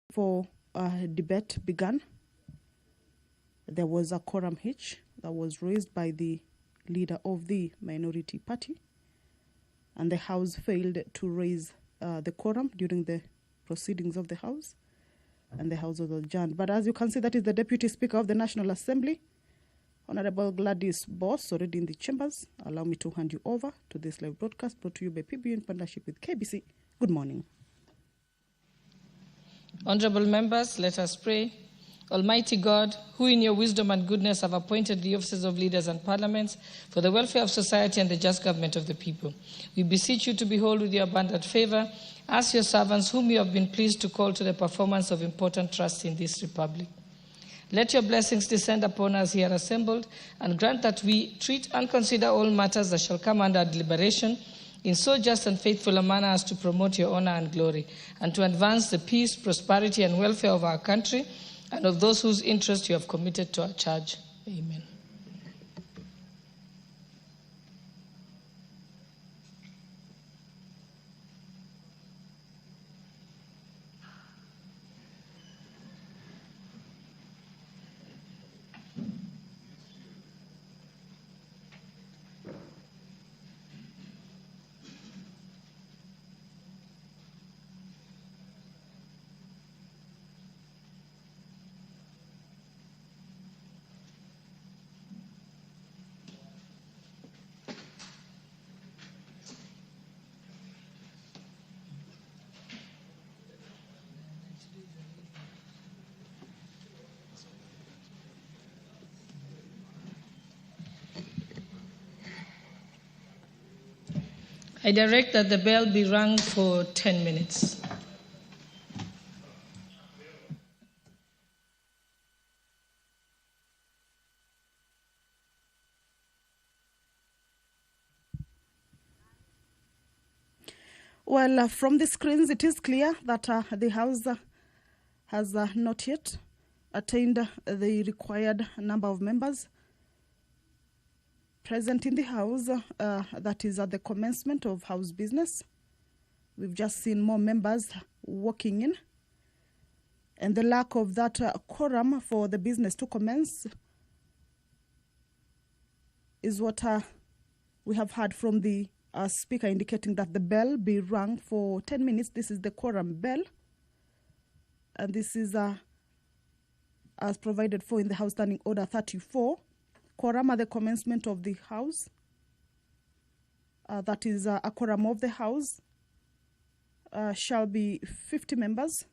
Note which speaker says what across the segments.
Speaker 1: Before debate began, there was a quorum hitch that was raised by the leader of the minority party, and the House failed to raise the quorum during the proceedings of the House, and the House was adjourned. But as you can see, that is the Deputy Speaker of the National Assembly, Honorable Gladys Boss, already in the chambers. Allow me to hand you over to this live broadcast brought to you by PBU in partnership with KBC. Good morning.
Speaker 2: Honorable members, let us pray. Almighty God, who in your wisdom and goodness have appointed the offices of leaders and parliaments for the welfare of society and the just government of the people, we beseech you to behold with your abundant favor us, your servants, whom you have been pleased to call to the performance of important trusts in this republic. Let your blessings descend upon us here assembled, and grant that we treat and consider all matters that shall come under deliberation in so just and faithful a manner as to promote your honor and glory, and to advance the peace, prosperity, and welfare of our country and of those whose interest you have committed to our charge. Amen. I direct that the bell be rung for 10 minutes.
Speaker 1: Well, from the screens, it is clear that the House has not yet attained the required number of members present in the House. That is at the commencement of House business. We've just seen more members walking in, and the lack of that quorum for the business to commence is what we have heard from the Speaker, indicating that the bell be rung for 10 minutes. This is the quorum bell, and this is as provided for in the House Standing Order 34. Quorum at the commencement of the House. That is a quorum of the House shall be 50 members.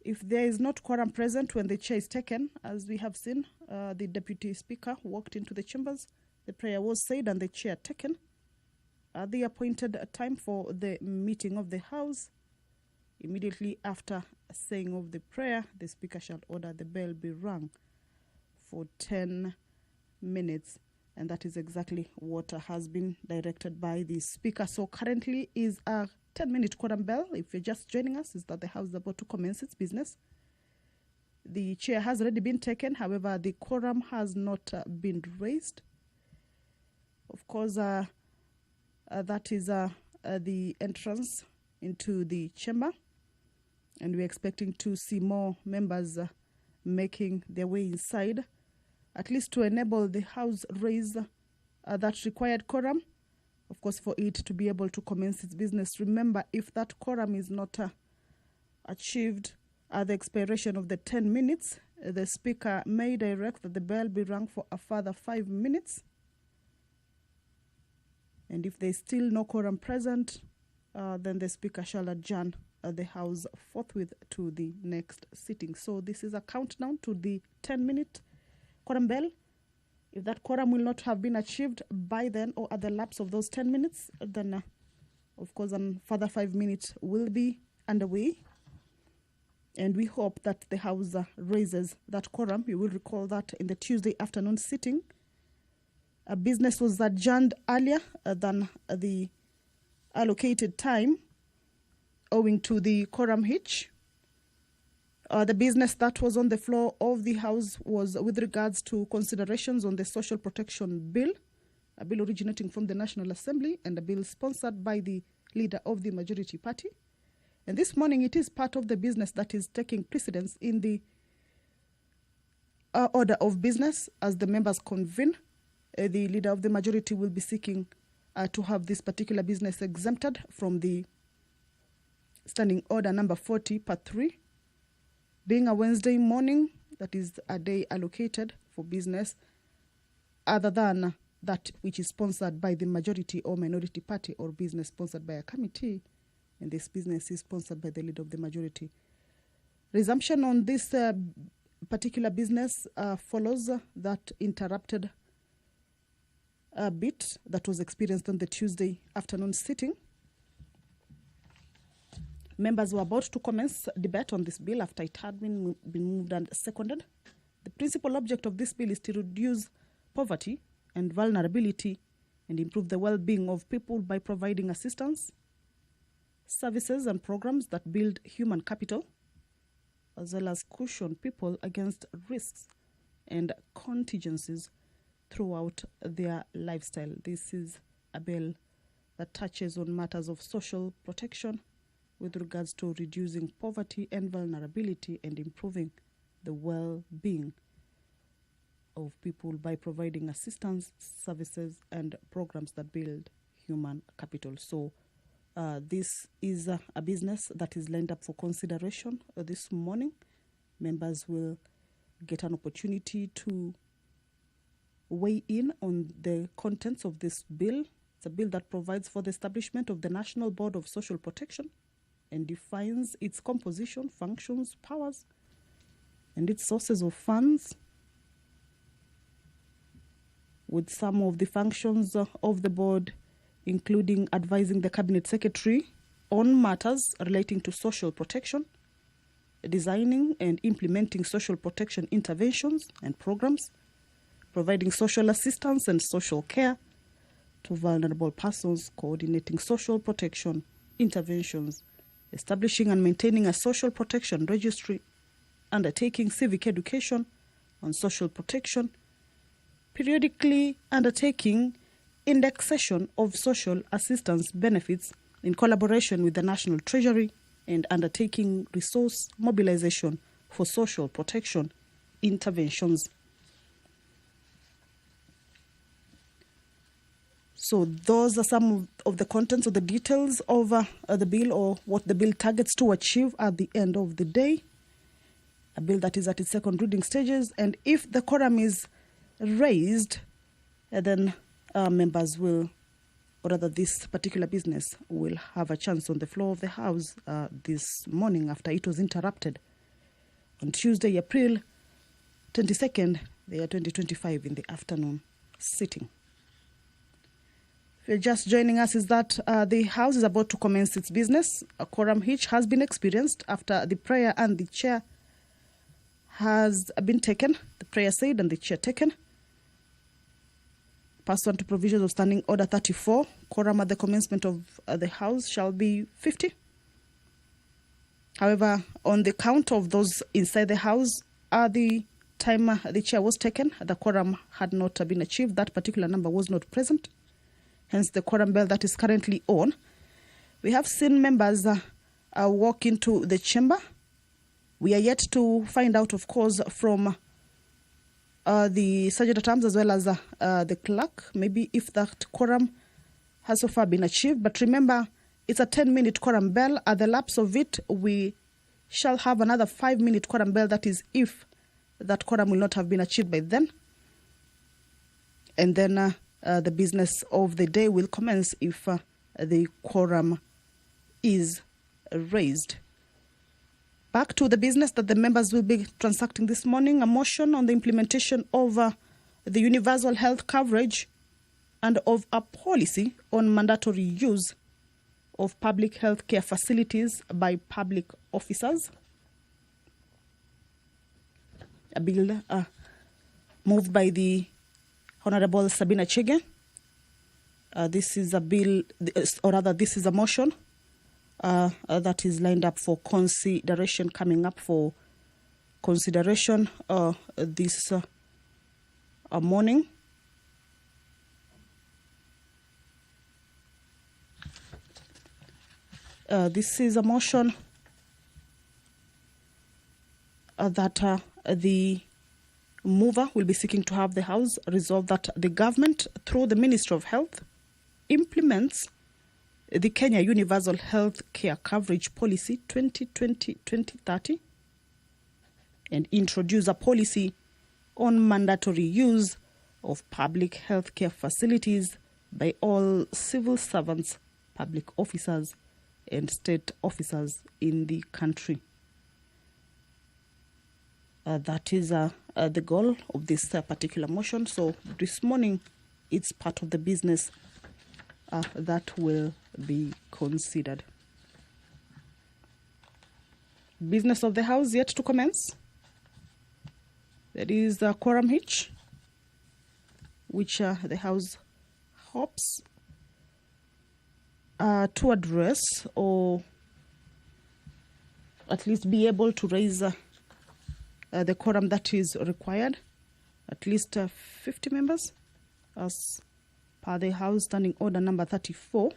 Speaker 1: If there is not quorum present when the chair is taken, as we have seen, the Deputy Speaker walked into the chambers, the prayer was said, and the chair taken. The appointed time for the meeting of the House. Immediately after saying of the prayer, the Speaker shall order the bell be rung for 10 minutes, and that is exactly what has been directed by the Speaker. So currently is a 10-minute quorum bell. If you're just joining us, is that the House is about to commence its business. The chair has already been taken. However, the quorum has not been raised. Of course, that is the entrance into the chamber, and we're expecting to see more members making their way inside, at least to enable the House raise that required quorum, of course, for it to be able to commence its business. Remember, if that quorum is not achieved at the expiration of the 10 minutes, the Speaker may direct that the bell be rung for a further 5 minutes. And if there is still no quorum present, then the Speaker shall adjourn the House forthwith to the next sitting. So this is a countdown to the 10-minute quorum bell. If that quorum will not have been achieved by then or at the lapse of those 10 minutes, then of course a further 5 minutes will be underway. And we hope that the House raises that quorum. You will recall that in the Tuesday afternoon sitting, business was adjourned earlier than the allocated time owing to the quorum hitch. The business that was on the floor of the House was with regards to considerations on the Social Protection Bill, a bill originating from the National Assembly and a bill sponsored by the leader of the majority party. And this morning, it is part of the business that is taking precedence in the order of business as the members convene. The leader of the majority will be seeking to have this particular business exempted from the standing order number 40 part 3, being a Wednesday morning, that is a day allocated for business other than that which is sponsored by the majority or minority party, or business sponsored by a committee, and this business is sponsored by the leader of the majority. Resumption on this particular business follows that interrupted bit that was experienced on the Tuesday afternoon sitting. Members were about to commence debate on this bill after it had been moved and seconded. The principal object of this bill is to reduce poverty and vulnerability and improve the well-being of people by providing assistance, services and programs that build human capital, as well as cushion people against risks and contingencies throughout their lifestyle. This is a bill that touches on matters of social protection with regards to reducing poverty and vulnerability and improving the well-being of people by providing assistance, services, and programs that build human capital. So this is a business that is lined up for consideration this morning. Members will get an opportunity to weigh in on the contents of this bill. It's a bill that provides for the establishment of the National Board of Social Protection and defines its composition, functions, powers, and its sources of funds, with some of the functions of the board including advising the Cabinet Secretary on matters relating to social protection, designing and implementing social protection interventions and programs, providing social assistance and social care to vulnerable persons, coordinating social protection interventions, establishing and maintaining a social protection registry, undertaking civic education on social protection, periodically undertaking indexation of social assistance benefits in collaboration with the National Treasury, and undertaking resource mobilization for social protection interventions. So those are some of the contents or the details of the bill, or what the bill targets to achieve at the end of the day. A bill that is at its second reading stages, and if the quorum is raised, then members will, or rather this particular business will have a chance on the floor of the House this morning after it was interrupted on Tuesday, April 22nd, the year 2025, in the afternoon sitting. If you're just joining us, is that the House is about to commence its business. A quorum hitch has been experienced after the prayer and the chair has been taken. The prayer said and the chair taken. Pursuant to provisions of Standing Order 34, quorum at the commencement of the House shall be 50. However, on the count of those inside the House, at the time the chair was taken, the quorum had not been achieved. That particular number was not present. Hence, the quorum bell that is currently on. We have seen members walk into the chamber. We are yet to find out, of course, from the Sergeant at Arms as well as the clerk, maybe if that quorum has so far been achieved. But remember, it's a 10-minute quorum bell. At the lapse of it, we shall have another 5-minute quorum bell. That is, if that quorum will not have been achieved by then. And then the business of the day will commence if the quorum is raised. Back to the business that the members will be transacting this morning, a motion on the implementation of the universal health coverage and of a policy on mandatory use of public health care facilities by public officers. A bill moved by the Honorable Sabina Chege. This is a bill, or rather this is a motion that is lined up for consideration, coming up for consideration this morning. This is a motion that the mover will be seeking to have the House resolve that the government, through the Ministry of Health, implements the Kenya Universal Health Care Coverage Policy 2020-2030 and introduce a policy on mandatory use of public health care facilities by all civil servants, public officers, and state officers in the country. That is the goal of this particular motion. So this morning, it's part of the business that will be considered. Business of the House yet to commence. There is a quorum hitch, which the House hopes to address, or at least be able to raise the quorum that is required, at least 50 members, as per the House Standing Order number 34.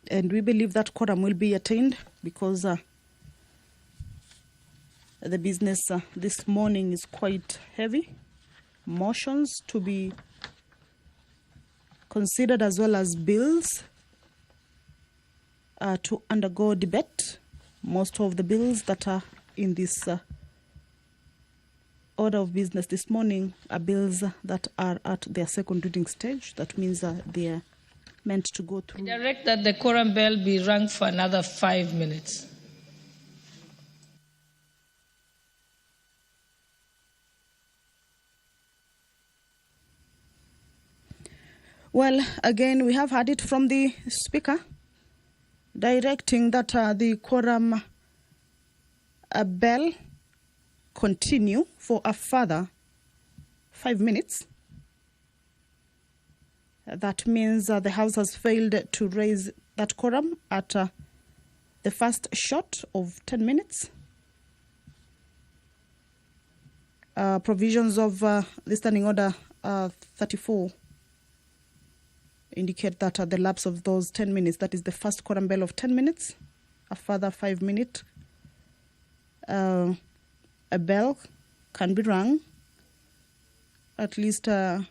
Speaker 1: And we believe that quorum will be attained because the business this morning is quite heavy. Motions to be considered as well as bills to undergo debate. Most of the bills that are in this order of business this morning are bills that are at their second reading stage. That means they are meant to go through.
Speaker 2: I direct that the quorum bell be rung for another 5 minutes.
Speaker 1: Well, again, we have heard it from the Speaker, directing that the quorum bell continue for a further 5 minutes. That means the House has failed to raise that quorum at the first shot of 10 minutes. Provisions of the Standing Order 34 indicate that at the lapse of those 10 minutes, that is the first quorum bell of 10 minutes, a further 5 minute a bell can be rung, at least to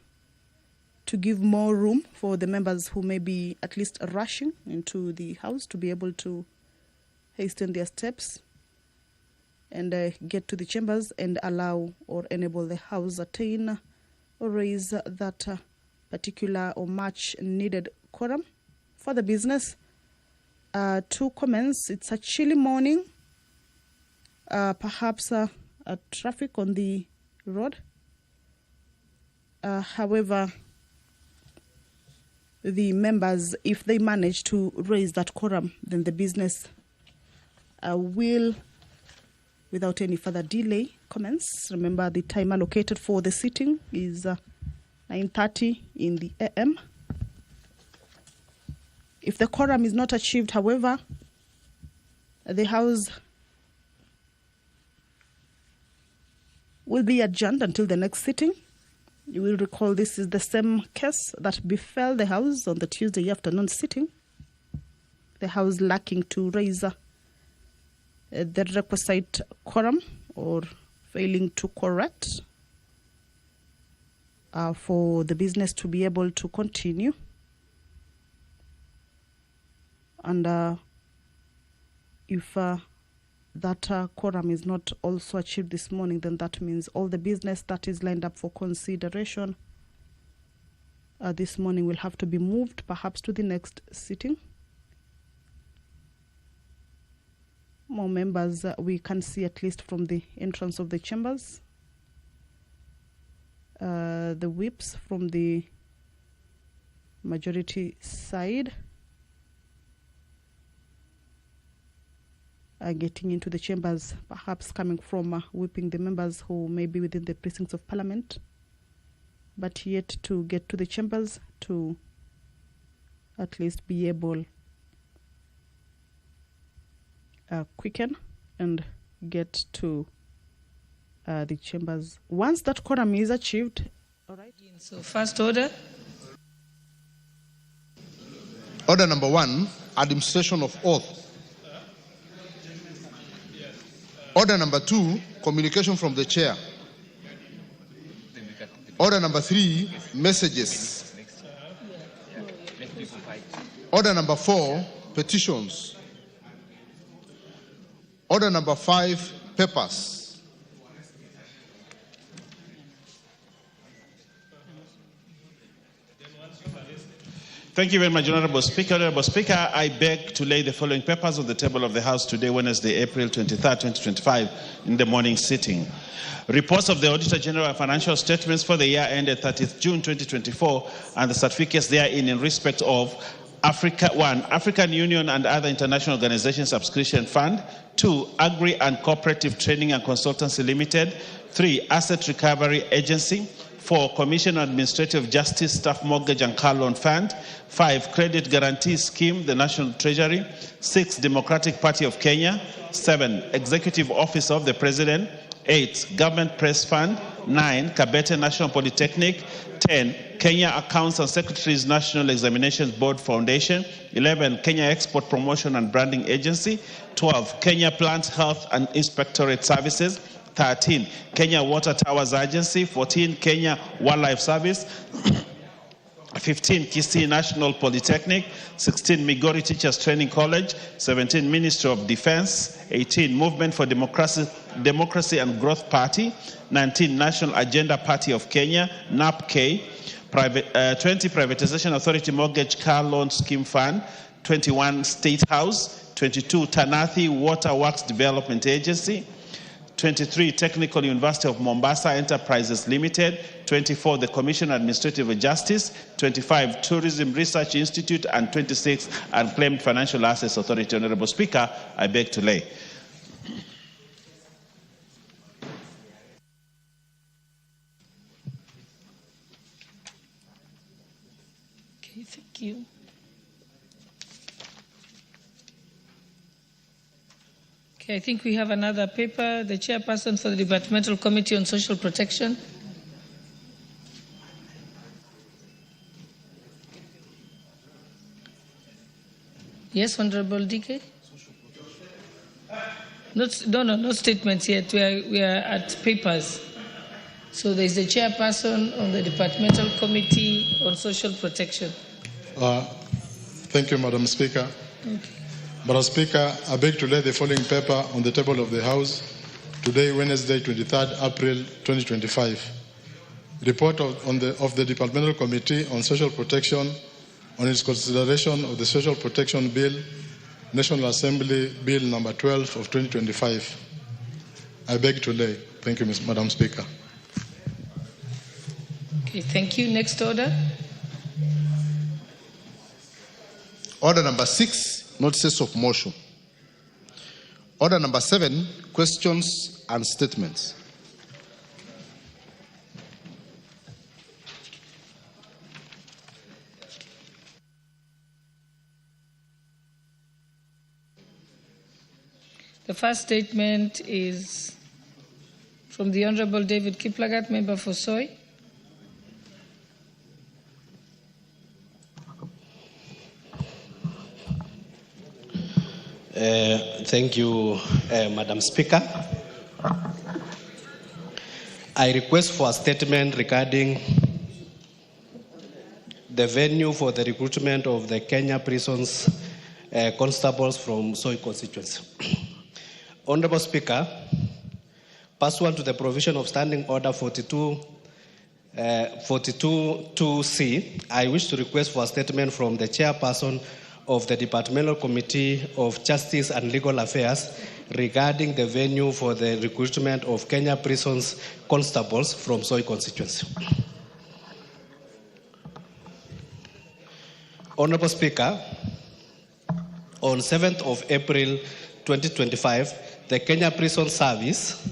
Speaker 1: give more room for the members who may be at least rushing into the House to be able to hasten their steps and get to the chambers and allow or enable the House attain or raise that particular or much needed quorum for the business to commence. It's a chilly morning, perhaps traffic on the road. However, the members, if they manage to raise that quorum, then the business will, without any further delay, commence. Remember, the time allocated for the sitting is 9:30 in the AM. If the quorum is not achieved, however, the House will be adjourned until the next sitting. You will recall this is the same case that befell the House on the Tuesday afternoon sitting. The House lacking to raise the requisite quorum or failing to correct for the business to be able to continue. And if that quorum is not also achieved this morning, then that means all the business that is lined up for consideration this morning will have to be moved perhaps to the next sitting. More members we can see at least from the entrance of the chambers. The whips from the majority side are getting into the chambers, perhaps coming from whipping the members who may be within the precincts of Parliament, but yet to get to the chambers to at least be able quicken and get to the chambers. Once that quorum is achieved, all right.
Speaker 2: So first order.
Speaker 3: Order number 1, administration of oath. Order number 2, communication from the chair. Order number 3, messages. Order number 4, petitions. Order number 5, papers.
Speaker 4: Thank you very much, Honorable Speaker. Honorable Speaker, I beg to lay the following papers on the table of the House today, Wednesday, April 23rd, 2025, in the morning sitting. Reports of the Auditor General of Financial Statements for the year ended 30th June 2024 and the certificates therein in respect of African Union and other international organizations subscription fund. 2, Agri and Cooperative Training and Consultancy Limited. 3, Asset Recovery Agency. 4, Commission on Administrative Justice Staff Mortgage and Car Loan Fund. 5, Credit Guarantee Scheme, the National Treasury. 6, Democratic Party of Kenya. 7, Executive Office of the President. 8, Government Press Fund. 9, Kabete National Polytechnic. 10, Kenya Accounts and Secretaries National Examinations Board Foundation. 11, Kenya Export Promotion and Branding Agency. 12, Kenya Plant Health and Inspectorate Services. 13, Kenya Water Towers Agency. 14, Kenya Wildlife Service. 15, Kisii National Polytechnic. 16, Migori Teachers Training College. 17, Ministry of Defense. 18, Movement for Democracy and Growth Party. 19, National Agenda Party of Kenya, NAPK. 20, Privatization Authority Mortgage Car Loan Scheme Fund. 21, State House. 22, Tanathi Water Works Development Agency. 23, Technical University of Mombasa Enterprises Limited. 24, the Commission on Administrative Justice. 25, Tourism Research Institute. And 26, Unclaimed Financial Assets Authority. Honorable Speaker, I beg to lay.
Speaker 2: Okay, thank you. I think we have another paper, the chairperson for the Departmental Committee on Social Protection. Yes, Honorable DK? No statements yet. We are at papers. So there is the chairperson on the Departmental Committee on Social Protection.
Speaker 5: Thank you, Madam Speaker.
Speaker 2: Okay.
Speaker 5: Madam Speaker, I beg to lay the following paper on the table of the House today, Wednesday, 23rd April 2025. Report of the Departmental Committee on Social Protection on its consideration of the Social Protection Bill, National Assembly Bill number 12 of 2025. I beg to lay. Thank you, Madam Speaker.
Speaker 2: Okay, thank you. Next order.
Speaker 3: Order number 6, notices of motion. Order number 7, questions and statements.
Speaker 2: The first statement is from the Honorable David Kiplagat, member for Soy.
Speaker 6: Thank you, Madam Speaker. I request for a statement regarding the venue for the recruitment of the Kenya prisons constables from Soy constituency. Honorable Speaker, pursuant to the provision of Standing Order 42.2c, I wish to request for a statement from the chairperson of the Departmental Committee of Justice and Legal Affairs regarding the venue for the recruitment of Kenya prisons constables from Soy constituency. Honorable Speaker, on 7th of April 2025, the Kenya Prison Service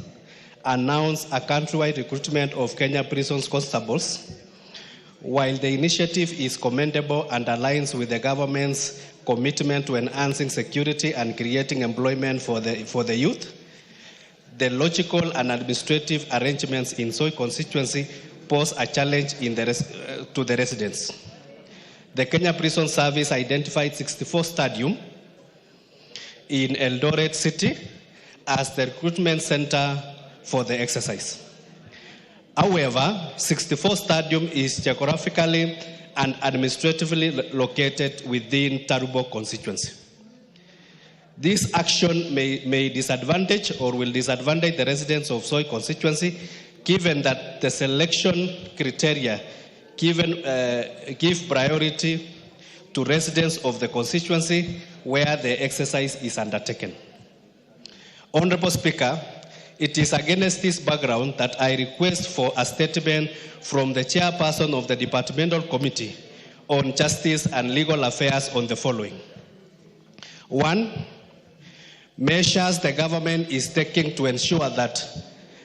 Speaker 6: announced a countrywide recruitment of Kenya prisons constables. While the initiative is commendable and aligns with the government's commitment to enhancing security and creating employment for the youth, the logical and administrative arrangements in Soy constituency pose a challenge to the residents. The Kenya Prison Service identified 64 stadiums in Eldoret City as the recruitment center for the exercise. However, 64 Stadium is geographically and administratively located within Tarubo constituency. This action may disadvantage or will disadvantage the residents of Soy constituency, given that the selection criteria give priority to residents of the constituency where the exercise is undertaken. Honorable Speaker, it is against this background that I request for a statement from the chairperson of the Departmental Committee on Justice and Legal Affairs on the following. 1, measures the government is taking to ensure that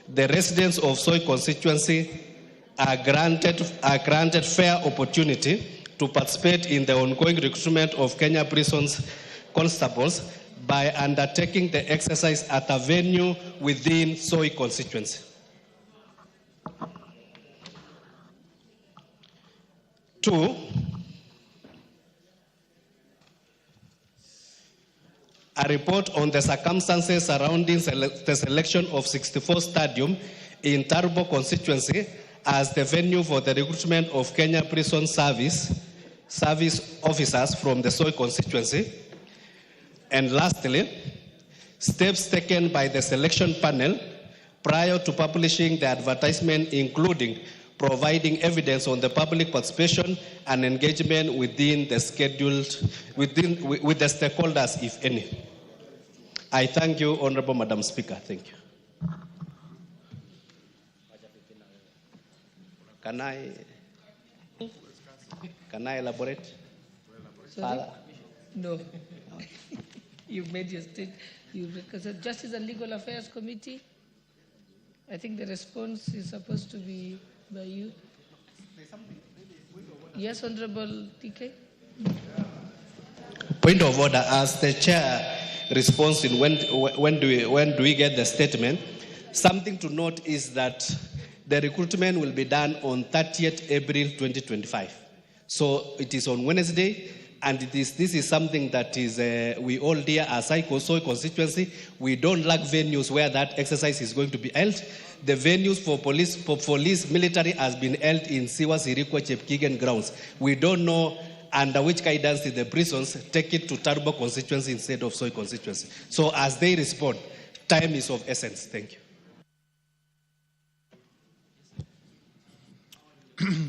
Speaker 6: the residents of Soy constituency are granted fair opportunity to participate in the ongoing recruitment of Kenya prisons constables by undertaking the exercise at a venue within Soy constituency. 2, a report on the circumstances surrounding the selection of 64 Stadium in Tarubo constituency as the venue for the recruitment of Kenya Prison Service officers from the Soy constituency. And lastly, steps taken by the selection panel prior to publishing the advertisement, including providing evidence on the public participation and engagement within the with the stakeholders, if any. I thank you, Honorable Madam Speaker. Thank you. Can I elaborate?
Speaker 2: Sorry? No. You've made your statement. The Justice and Legal Affairs Committee, I think the response is supposed to be by you. Yes, Honorable TK.
Speaker 6: Point of order. As the chair responds in when do we get the statement, something to note is that the recruitment will be done on 30th April 2025. So it is on Wednesday, and this is something that is we all dear as Soy constituency. We don't lack venues where that exercise is going to be held. The venues for police, military has been held in Siwa, Sirikwa, Chepkigen grounds. We don't know under which guidance did the prisons take it to Tarubo constituency instead of Soy constituency. So as they respond, time is of essence. Thank you.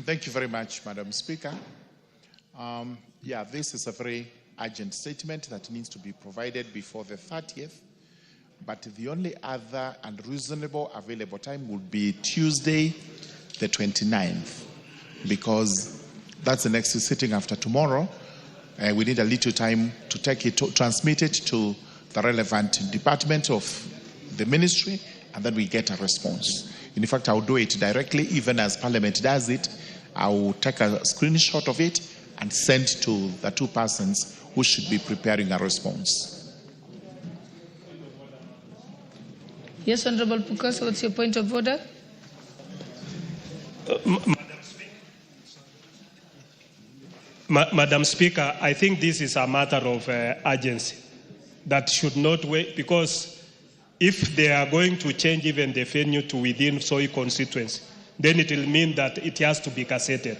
Speaker 7: Thank you very much, Madam Speaker. This is a very urgent statement that needs to be provided before the 30th, but the only other and reasonable available time would be Tuesday, the 29th, because that's the next sitting after tomorrow. We need a little time to take it, to transmit it to the relevant department of the ministry, and then we get a response. In fact, I'll do it directly, even as Parliament does it. I will take a screenshot of it and send to the two persons who should be preparing a response.
Speaker 2: Yes, Honorable Pukasa, what's your point of order?
Speaker 8: Madam Speaker, I think this is a matter of urgency that should not wait, because if they are going to change even the venue to within Soy constituency, then it will mean that it has to be gazetted.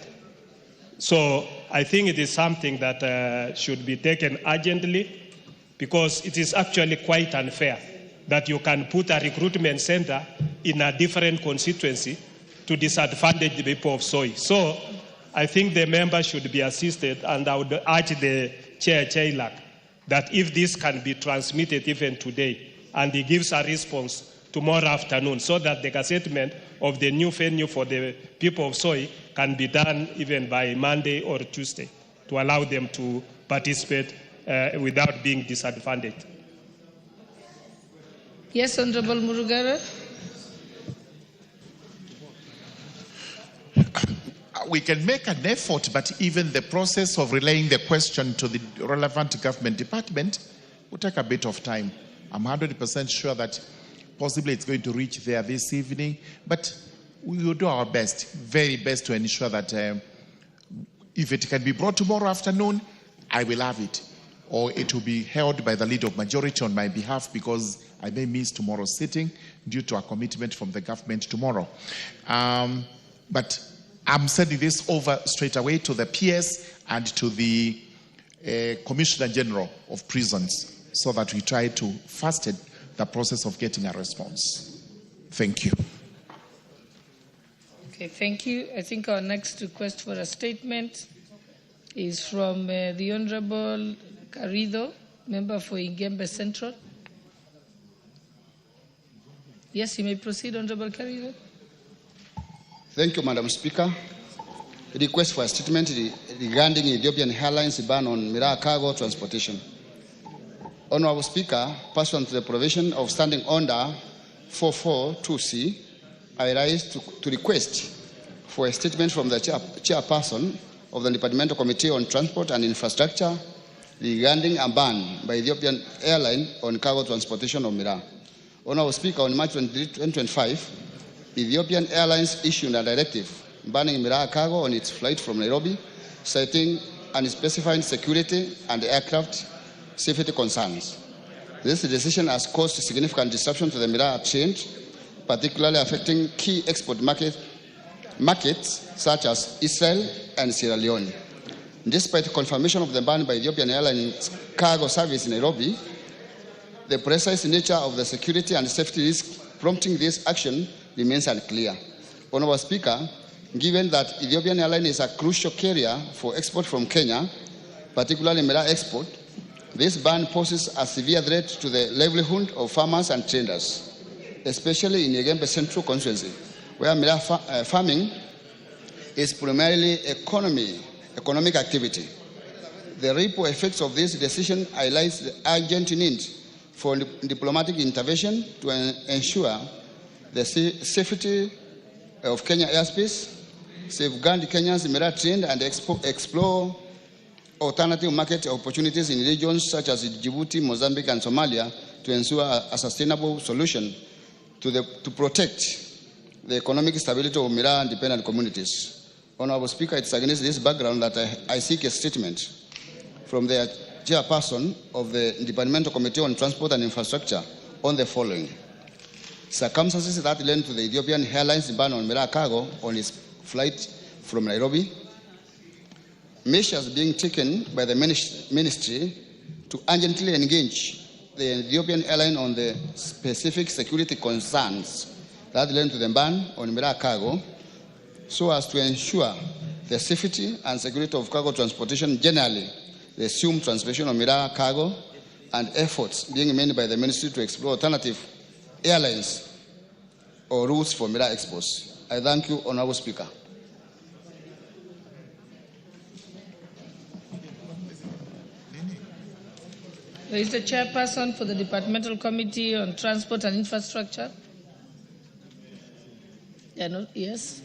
Speaker 8: So I think it is something that should be taken urgently, because it is actually quite unfair that you can put a recruitment center in a different constituency to disadvantage the people of Soy. So I think the members should be assisted, and I would urge the Chair, Chailak, that if this can be transmitted even today, and he gives a response tomorrow afternoon, so that the gazettement of the new venue for the people of Soy can be done even by Monday or Tuesday, to allow them to participate without being disadvantaged.
Speaker 2: Yes, Honorable Murugara.
Speaker 7: We can make an effort, but even the process of relaying the question to the relevant government department will take a bit of time. I'm 100% sure that possibly it's going to reach there this evening, but we will do our best, very best, to ensure that if it can be brought tomorrow afternoon, I will have it. or it will be held by the leader of majority on my behalf, because I may miss tomorrow's sitting due to a commitment from the government tomorrow. But I'm sending this over straight away to the PS and to the Commissioner General of Prisons, so that we try to fasten the process of getting a response. Thank you.
Speaker 2: Okay, thank you. I think our next request for a statement is from the Honorable Carrido, member for Igembe Central. Yes, you may proceed, Honorable Carrido.
Speaker 9: Thank you, Madam Speaker. Request for a statement regarding Ethiopian Airlines ban on Miraa cargo transportation. Honorable Speaker, pursuant to the provision of Standing Order 442C, I rise to request for a statement from the chairperson of the Departmental Committee on Transport and Infrastructure regarding a ban by Ethiopian Airlines on cargo transportation of Miraa. Honorable Speaker, on March 23, 2025, Ethiopian Airlines issued a directive banning Miraa cargo on its flight from Nairobi, citing unspecified security and aircraft safety concerns. This decision has caused significant disruption to the Miraa trade, particularly affecting key export markets such as Israel and Sierra Leone. Despite confirmation of the ban by Ethiopian Airlines cargo service in Nairobi, the precise nature of the security and safety risk prompting this action remains unclear. Honorable Speaker, given that Ethiopian Airlines is a crucial carrier for export from Kenya, particularly Miraa export, this ban poses a severe threat to the livelihood of farmers and traders, especially in Igembe Central constituency, where Miraa farming is primarily economic activity. The ripple effects of this decision highlights the urgent need for diplomatic intervention to ensure the safety of Kenya airspace, safeguard Kenya's Miraa trade, and explore alternative market opportunities in regions such as Djibouti, Mozambique, and Somalia to ensure a sustainable solution to protect the economic stability of Miraa dependent communities. Honorable Speaker, it's against this background that I seek a statement from the chairperson of the Departmental Committee on Transport and Infrastructure on the following. Circumstances that led to the Ethiopian Airlines ban on Miraa cargo on its flight from Nairobi, measures being taken by the ministry to urgently engage the Ethiopian airline on the specific security concerns that led to the ban on Miraa cargo, so as to ensure the safety and security of cargo transportation generally, the assumed transportation of Miraa cargo, and efforts being made by the ministry to explore alternative airlines or routes for Miraa exports. I thank you, Honorable Speaker.
Speaker 2: There is the chairperson for the Departmental Committee on Transport and Infrastructure. Yes.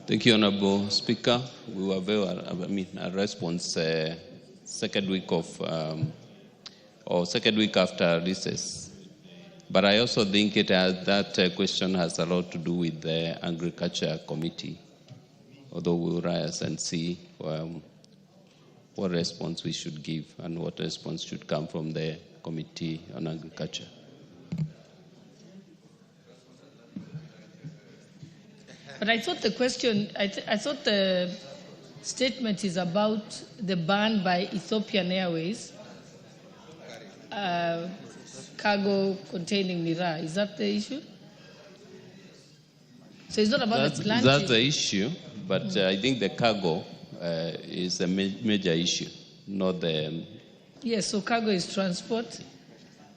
Speaker 10: Thank you, Honorable Speaker. We were a response second week after recess. But I also think that question has a lot to do with the Agriculture Committee, although we'll rise and see what response we should give and what response should come from the Committee on Agriculture.
Speaker 2: But I thought the question, I thought the statement is about the ban by Ethiopian Airways, cargo containing Miraa. Is that the issue? So it's not about the planting.
Speaker 10: That's the issue, but I think the cargo is a major issue, not the...
Speaker 2: Yes, so cargo is transport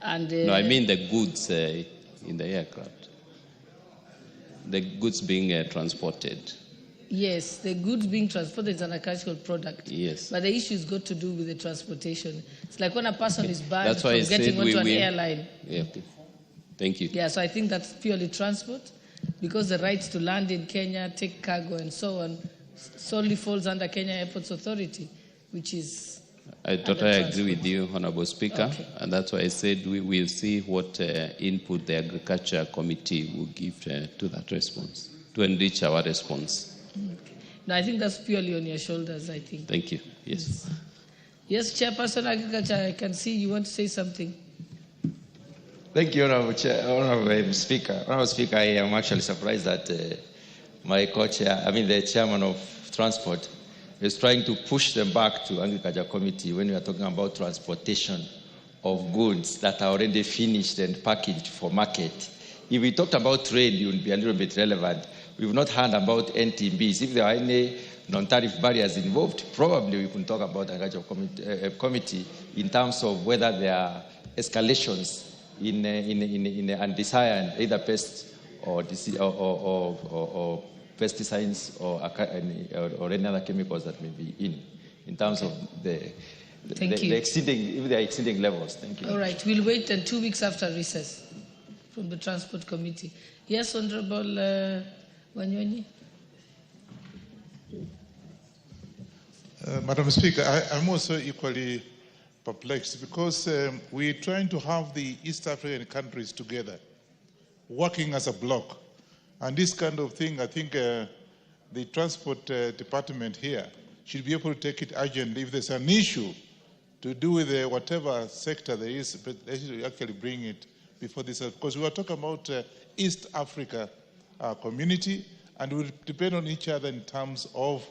Speaker 2: and...
Speaker 10: No, I mean the goods in the aircraft. The goods being transported.
Speaker 2: Yes, the goods being transported is an agricultural product.
Speaker 10: Yes.
Speaker 2: But the issue is got to do with the transportation. It's like when a person is banned from
Speaker 10: getting
Speaker 2: onto an airline.
Speaker 10: Yeah, okay. Thank you.
Speaker 2: Yeah, so I think that's purely transport, because the rights to land in Kenya, take cargo and so on, solely falls under Kenya Airports Authority, which is...
Speaker 10: I totally agree with you, Honorable Speaker,
Speaker 2: Okay.
Speaker 10: and that's why I said we will see what input the Agriculture Committee will give to that response, to enrich our response.
Speaker 2: No, I think that's purely on your shoulders, I think.
Speaker 10: Thank you. Yes.
Speaker 2: Yes, Chairperson Agriculture, I can see you want to say something.
Speaker 11: Thank you, Honorable Speaker. Honorable Speaker, I am actually surprised that the chairman of Transport is trying to push them back to Agriculture Committee when we are talking about transportation of goods that are already finished and packaged for market. If we talked about trade, it would be a little bit relevant. We've not heard about NTBs. If there are any non-tariff barriers involved, probably we can talk about Agriculture Committee in terms of whether there are escalations in undesired either pests or pesticides or any other chemicals that may be in terms of the exceeding, if they are exceeding levels. Thank you.
Speaker 2: All right, we'll wait until 2 weeks after recess from the Transport Committee. Yes, Honorable Wanyonyi.
Speaker 12: Madam Speaker, I'm also equally perplexed because we're trying to have the East African countries together, working as a bloc. And this kind of thing, I think the Transport Department here should be able to take it urgently. If there's an issue to do with whatever sector there is, but they should actually bring it before this. Because we are talking about East Africa community, and we depend on each other in terms of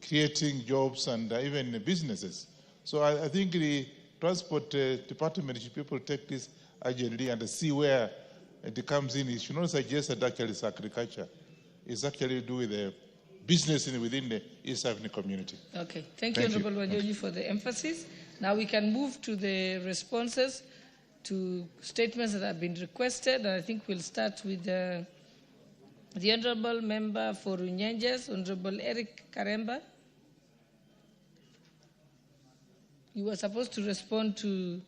Speaker 12: creating jobs and even businesses. So I think the Transport Department should be able to take this urgently and see where it comes in. It should not suggest that actually it's agriculture. It's actually to do with the business within the East African community.
Speaker 2: Okay. Thank you, Honorable Wanyoji, for the emphasis. Now we can move to the responses to statements that have been requested. And I think we'll start with the Honorable Member for Runyenjes, Honorable Eric Karemba. You were supposed to respond to...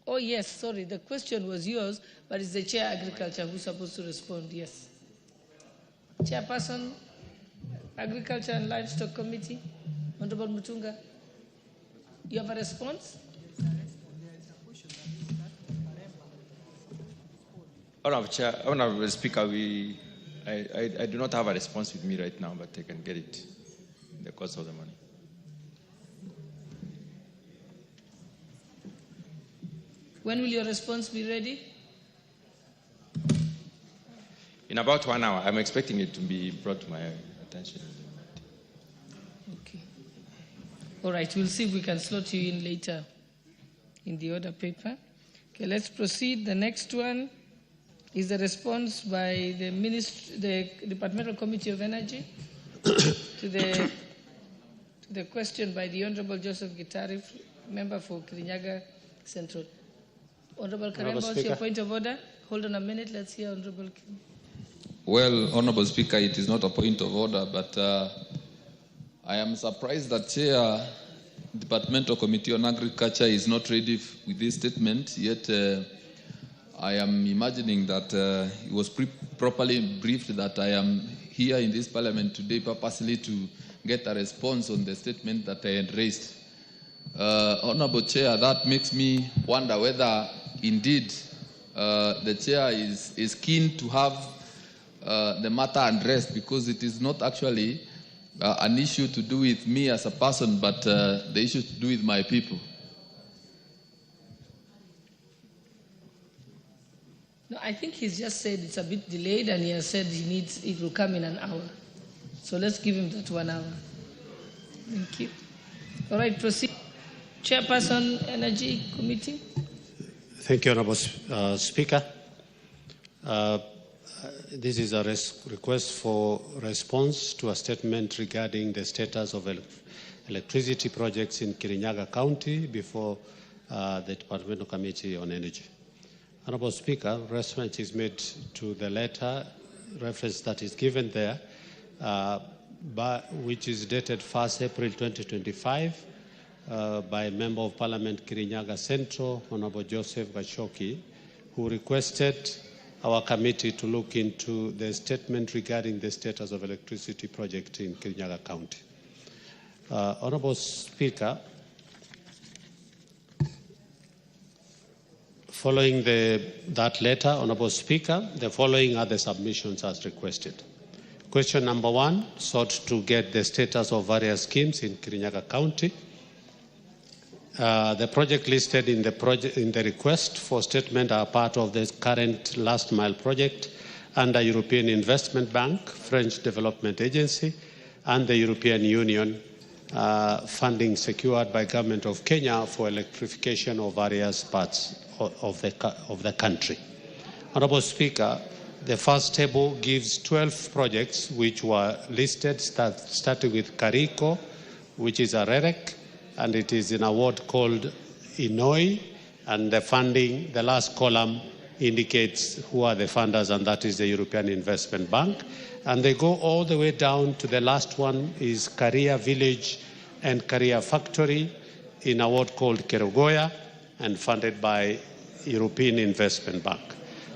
Speaker 2: Oh, yes, sorry, the question was yours, but it's the Chair Agriculture who's supposed to respond, yes. Chairperson, Agriculture and Livestock Committee, Honorable Mutunga. You have a response?
Speaker 11: Honorable Speaker, I do not have a response with me right now, but I can get it in the course of the morning.
Speaker 2: When will your response be ready?
Speaker 11: In about 1 hour. I'm expecting it to be brought to my attention.
Speaker 2: Okay. All right, we'll see if we can slot you in later in the order paper. Okay, let's proceed. The next one is the response by the Departmental Committee of Energy to the question by the Honorable Joseph Gitari, member for Kirinyaga Central. Honorable Karemba, what's your point of order? Hold on a minute. Let's hear Honorable.
Speaker 13: Well, Honorable Speaker, it is not a point of order, but I am surprised that Chair Departmental Committee on Agriculture is not ready with this statement, yet I am imagining that it was properly briefed that I am here in this Parliament today purposely to get a response on the statement that I had raised. Honorable Chair, that makes me wonder whether indeed the Chair is keen to have the matter addressed, because it is not actually an issue to do with me as a person, but the issue to do with my people.
Speaker 2: No, I think he's just said it's a bit delayed, and he has said it will come in an hour. So let's give him that 1 hour. Thank you. All right, proceed. Chairperson, Energy Committee.
Speaker 14: Thank you, Honorable Speaker. This is a request for response to a statement regarding the status of electricity projects in Kirinyaga County before the Departmental Committee on Energy. Honorable Speaker, reference is made to the letter reference that is given there, which is dated 1st April 2025 by Member of Parliament Kirinyaga Central, Honorable Joseph Gachoki, who requested our committee to look into the statement regarding the status of electricity project in Kirinyaga County. Honorable Speaker, following that letter, Honorable Speaker, the following are the submissions as requested. Question number 1 sought to get the status of various schemes in Kirinyaga County. The project listed in the request for statement are part of the current last mile project under European Investment Bank, French Development Agency, and the European Union funding secured by Government of Kenya for electrification of various parts of the country. Honorable Speaker, the first table gives 12 projects which were listed, starting with Kariko, which is a REREC, and it is an award called INOI, and the funding, the last column indicates who are the funders, and that is the European Investment Bank. And they go all the way down to the last one is Career Village and Career Factory in an award called Kerugoya and funded by European Investment Bank.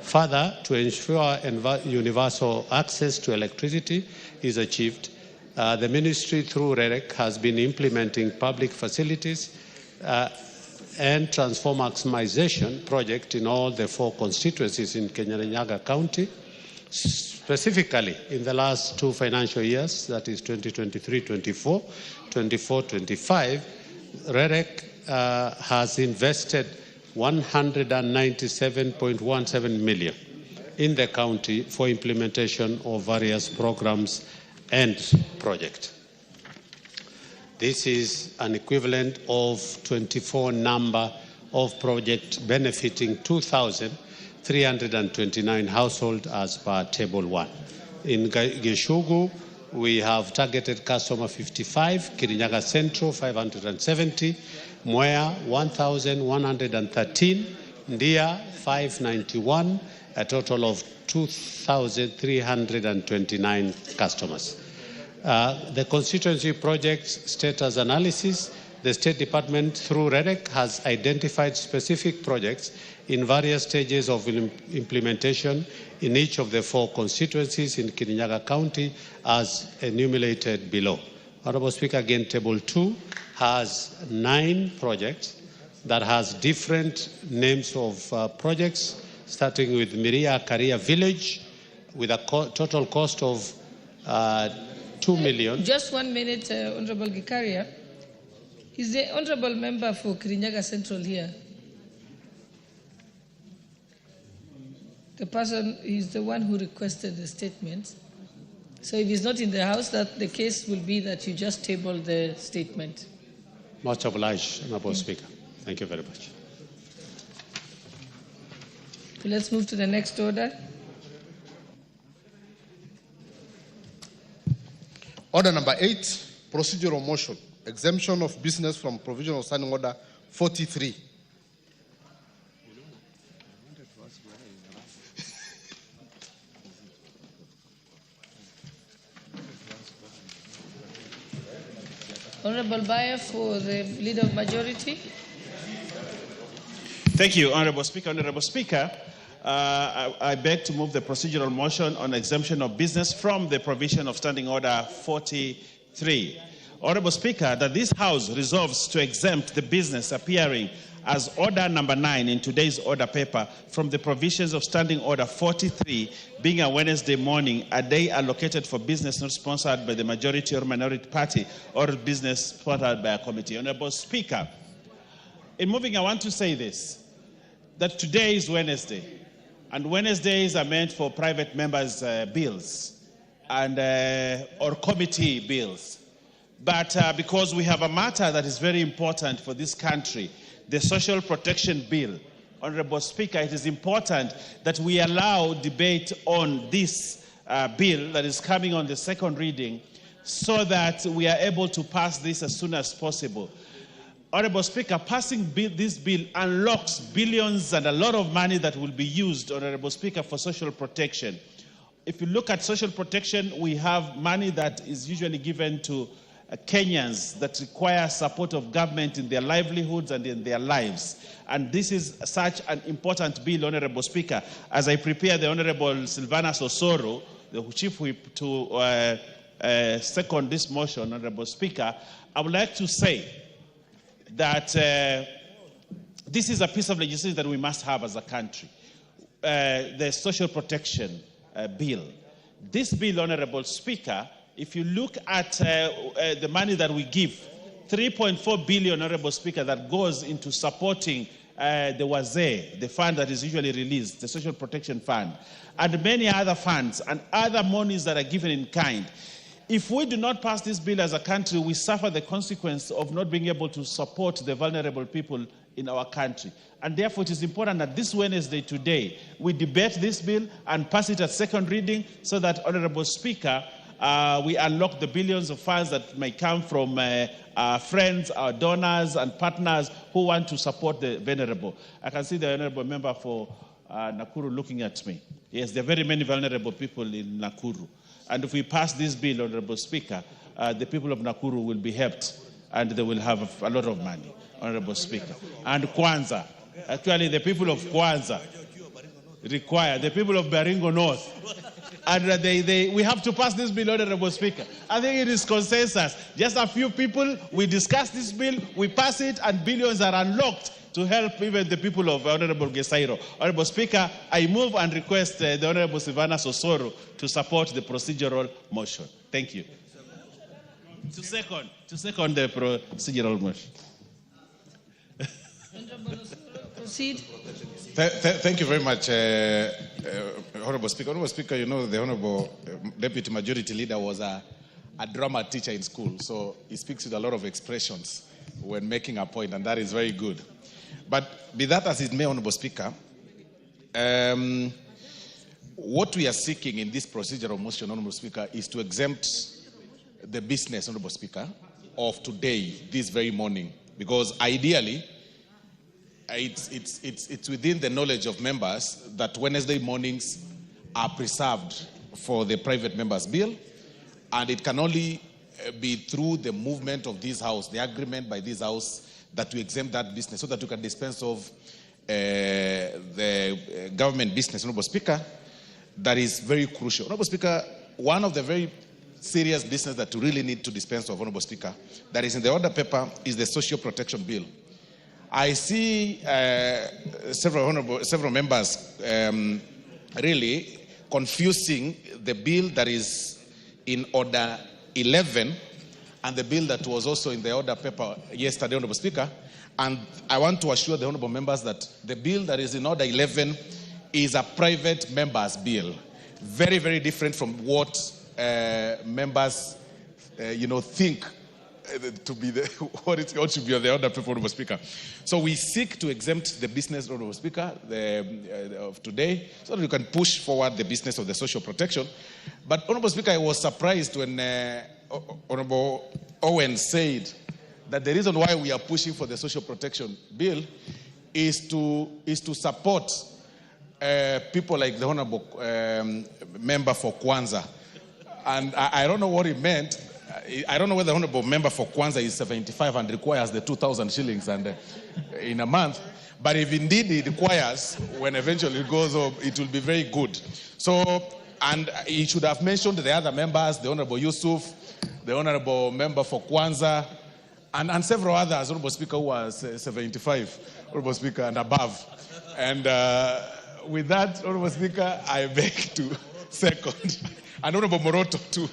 Speaker 14: Further, to ensure universal access to electricity is achieved, the ministry through REREC has been implementing public facilities and transform maximization project in all the 4 constituencies in Kirinyaga County. Specifically, in the last 2 financial years, that is 2023-24, 24-25, REREC has invested 197.17 million in the county for implementation of various programs and projects. This is an equivalent of 24 number of projects benefiting 2,329 households as per Table 1. In Gishugu, we have targeted customer 55, Kirinyaga Central 570, Mwea 1,113, Ndia 591, a total of 2,329 customers. The constituency projects status analysis. The State Department through REREC has identified specific projects in various stages of implementation in each of the 4 constituencies in Kirinyaga County as enumerated below. Honorable Speaker, again, Table 2 has 9 projects that has different names of projects, starting with Miria Career Village with a total cost of 2 million.
Speaker 2: Just 1 minute, Honorable Gikaria. Is the Honorable Member for Kirinyaga Central here? The person is the one who requested the statement. So if he's not in the House, that the case will be that you just table the statement.
Speaker 14: Much obliged, Honorable Speaker. Thank you very much.
Speaker 2: Let's move to the next order.
Speaker 3: Order number 8, procedural motion, exemption of business from provision of Standing Order 43.
Speaker 2: Honorable Bayer for the Leader of Majority.
Speaker 4: Thank you, Honorable Speaker. Honorable Speaker, I beg to move the procedural motion on exemption of business from the provision of Standing Order 43. Honorable Speaker, that this House resolves to exempt the business appearing as order number 9 in today's order paper from the provisions of Standing Order 43, being a Wednesday morning, a day allocated for business not sponsored by the majority or minority party or business sponsored by a committee. Honorable Speaker, in moving, I want to say this, that today is Wednesday, and Wednesdays are meant for private members' bills and or committee bills. But because we have a matter that is very important for this country, the Social Protection Bill, Honorable Speaker, it is important that we allow debate on this bill that is coming on the second reading so that we are able to pass this as soon as possible. Honorable Speaker, passing this bill unlocks billions and a lot of money that will be used, Honorable Speaker, for social protection. If you look at social protection, we have money that is usually given to Kenyans that require support of government in their livelihoods and in their lives. And this is such an important bill, Honorable Speaker. As I prepare the Honorable Silvanus Osoro, the Chief Whip, to second this motion, Honorable Speaker, I would like to say that this is a piece of legislation that we must have as a country. The Social Protection Bill. This bill, Honorable Speaker, if you look at the money that we give, 3.4 billion, Honorable Speaker, that goes into supporting the WAZE, the fund that is usually released, the Social Protection Fund, and many other funds and other monies that are given in kind. If we do not pass this bill as a country, we suffer the consequence of not being able to support the vulnerable people in our country. And therefore, it is important that this Wednesday today, we debate this bill and pass it at second reading so that, Honorable Speaker, we unlock the billions of funds that may come from our friends, our donors and partners who want to support the vulnerable. I can see the Honorable Member for Nakuru looking at me. Yes, there are very many vulnerable people in Nakuru. And if we pass this bill, Honorable Speaker, the people of Nakuru will be helped and they will have a lot of money, Honorable Speaker. And Kwanza, actually the people of Kwanza require, the people of Baringo North, and we have to pass this bill, Honorable Speaker. I think it is consensus. Just a few people, we discuss this bill, we pass it, and billions are unlocked to help even the people of Honorable Gesairo. Honorable Speaker, I move and request the Honorable Silvana Sosoro to support the procedural motion. Thank you. To second the procedural motion.
Speaker 2: Honorable Osoro, proceed.
Speaker 15: Thank you very much, Honorable Speaker. Honorable Speaker, you know the Honorable Deputy Majority Leader was a drama teacher in school, so he speaks with a lot of expressions when making a point, and that is very good. But be that as it may, Honorable Speaker, what we are seeking in this procedural motion, Honorable Speaker, is to exempt the business, Honorable Speaker, of today, this very morning, because ideally, it's within the knowledge of members that Wednesday mornings are preserved for the private members' bill, and it can only be through the movement of this House, the agreement by this House, that we exempt that business so that we can dispense of the government business, Honorable Speaker, that is very crucial. Honorable Speaker, one of the very serious business that we really need to dispense of, Honorable Speaker, that is in the order paper, is the Social Protection Bill. I see several members really confusing the bill that is in order 11 and the bill that was also in the order paper yesterday, Honorable Speaker. And I want to assure the honorable members that the bill that is in order 11 is a private member's bill. Very, very different from what members, think to be what should be on the order paper, Honorable Speaker. So we seek to exempt the business, Honorable Speaker, of today, so that we can push forward the business of the social protection. But, Honorable Speaker, I was surprised when Honorable Owen said that the reason why we are pushing for the social protection bill is to support people like the honorable member for Kwanza. And I don't know what he meant. I don't know whether the honorable member for Kwanza is 75 and requires the 2,000 shillings and in a month. But if indeed he requires, when eventually it goes up, it will be very good. So, and he should have mentioned the other members, the Honorable Yusuf, the honorable member for Kwanza, and several others, Honorable Speaker, who was 75, Honorable Speaker, and above. And with that, Honorable Speaker, I beg to second. And Honorable Moroto, too.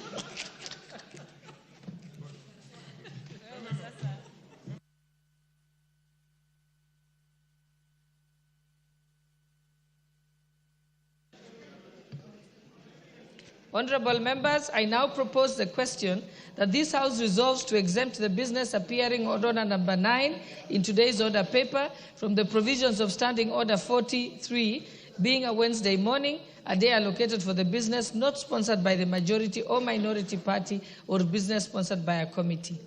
Speaker 2: Honorable members, I now propose the question that this House resolves to exempt the business appearing on order number 9 in today's order paper from the provisions of Standing Order 43, being a Wednesday morning, a day allocated for the business not sponsored by the majority or minority party or business sponsored by a committee.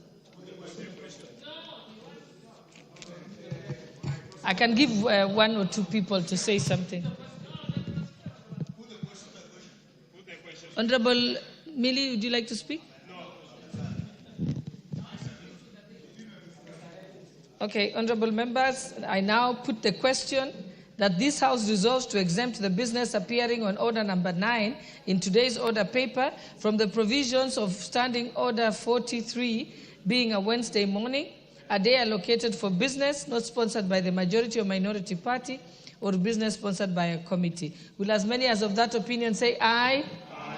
Speaker 2: I can give one or two people to say something. Honorable Millie, would you like to speak? Okay, honorable members, I now put the question that this House resolves to exempt the business appearing on order number 9 in today's order paper from the provisions of Standing Order 43, being a Wednesday morning, a day allocated for business not sponsored by the majority or minority party or business sponsored by a committee. Will as many as of that opinion say aye? Aye.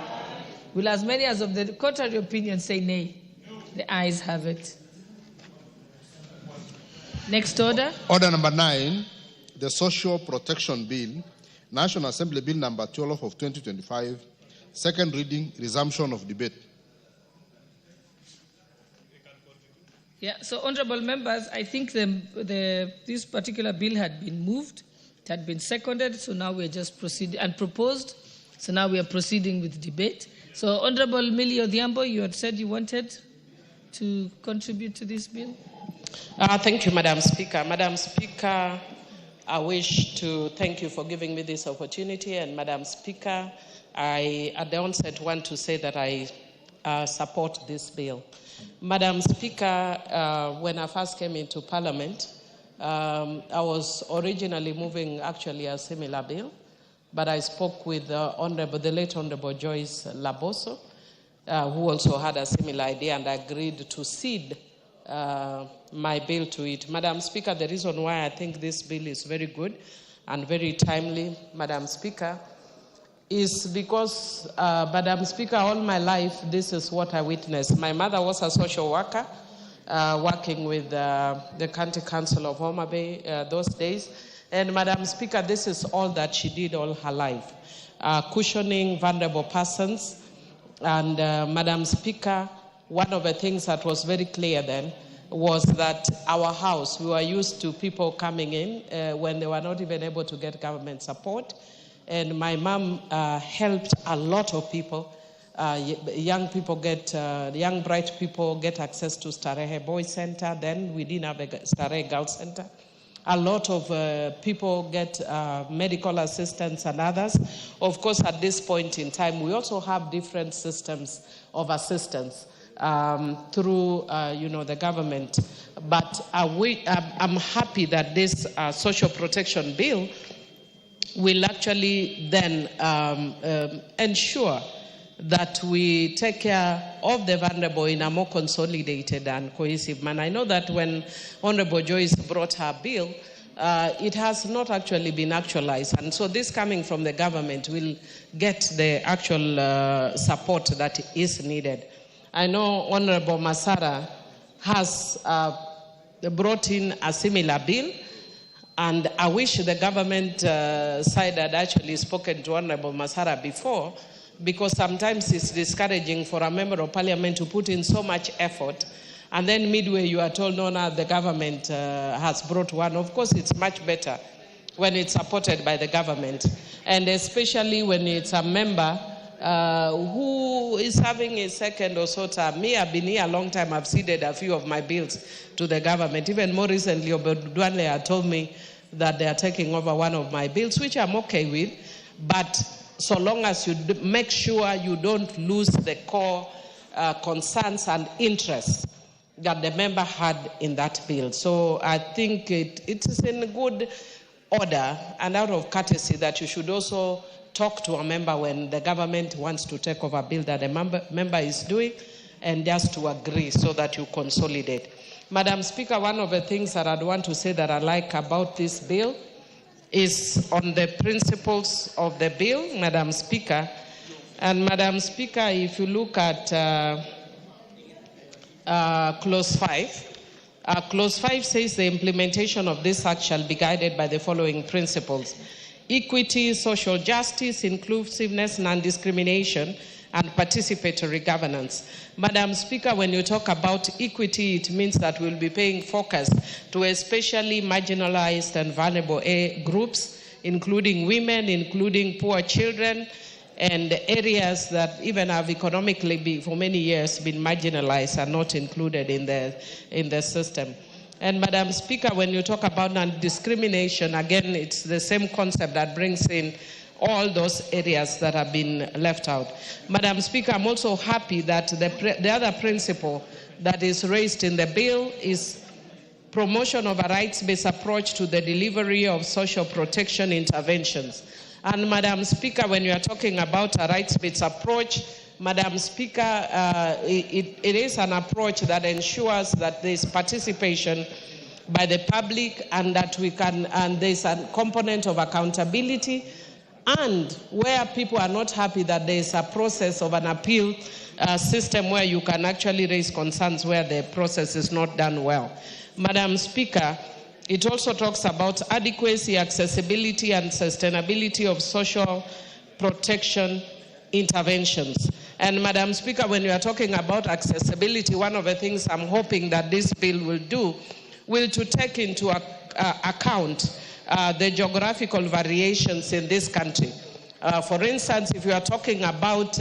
Speaker 2: Will as many as of the contrary opinion say nay? The ayes have it. Next order.
Speaker 3: Order number 9, the Social Protection Bill, National Assembly Bill number 12 of 2025, second reading, resumption of debate.
Speaker 2: Yeah, so honorable members, I think this particular bill had been moved, it had been seconded, so now we're just proceeding, and proposed, so now we are proceeding with debate. So Honorable Millie Odhiambo, you had said you wanted to contribute to this bill?
Speaker 16: Thank you, Madam Speaker. Madam Speaker, I wish to thank you for giving me this opportunity, and Madam Speaker, I at the onset want to say that I support this bill. Madam Speaker, when I first came into Parliament, I was originally moving actually a similar bill, but I spoke with the late Honorable Joyce Laboso, who also had a similar idea, and agreed to cede my bill to it. Madam Speaker, the reason why I think this bill is very good and very timely, Madam Speaker, is because, Madam Speaker, all my life, this is what I witnessed. My mother was a social worker, working with the County Council of Homa Bay those days. And Madam Speaker, this is all that she did all her life, cushioning vulnerable persons. And Madam Speaker, one of the things that was very clear then was that our house, we were used to people coming in when they were not even able to get government support. And my mom helped a lot of people. Young bright people get access to Starehe Boys Center. Then we didn't have a Starehe Girls Center. A lot of people get medical assistance and others. Of course, at this point in time, we also have different systems of assistance through, the government. But I'm happy that this social protection bill will actually then ensure that we take care of the vulnerable in a more consolidated and cohesive manner. I know that when Honorable Joyce brought her bill, it has not actually been actualized. And so this coming from the government will get the actual support that is needed. I know Honorable Masara has brought in a similar bill, and I wish the government side had actually spoken to Honorable Masara before, because sometimes it's discouraging for a member of parliament to put in so much effort, and then midway you are told, no, now the government has brought one. Of course, it's much better when it's supported by the government, and especially when it's a member who is having a second or so term. Me, I've been here a long time. I've ceded a few of my bills to the government. Even more recently, Obedwanle had told me that they are taking over one of my bills, which I'm okay with, but so long as you make sure you don't lose the core concerns and interests that the member had in that bill. So I think it is in good order and out of courtesy that you should also talk to a member when the government wants to take over a bill that a member is doing, and just to agree so that you consolidate. Madam Speaker, one of the things that I'd want to say that I like about this bill is on the principles of the bill, Madam Speaker. And Madam Speaker, if you look at clause 5, clause 5 says the implementation of this act shall be guided by the following principles: equity, social justice, inclusiveness, non-discrimination, and participatory governance. Madam Speaker, when you talk about equity, it means that we'll be paying focus to especially marginalized and vulnerable groups, including women, including poor children, and areas that even have economically for many years been marginalized and not included in the system. And Madam Speaker, when you talk about non-discrimination, again, it's the same concept that brings in all those areas that have been left out. Madam Speaker, I'm also happy that the other principle that is raised in the bill is promotion of a rights-based approach to the delivery of social protection interventions. And Madam Speaker, when you are talking about a rights-based approach, Madam Speaker, it is an approach that ensures that there is participation by the public, and that and there's a component of accountability, and where people are not happy that there is a process of an appeal system where you can actually raise concerns where the process is not done well. Madam Speaker, it also talks about adequacy, accessibility, and sustainability of social protection interventions. And Madam Speaker, when you are talking about accessibility, one of the things I'm hoping that this bill will do will to take into account the geographical variations in this country. For instance, if you are talking about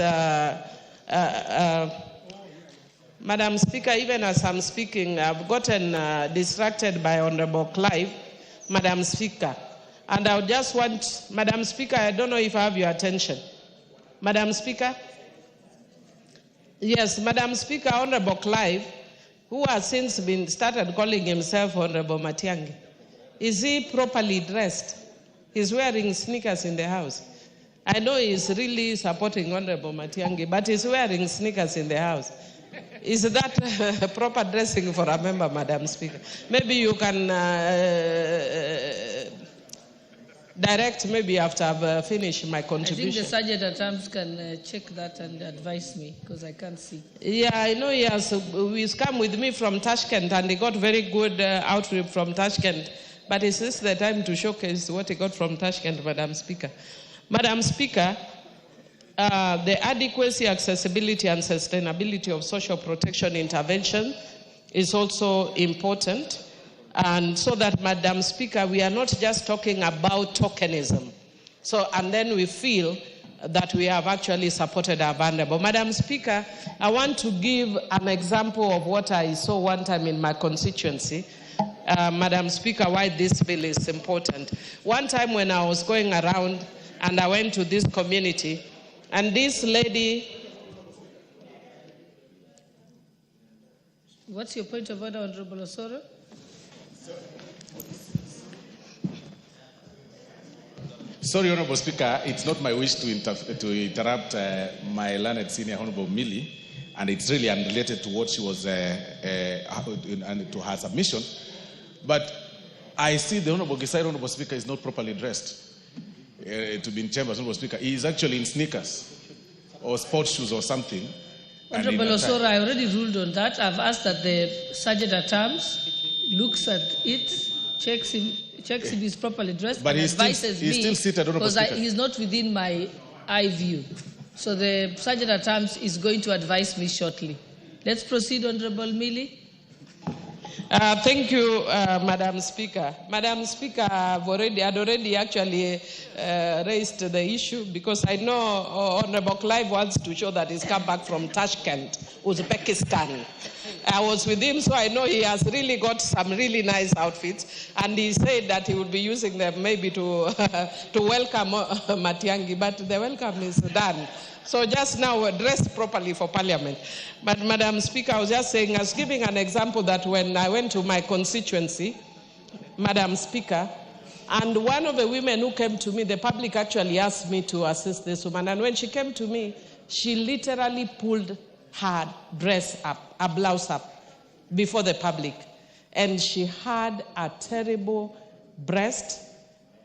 Speaker 16: Madam Speaker, even as I'm speaking, I've gotten distracted by Honorable Clive, Madam Speaker. And I would just want, Madam Speaker, I don't know if I have your attention. Madam Speaker? Yes, Madam Speaker, Honorable Clive, who has since been started calling himself Honorable Matiang'i. Is he properly dressed? He's wearing sneakers in the house. I know he's really supporting Honorable Matiang'i, but he's wearing sneakers in the house. Is that proper dressing for a member, Madam Speaker? Maybe you can direct maybe after I've finished my contribution.
Speaker 2: I think the Sergeant at Arms can check that and advise me because I can't see.
Speaker 16: Yeah, I know he has. He's come with me from Tashkent and he got very good outreach from Tashkent. But is this the time to showcase what he got from Tashkent, Madam Speaker? Madam Speaker, the adequacy, accessibility, and sustainability of social protection intervention is also important. And so that, Madam Speaker, we are not just talking about tokenism. So, and then we feel that we have actually supported our vulnerable. Madam Speaker, I want to give an example of what I saw one time in my constituency. Madam Speaker, why this bill is important. One time when I was going around and I went to this community, and this lady...
Speaker 2: What's your point of order, Honorable Osoro?
Speaker 15: Sorry, Honorable Speaker, it's not my wish to interrupt my learned senior Honorable Millie, and it's really unrelated to what she was, and to her submission. But I see the Honorable Gisai, Honorable Speaker, is not properly dressed to be in chambers, Honorable Speaker. He is actually in sneakers or sports shoes or something.
Speaker 2: Honorable Osoro, I already ruled on that. I've asked that the Sergeant at Arms looks at it, checks if he's properly dressed,
Speaker 15: but
Speaker 2: and
Speaker 15: he's
Speaker 2: advises
Speaker 15: still seated, Honorable
Speaker 2: because
Speaker 15: Speaker.
Speaker 2: he's not within my eye view. So the Sergeant at Arms is going to advise me shortly. Let's proceed, Honorable Millie.
Speaker 16: Thank you, Madam Speaker. Madam Speaker, I'd already actually raised the issue because I know Honorable Clive wants to show that he's come back from Tashkent, Uzbekistan. I was with him, so I know he has really got some really nice outfits, and he said that he would be using them maybe to welcome Matiang'i, but the welcome is done. So just now, dressed properly for Parliament. But Madam Speaker, I was just saying, I was giving an example that when I went to my constituency, Madam Speaker, and one of the women who came to me, the public actually asked me to assist this woman, and when she came to me, she literally pulled her dress up, her blouse up, before the public. And she had a terrible breast,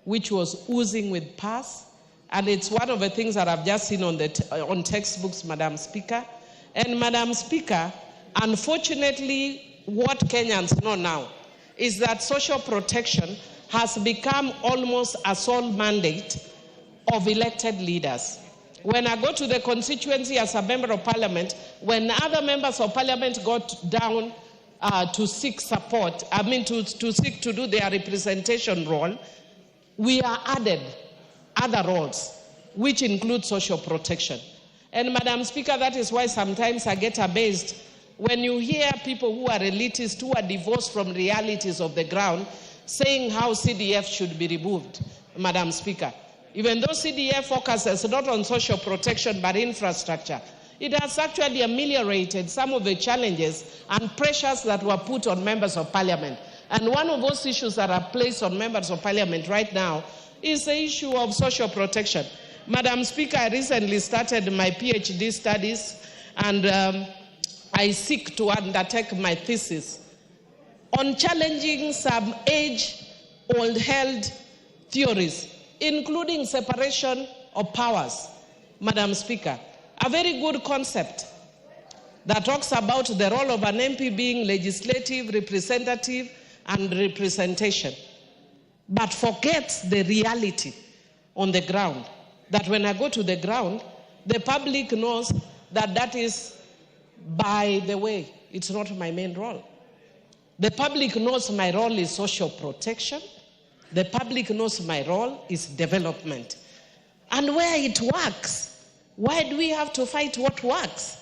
Speaker 16: which was oozing with pus. And it's one of the things that I've just seen on textbooks, Madam Speaker. And Madam Speaker, unfortunately, what Kenyans know now is that social protection has become almost a sole mandate of elected leaders. When I go to the constituency as a member of Parliament, when other members of Parliament got down to seek support, to seek to do their representation role, we are added other roles, which include social protection. And Madam Speaker, that is why sometimes I get amazed when you hear people who are elitists, who are divorced from realities of the ground, saying how CDF should be removed, Madam Speaker. Even though CDF focuses not on social protection but infrastructure, it has actually ameliorated some of the challenges and pressures that were put on members of Parliament. And one of those issues that are placed on members of Parliament right now is the issue of social protection. Madam Speaker, I recently started my PhD studies, and I seek to undertake my thesis on challenging some age-old held theories including separation of powers, Madam Speaker. A very good concept that talks about the role of an MP being legislative, representative, and representation, but forgets the reality on the ground. That when I go to the ground, the public knows that that is, by the way, it's not my main role. The public knows my role is social protection. The public knows my role is development. And where it works, why do we have to fight what works?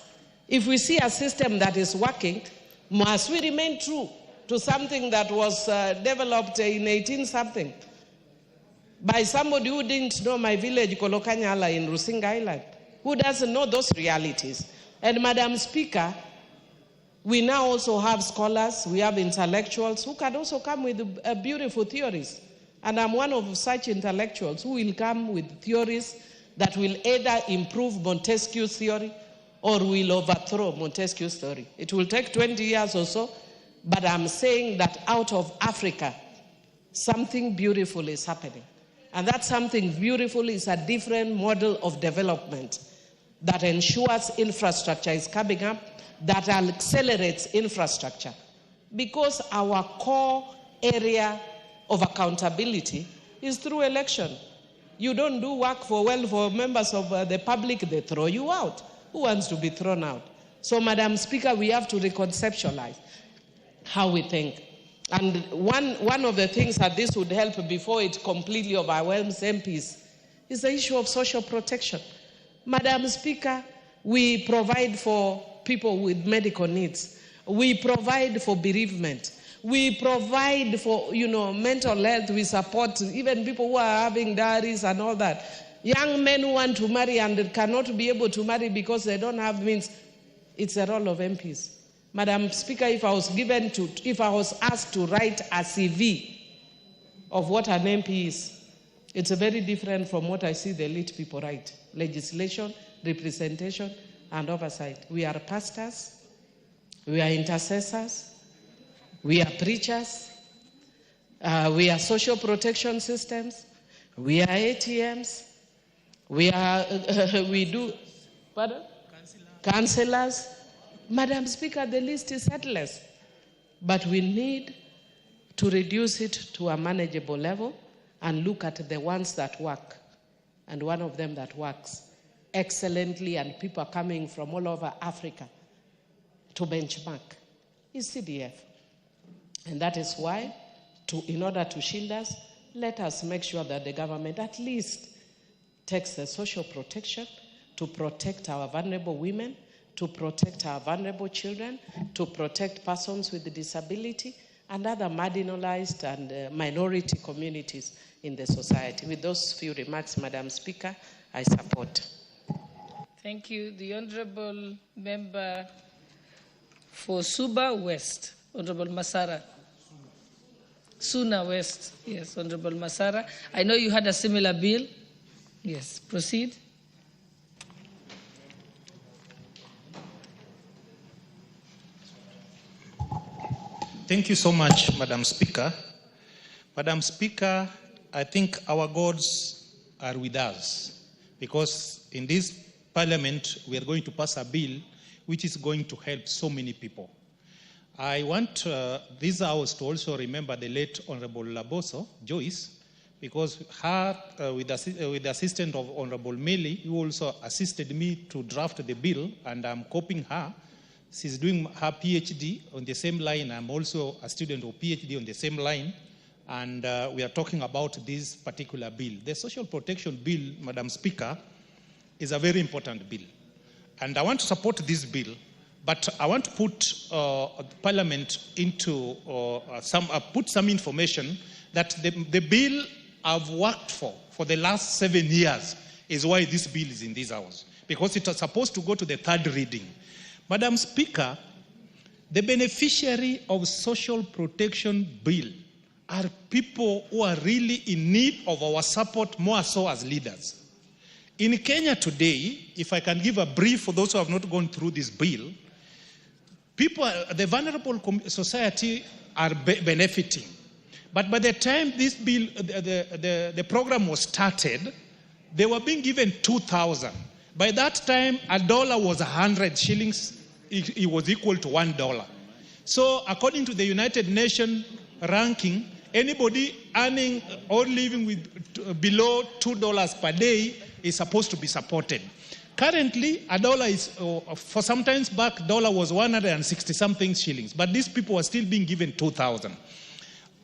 Speaker 16: If we see a system that is working, must we remain true to something that was developed in 18-something by somebody who didn't know my village, Kolokanyala, in Rusinga Island, who doesn't know those realities? And Madam Speaker, we now also have scholars, we have intellectuals who can also come with beautiful theories. And I'm one of such intellectuals who will come with theories that will either improve Montesquieu's theory or will overthrow Montesquieu's theory. It will take 20 years or so, but I'm saying that out of Africa, something beautiful is happening. And that something beautiful is a different model of development that ensures infrastructure is coming up, that accelerates infrastructure. Because our core area of accountability is through election. You don't do work for members of the public, they throw you out. Who wants to be thrown out? So, Madam Speaker, we have to reconceptualize how we think. And one of the things that this would help before it completely overwhelms MPs is the issue of social protection. Madam Speaker, we provide for people with medical needs. We provide for bereavement. We provide for, mental health. We support even people who are having diaries and all that. Young men who want to marry and cannot be able to marry because they don't have means. It's a role of MPs. Madam Speaker, if I was asked to write a CV of what an MP is, it's very different from what I see the elite people write. Legislation, representation, and oversight. We are pastors, we are intercessors, we are preachers, we are social protection systems, we are ATMs, we do councillors. Madam Speaker, the list is endless, but we need to reduce it to a manageable level and look at the ones that work. And one of them that works excellently, and people are coming from all over Africa to benchmark, is CDF. And that is why, in order to shield us, let us make sure that the government at least takes the social protection to protect our vulnerable women, to protect our vulnerable children, to protect persons with disability and other marginalized and minority communities in the society. With those few remarks, Madam Speaker, I support.
Speaker 2: Thank you. The Honorable Member for Suba West, Honorable Masara. Suna West, yes, Honorable Masara. I know you had a similar bill. Yes, proceed.
Speaker 17: Thank you so much, Madam Speaker. Madam Speaker, I think our gods are with us because in this Parliament we are going to pass a bill which is going to help so many people. I want this House to also remember the late Honorable Laboso, Joyce, because her, with the assistance of Honorable Meli, who also assisted me to draft the bill, and I'm copying her. She's doing her PhD on the same line. I'm also a student of PhD on the same line. And we are talking about this particular bill. The Social Protection Bill, Madam Speaker, is a very important bill. And I want to support this bill, but I want to put Parliament into put some information that the bill I've worked for the last 7 years is why this bill is in this House. Because it was supposed to go to the third reading. Madam Speaker, the beneficiary of social protection bill are people who are really in need of our support, more so as leaders. In Kenya today, if I can give a brief for those who have not gone through this bill, people, the vulnerable society are benefiting. But by the time this bill, the program was started, they were being given 2,000. By that time, a dollar was 100 shillings. It was equal to $1. So according to the United Nations ranking, anybody earning or living with below $2 per day is supposed to be supported. Currently, a dollar is, for some times back, dollar was 160-something shillings, but these people are still being given 2,000.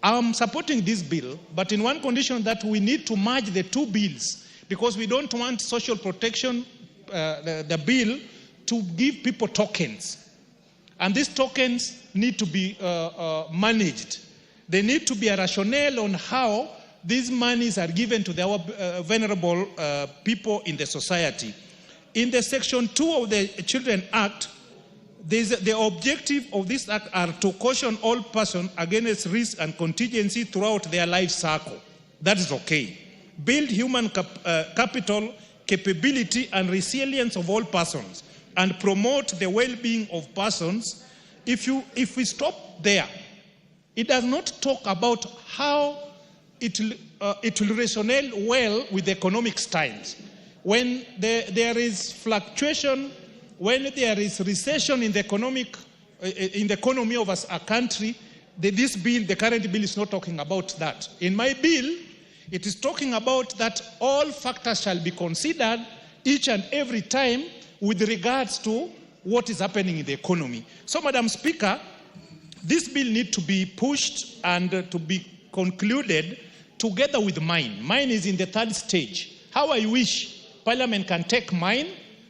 Speaker 17: I'm supporting this bill, but in one condition, that we need to merge the two bills, because we don't want social protection, the bill, to give people tokens. And these tokens need to be managed. There need to be a rationale on how these monies are given to the vulnerable people in the society. In the Section 2 of the Children Act, the objective of this act are to caution all persons against risk and contingency throughout their life cycle. That is okay. Build human capital, capability, and resilience of all persons, and promote the well-being of persons. If we stop there, it does not talk about how it will resonate well with the economic times. When there is fluctuation, when there is recession in the economy of a country, this bill, the current bill, is not talking about that. In my bill, it is talking about that all factors shall be considered each and every time with regards to what is happening in the economy. So, Madam Speaker, this bill needs to be pushed and to be concluded together with mine. Mine is in the third stage. How I wish Parliament can take mine,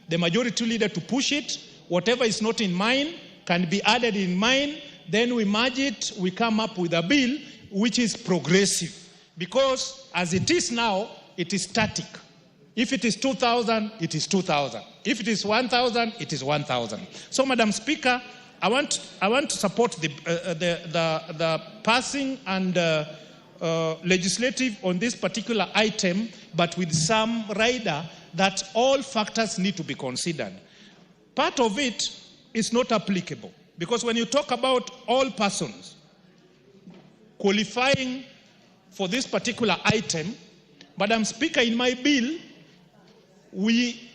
Speaker 17: the majority leader to push it, whatever is not in mine can be added in mine, then we merge it, we come up with a bill which is progressive. Because as it is now, it is static. If it is 2,000, it is 2,000. If it is 1,000, it is 1,000. So, Madam Speaker, I want to support the passing and legislative on this particular item, but with some rider that all factors need to be considered. Part of it is not applicable, because when you talk about all persons qualifying for this particular item, Madam Speaker, in my bill,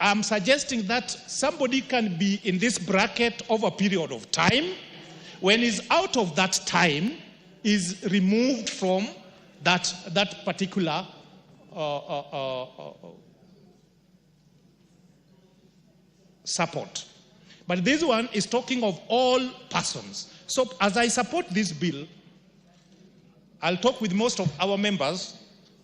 Speaker 17: I'm suggesting that somebody can be in this bracket over a period of time. When he's out of that time, is removed from that particular support. But this one is talking of all persons. So as I support this bill, I'll talk with most of our members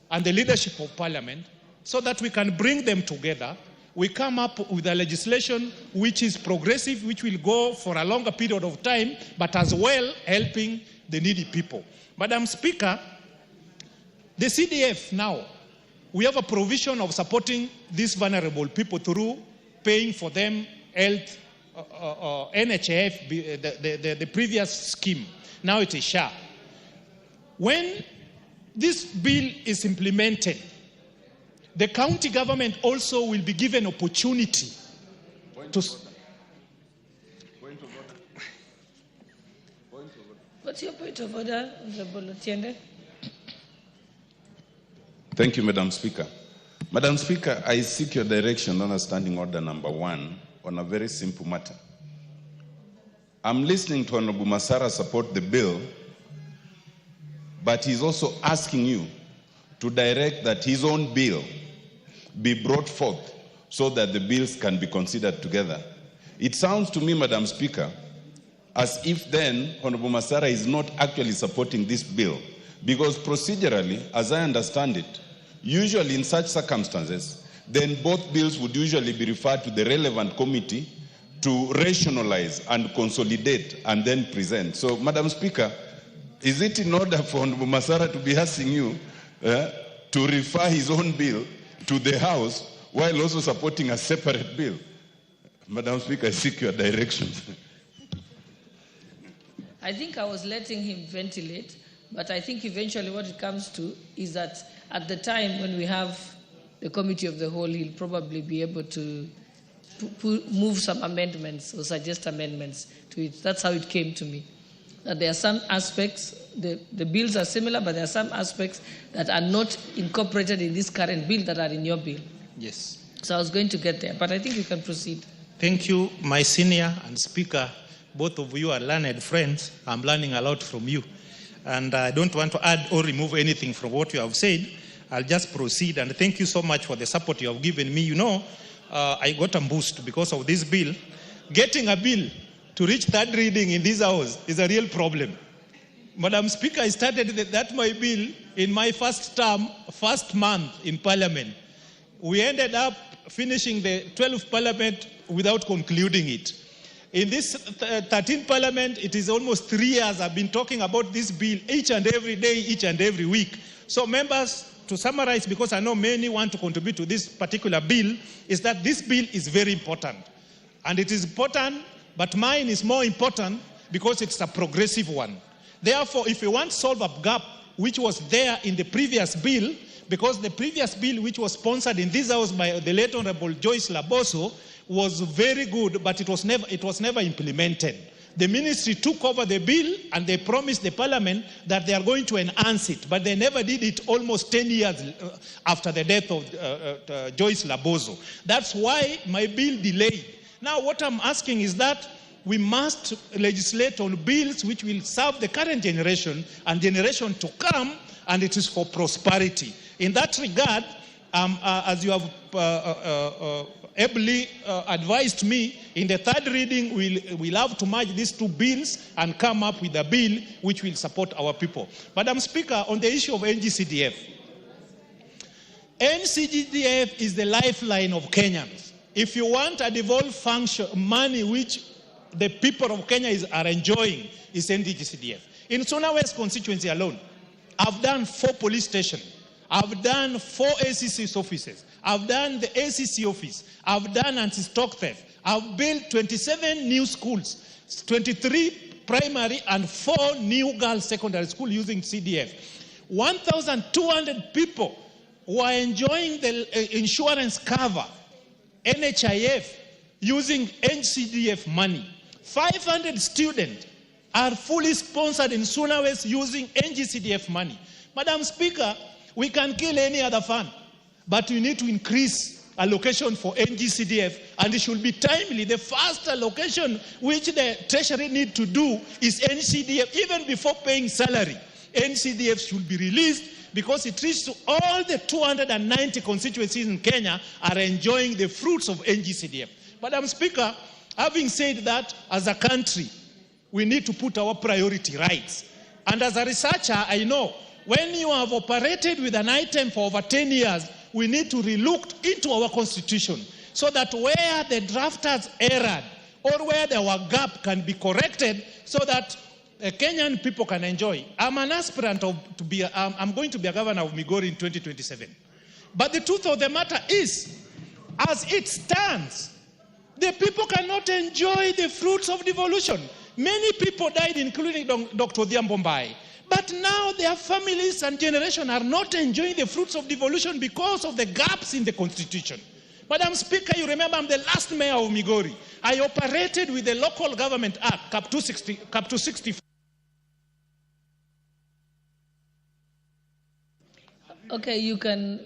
Speaker 17: and the leadership of Parliament so that we can bring them together. We come up with a legislation which is progressive, which will go for a longer period of time, but as well helping the needy people. Madam Speaker, the CDF now, we have a provision of supporting these vulnerable people through paying for them health, NHIF, the previous scheme. Now it is SHA. When this bill is implemented, the county government also will be given opportunity to...
Speaker 2: What's your point of order, Honorable Otiende?
Speaker 18: Thank you, Madam Speaker. Madam Speaker, I seek your direction on Standing Order number 1 on a very simple matter. I'm listening to Honorable Masara support the bill, but he's also asking you to direct that his own bill be brought forth so that the bills can be considered together. It sounds to me, Madam Speaker, as if then Honorable Masara is not actually supporting this bill, because procedurally, as I understand it, usually in such circumstances, then both bills would usually be referred to the relevant committee to rationalize and consolidate and then present. So, Madam Speaker, is it in order for Honorable Masara to be asking you to refer his own bill to the House while also supporting a separate bill? Madam Speaker, I seek your direction.
Speaker 2: I think I was letting him ventilate, but I think eventually what it comes to is that at the time when we have the committee of the whole, he'll probably be able to move some amendments or suggest amendments to it. That's how it came to me. That there are some aspects the bills are similar, but there are some aspects that are not incorporated in this current bill that are in your bill.
Speaker 17: Yes.
Speaker 2: So I was going to get there, but I think you can proceed.
Speaker 17: Thank you, my senior and speaker. Both of you are learned friends. I'm learning a lot from you. And I don't want to add or remove anything from what you have said. I'll just proceed. And thank you so much for the support you have given me. You know, I got a boost because of this bill. Getting a bill to reach third reading in this house is a real problem. Madam Speaker, I started that my bill in my first term, first month in Parliament. We ended up finishing the 12th Parliament without concluding it. In this 13th Parliament, it is almost 3 years I've been talking about this bill each and every day, each and every week. So members, to summarize, because I know many want to contribute to this particular bill, is that this bill is very important. And it is important, but mine is more important because it's a progressive one. Therefore, if we want to solve a gap which was there in the previous bill, because the previous bill which was sponsored in this house by the late Honorable Joyce Laboso was very good, but it was never implemented. The ministry took over the bill and they promised the parliament that they are going to enhance it, but they never did it almost 10 years after the death of Joyce Laboso. That's why my bill delayed. Now what I'm asking is that we must legislate on bills which will serve the current generation and generation to come, and it is for prosperity. In that regard, as you have ably advised me, in the third reading, we'll have to merge these two bills and come up with a bill which will support our people. Madam Speaker, on the issue of NGCDF, NGCDF is the lifeline of Kenyans. If you want a devolved function, money which the people of Kenya are enjoying is NGCDF. In Suna West constituency alone, I've done 4 police stations. I've done 4 ACC's offices. I've done the ACC office. I've done anti-stock theft. I've built 27 new schools, 23 primary and 4 new girls secondary school using CDF. 1,200 people who are enjoying the insurance cover, NHIF, using NCDF money. 500 students are fully sponsored in Suna West using NGCDF money. Madam Speaker, we can kill any other fund, but we need to increase allocation for NGCDF, and it should be timely. The first allocation which the Treasury need to do is NCDF, even before paying salary. NCDF should be released because it reaches to all the 290 constituencies in Kenya are enjoying the fruits of NGCDF. Madam Speaker, having said that, as a country, we need to put our priority rights. And as a researcher, I know when you have operated with an item for over 10 years, we need to relook into our constitution so that where the drafters erred or where there were gap can be corrected so that Kenyan people can enjoy. I'm an aspirant I'm going to be a governor of Migori in 2027. But the truth of the matter is, as it stands, the people cannot enjoy the fruits of devolution. Many people died, including Dr. Odhiambo. But now their families and generation are not enjoying the fruits of devolution because of the gaps in the constitution. Madam Speaker, you remember I'm the last mayor of Migori. I operated with the Local Government Act, Cap 264.
Speaker 2: Okay, you can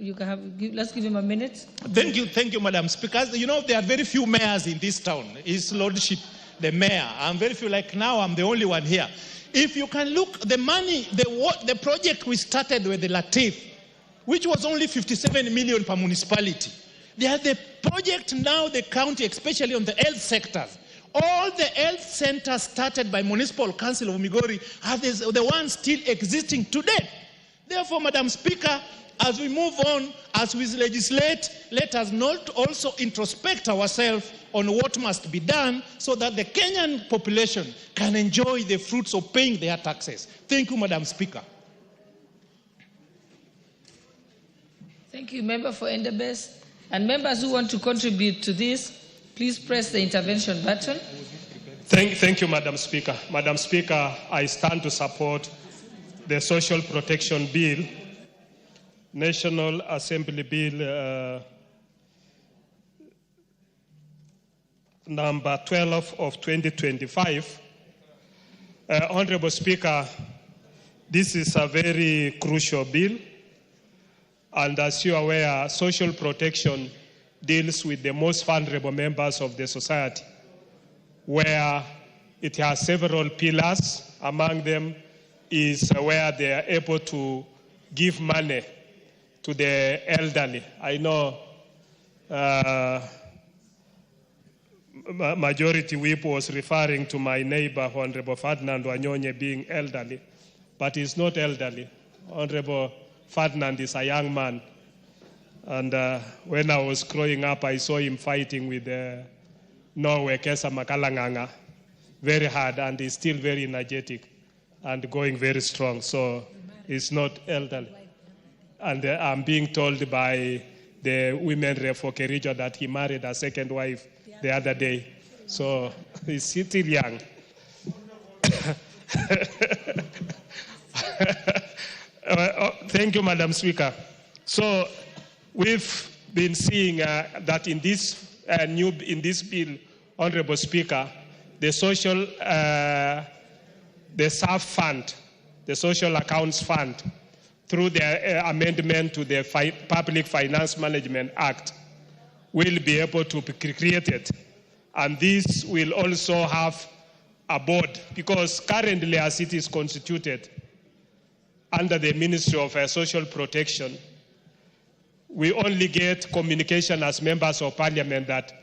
Speaker 2: let's give him a minute.
Speaker 17: Thank you, Madam Speaker. You know, there are very few mayors in this town. His Lordship, the mayor. I'm very few, like now I'm the only one here. If you can look, the money, the project we started with the Latif, which was only 57 million per municipality. They are the project now, the county, especially on the health sectors. All the health centers started by Municipal Council of Migori are the ones still existing today. Therefore, Madam Speaker, as we move on, as we legislate, let us not also introspect ourselves on what must be done so that the Kenyan population can enjoy the fruits of paying their taxes. Thank you, Madam Speaker.
Speaker 2: Thank you, Member for Endebess. And members who want to contribute to this, please press the intervention button.
Speaker 8: Thank you, Madam Speaker. Madam Speaker, I stand to support the Social Protection Bill, National Assembly Bill number 12 of 2025. Honorable Speaker, This is a very crucial bill. And as you are aware, social protection deals with the most vulnerable members of the society, where it has several pillars. Among them is where they are able to give money to the elderly. I know Majority Whip was referring to my neighbor, Honorable Ferdinand Wanyonye, being elderly, but he's not elderly. Honorable Ferdinand is a young man. And when I was growing up, I saw him fighting with Norway, Kesa Makalanganga, very hard, and he's still very energetic and going very strong. So he's not elderly. And I'm being told by the women rep for Kericho that he married a second wife the other day. So he's still young. Thank you, Madam Speaker. So we've been seeing that in this bill, Honorable Speaker, the social, the SAF fund, the Social Accounts Fund, through the amendment to the Public Finance Management Act, will be able to be created. And this will also have a board, because currently as it is constituted under the Ministry of Social Protection, we only get communication as members of parliament that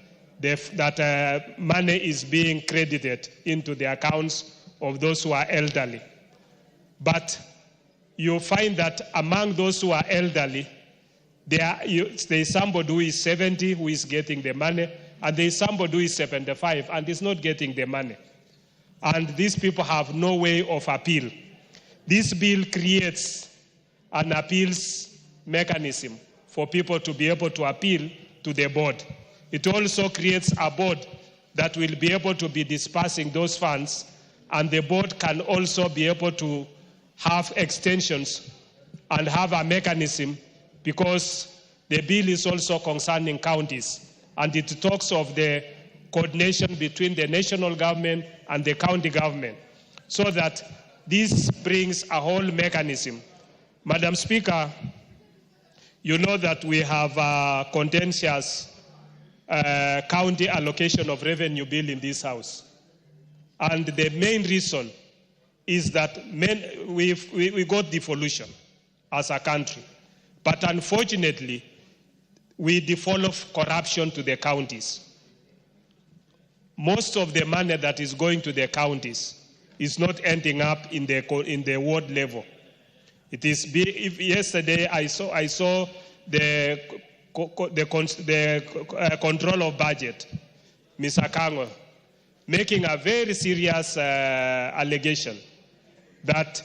Speaker 8: money is being credited into the accounts of those who are elderly. But you find that among those who are elderly, there is somebody who is 70 who is getting the money, and there is somebody who is 75 and is not getting the money. And these people have no way of appeal. This bill creates an appeals mechanism for people to be able to appeal to the board. It also creates a board that will be able to be dispersing those funds, and the board can also be able to have extensions and have a mechanism, because the bill is also concerning counties, and it talks of the coordination between the national government and the county government, so that this brings a whole mechanism. Madam Speaker, you know that we have a contentious county allocation of revenue bill in this House. And the main reason is that we got devolution as a country. But unfortunately, we devolve corruption to the counties. Most of the money that is going to the counties is not ending up in the ward level. It is. Yesterday, I saw the control of budget, Mr. Kango, making a very serious allegation that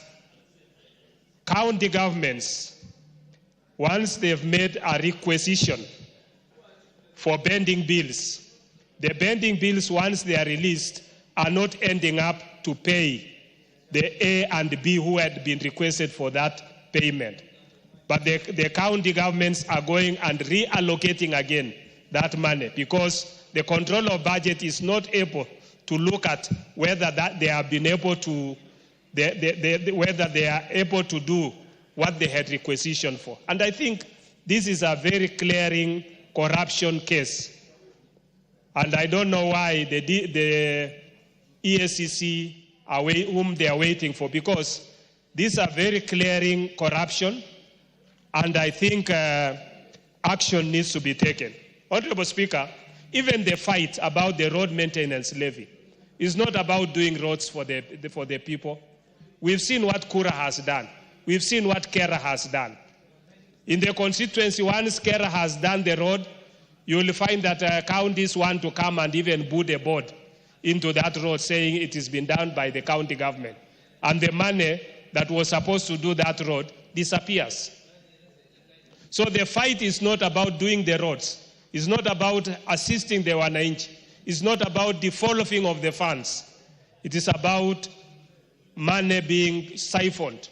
Speaker 8: county governments, once they've made a requisition for bending bills, the bending bills, once they are released, are not ending up to pay the A and B who had been requested for that payment. But the county governments are going and reallocating again that money, because the control of budget is not able to look at whether that they have been able to, whether they are able to do what they had requisitioned for. And I think this is a very clearing corruption case. And I don't know why the ESCC, whom they are waiting for, because these are very clearing corruption, and I think action needs to be taken. Honorable Speaker, even the fight about the road maintenance levy is not about doing roads for the people. We've seen what Kura has done. We've seen what Kera has done. In the constituency, once Kera has done the road, you will find that counties want to come and even put a board into that road saying it has been done by the county government. And the money that was supposed to do that road disappears. So the fight is not about doing the roads. It's not about assisting the wananchi. It's not about devolving of the funds. It is about money being siphoned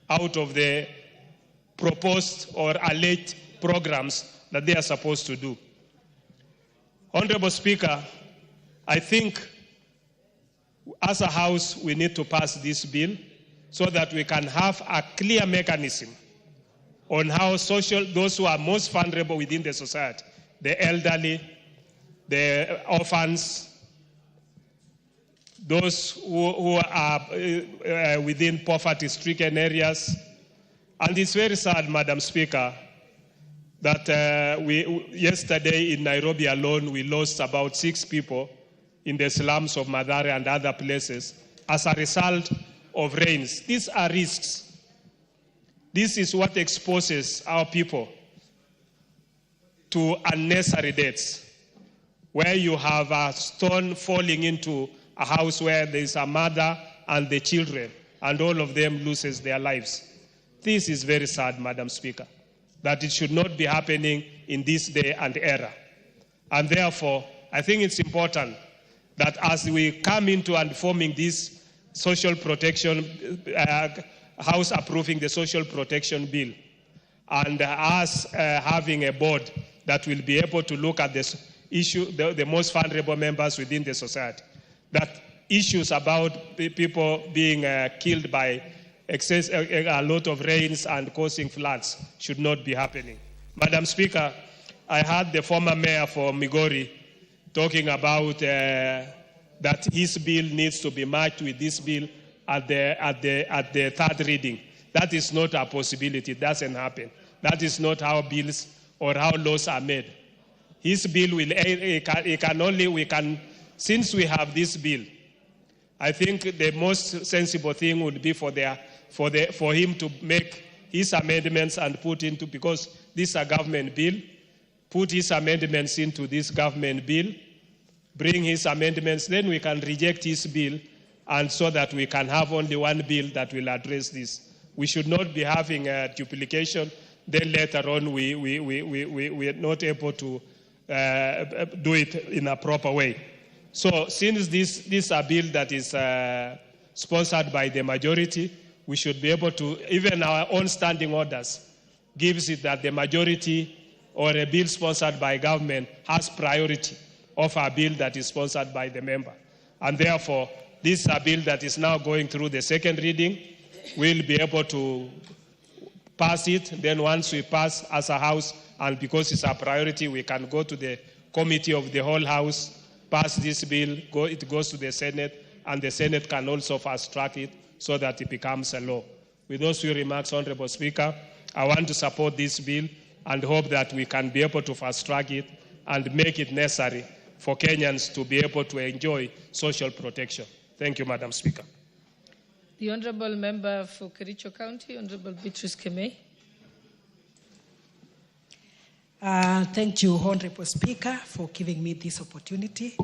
Speaker 8: out of the proposed or alleged programs that they are supposed to do. Honorable Speaker, I think as a House we need to pass this bill, so that we can have a clear mechanism on how those who are most vulnerable within the society, the elderly, the orphans, those who are within poverty-stricken areas. And it's very sad, Madam Speaker, that yesterday in Nairobi alone, we lost about 6 people in the slums of Mathare and other places as a result of rains. These are risks. This is what exposes our people to unnecessary deaths, where you have a stone falling into a house where there is a mother and the children, and all of them loses their lives. This is very sad, Madam Speaker, that it should not be happening in this day and era. And therefore, I think it's important that as we come into and forming this social protection, House approving the social protection bill, and us having a board that will be able to look at this issue, the most vulnerable members within the society, that issues about people being killed by a lot of rains and causing floods should not be happening. Madam Speaker, I heard the former mayor for Migori talking about that his bill needs to be matched with this bill at the third reading. That is not a possibility. It doesn't happen. That is not how bills or how laws are made. His bill will, since we have this bill, I think the most sensible thing would be for him to make his amendments and put into, because this is a government bill, put his amendments into this government bill, bring his amendments, then we can reject his bill, and so that we can have only one bill that will address this. We should not be having a duplication, then later on we are not able to do it in a proper way. So since this is a bill that is sponsored by the majority, we should be able to, even our own standing orders gives it that the majority or a bill sponsored by government has priority of a bill that is sponsored by the member. And therefore, this is a bill that is now going through the second reading. We'll be able to pass it. Then once we pass as a House, and because it's a priority, we can go to the committee of the whole House, pass this bill, it goes to the Senate, and the Senate can also fast-track it so that it becomes a law. With those few remarks, Honorable Speaker, I want to support this bill and hope that we can be able to fast-track it and make it necessary for Kenyans to be able to enjoy social protection. Thank you, Madam Speaker.
Speaker 2: The Honourable Member for Kericho County, Honourable Beatrice Kemei.
Speaker 19: Thank you, Honourable Speaker, for giving me this opportunity.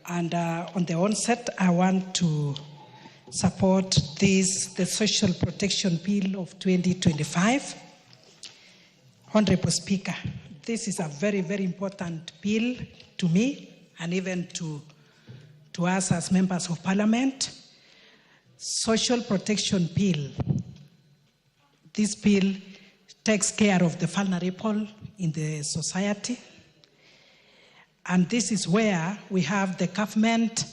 Speaker 19: And on the onset, I want to support the Social Protection Bill of 2025. Honourable Speaker, this is a very, very important bill to me and even to us as members of Parliament. Social Protection Bill. This bill takes care of the vulnerable in the society. And this is where we have the government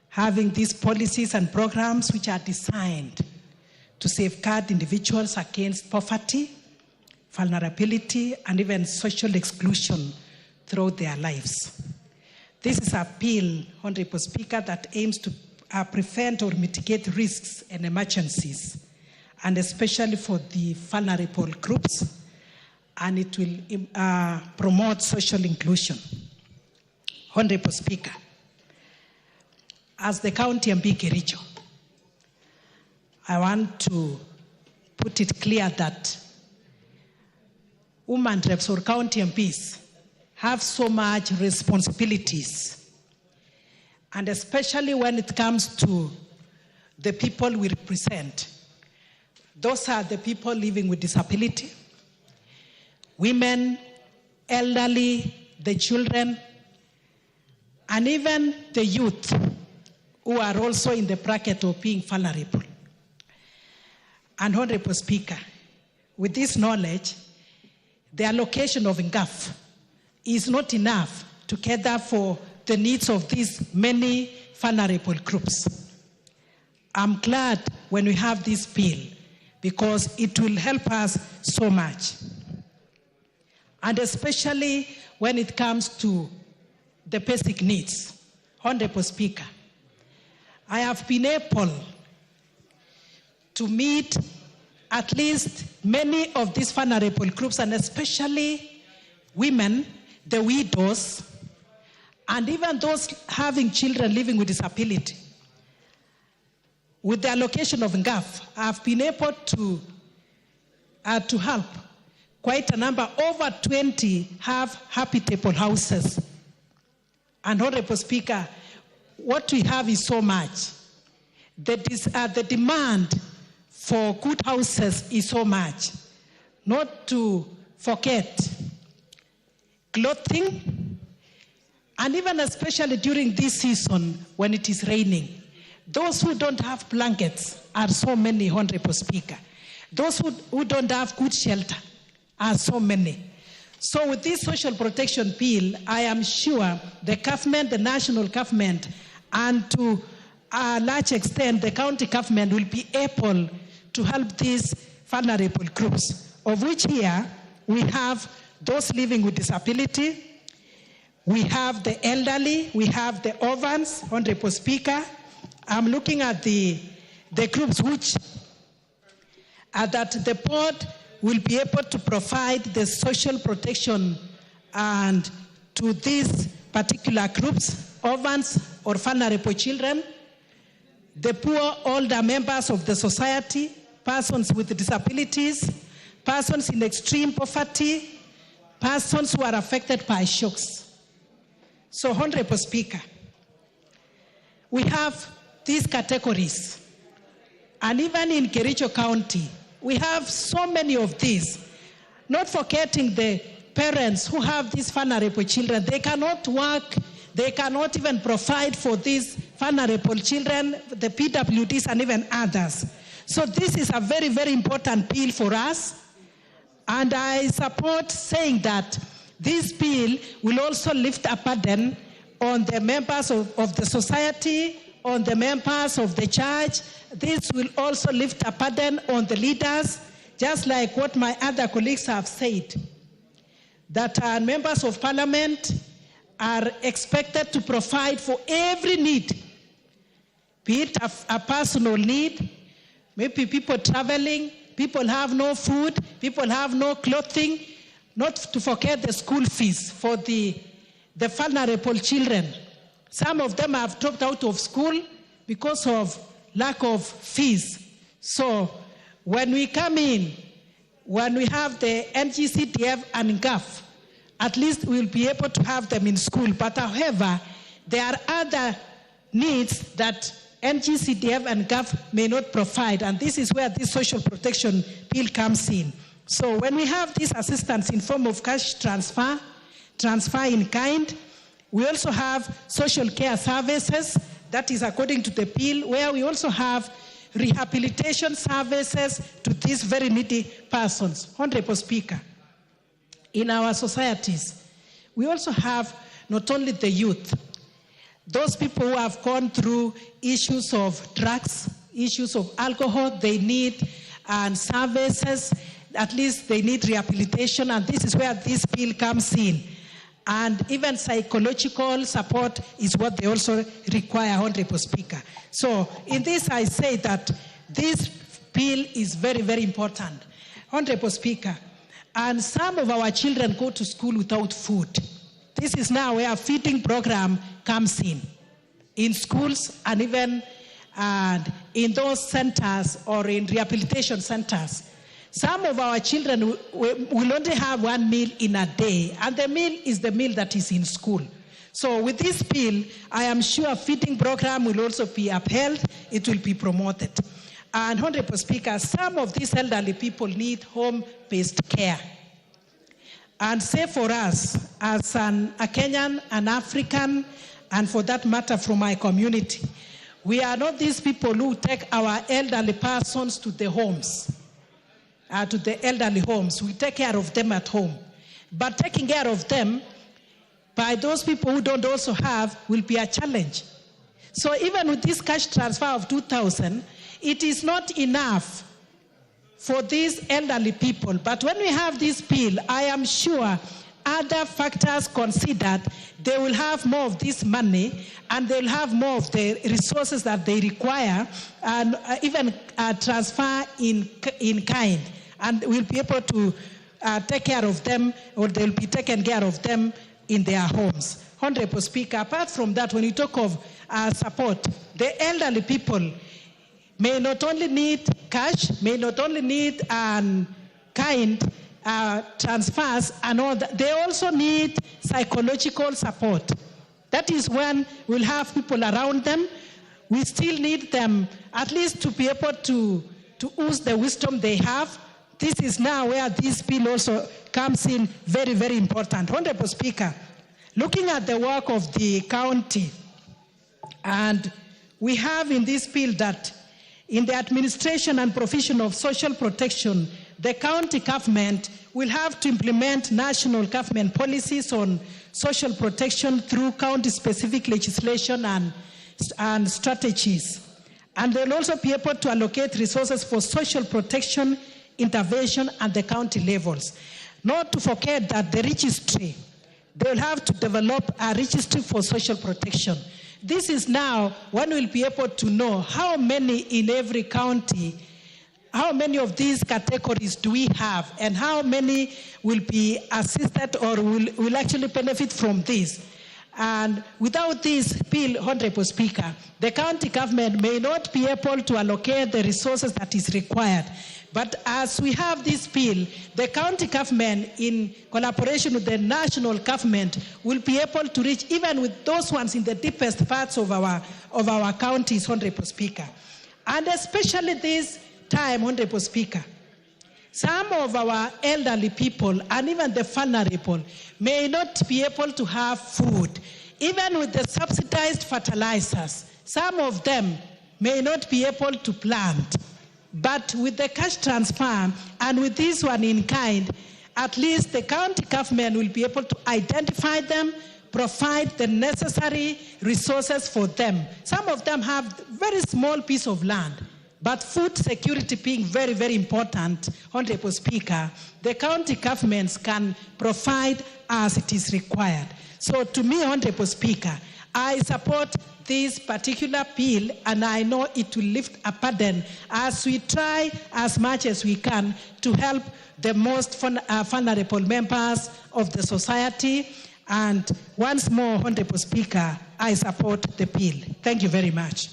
Speaker 19: having these policies and programs which are designed to safeguard individuals against poverty, vulnerability, and even social exclusion throughout their lives. This is a bill, Honourable Speaker, that aims to prevent or mitigate risks and emergencies, and especially for the vulnerable groups, and it will promote social inclusion. Honourable Speaker, as the County MP Kericho, I want to put it clear that women reps or county MPs have so much responsibilities, and especially when it comes to the people we represent. Those are the people living with disability, women, elderly, the children, and even the youth who are also in the bracket of being vulnerable. And Honourable Speaker, with this knowledge, the allocation of NGAF is not enough to cater for the needs of these many vulnerable groups. I'm glad when we have this bill because it will help us so much. And especially when it comes to the basic needs. Honorable Speaker, I have been able to meet at least many of these vulnerable groups, and especially women, the widows, and even those having children living with disability. With the allocation of NGAF, I've been able to help quite a number. Over 20 have habitable houses. And Honorable Speaker, what we have is so much. The demand for good houses is so much. Not to forget clothing, and even especially during this season when it is raining. Those who don't have blankets are so many, Honorable Speaker. Those who don't have good shelter are so many. So with this social protection bill, I am sure the government, the national government, and to a large extent the county government will be able to help these vulnerable groups, of which here we have those living with disability, we have the elderly, we have the orphans, Honorable Speaker. I'm looking at the groups which that the board will be able to provide the social protection and to these particular groups, orphans or vulnerable children, the poor older members of the society, persons with disabilities, persons in extreme poverty, persons who are affected by shocks. So, Honorable Speaker, we have these categories, and even in Kericho County, we have so many of these. Not forgetting the parents who have these vulnerable children. They cannot work, they cannot even provide for these vulnerable children, the PWDs and even others. So this is a very, very important bill for us. And I support saying that this bill will also lift a burden on the members of the society, on the members of the church. This will also lift a burden on the leaders, just like what my other colleagues have said, that our members of parliament are expected to provide for every need, be it a personal need, maybe people traveling, people have no food, people have no clothing, not to forget the school fees for the vulnerable children. Some of them have dropped out of school because of lack of fees. So when we come in, when we have the NGCDF and GAF, at least we'll be able to have them in school. But however, there are other needs that NGCDF and GAF may not provide, and this is where this social protection bill comes in. So when we have this assistance in form of cash transfer, transfer in kind, we also have social care services, that is according to the bill, where we also have rehabilitation services to these very needy persons. Honorable Speaker, in our societies, we also have not only the youth, those people who have gone through issues of drugs, issues of alcohol, they need services, at least they need rehabilitation, and this is where this bill comes in. And even psychological support is what they also require, Honorable Speaker. So in this, I say that this bill is very, very important. Honorable Speaker, and some of our children go to school without food. This is now where a feeding program comes in schools and even in those centers or in rehabilitation centers. Some of our children will only have one meal in a day, and the meal is the meal that is in school. So with this bill, I am sure a feeding program will also be upheld, it will be promoted. And Honorable Speaker, some of these elderly people need home-based care. And say for us, as a Kenyan, an African, and for that matter from my community, we are not these people who take our elderly persons to the homes. To the elderly homes. We take care of them at home. But taking care of them by those people who don't also have will be a challenge. So even with this cash transfer of 2,000, it is not enough for these elderly people. But when we have this bill, I am sure other factors considered, they will have more of this money and they'll have more of the resources that they require, and even transfer in kind, and we'll be able to take care of them, or they'll be taken care of them in their homes. Honorable Speaker, apart from that, when you talk of support, the elderly people may not only need cash, may not only need kind transfers and all that, they also need psychological support. That is when we'll have people around them. We still need them at least to be able to use the wisdom they have. This is now where this bill also comes in very, very important. Honorable Speaker, looking at the work of the county, and we have in this bill that in the administration and provision of social protection, the county government will have to implement national government policies on social protection through county-specific legislation and strategies. And they'll also be able to allocate resources for social protection intervention at the county levels. Not to forget that the registry, they'll have to develop a registry for social protection. This is now when we'll be able to know how many in every county, how many of these categories do we have, and how many will be assisted or will actually benefit from this. And without this bill, Honorable Speaker, the county government may not be able to allocate the resources that is required. But as we have this bill, the county government, in collaboration with the national government, will be able to reach even with those ones in the deepest parts of our counties, Honorable Speaker. And especially this time, Honorable Speaker, some of our elderly people and even the vulnerable may not be able to have food. Even with the subsidized fertilizers, some of them may not be able to plant. But with the cash transfer and with this one in kind, at least the county government will be able to identify them, provide the necessary resources for them. Some of them have very small piece of land, but food security being very, very important, Honorable Speaker, the county governments can provide as it is required. So to me, Honorable Speaker, I support this particular bill, and I know it will lift a burden as we try as much as we can to help the most vulnerable members of the society. And once more, Honorable Speaker, I support the bill. Thank you very much.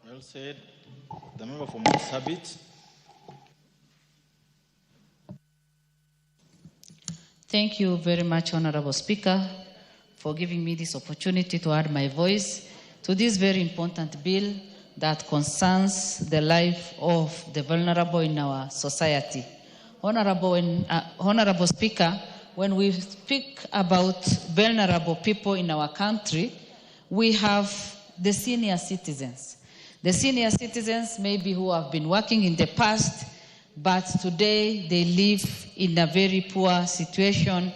Speaker 20: Well said. The member for Marsabit.
Speaker 21: Thank you very much, Honorable Speaker, for giving me this opportunity to add my voice to this very important bill that concerns the life of the vulnerable in our society. Honorable Speaker, when we speak about vulnerable people in our country, we have the senior citizens. The senior citizens maybe who have been working in the past, but today they live in a very poor situation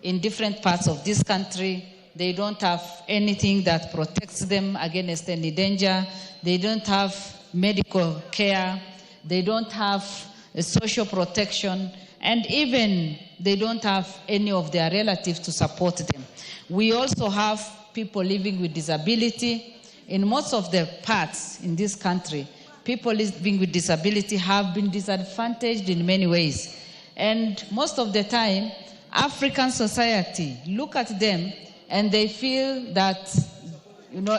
Speaker 21: in different parts of this country. They don't have anything that protects them against any danger. They don't have medical care. They don't have social protection. And even they don't have any of their relatives to support them. We also have people living with disability. In most of the parts in this country, people living with disability have been disadvantaged in many ways. And most of the time, African society look at them and they feel that,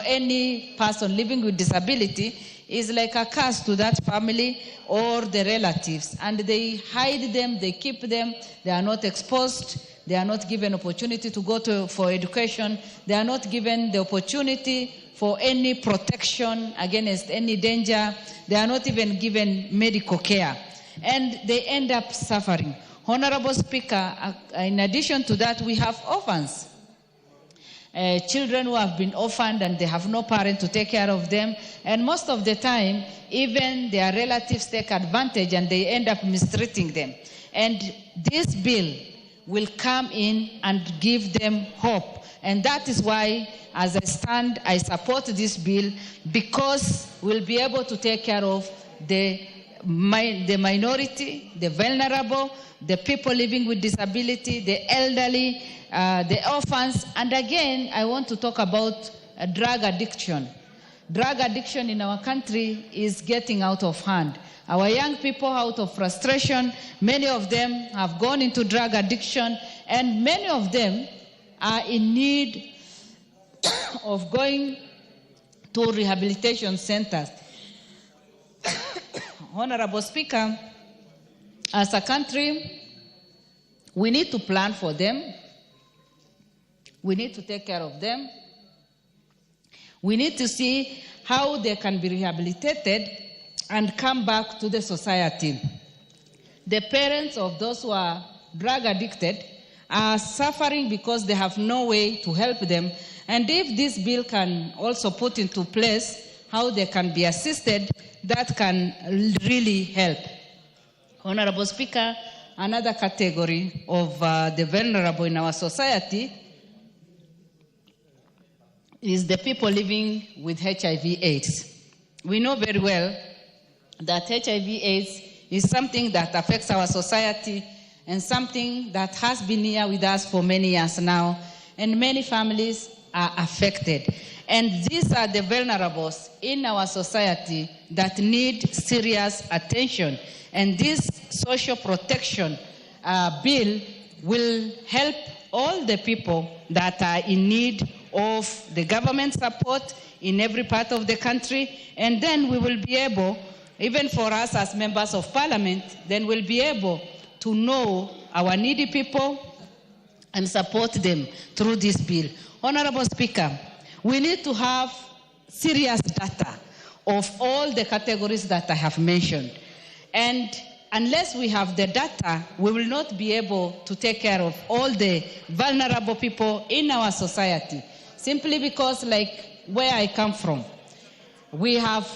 Speaker 21: any person living with disability is like a curse to that family or the relatives. And they hide them, they keep them, they are not exposed, they are not given opportunity to go for education, they are not given the opportunity for any protection against any danger, they are not even given medical care. And they end up suffering. Honorable Speaker, in addition to that, we have orphans. Children who have been orphaned and they have no parent to take care of them. And most of the time, even their relatives take advantage and they end up mistreating them. And this bill will come in and give them hope. And that is why, as I stand, I support this bill, because we'll be able to take care of the minority, the vulnerable, the people living with disability, the elderly, the orphans. And again, I want to talk about drug addiction. Drug addiction in our country is getting out of hand. Our young people, out of frustration, many of them have gone into drug addiction, and many of them are in need of going to rehabilitation centers. Honorable Speaker, as a country, we need to plan for them. We need to take care of them. We need to see how they can be rehabilitated and come back to the society. The parents of those who are drug addicted are suffering because they have no way to help them. And if this bill can also put into place how they can be assisted, that can really help. Honorable Speaker, another category of the vulnerable in our society is the people living with HIV/AIDS. We know very well that HIV/AIDS is something that affects our society and something that has been here with us for many years now, and many families are affected. And these are the vulnerables in our society that need serious attention. And this social protection bill will help all the people that are in need of the government support in every part of the country. And then we will be able, even for us as members of parliament, then we'll be able to know our needy people and support them through this bill. Honorable Speaker, we need to have serious data of all the categories that I have mentioned. And unless we have the data, we will not be able to take care of all the vulnerable people in our society. Simply because, like where I come from, we have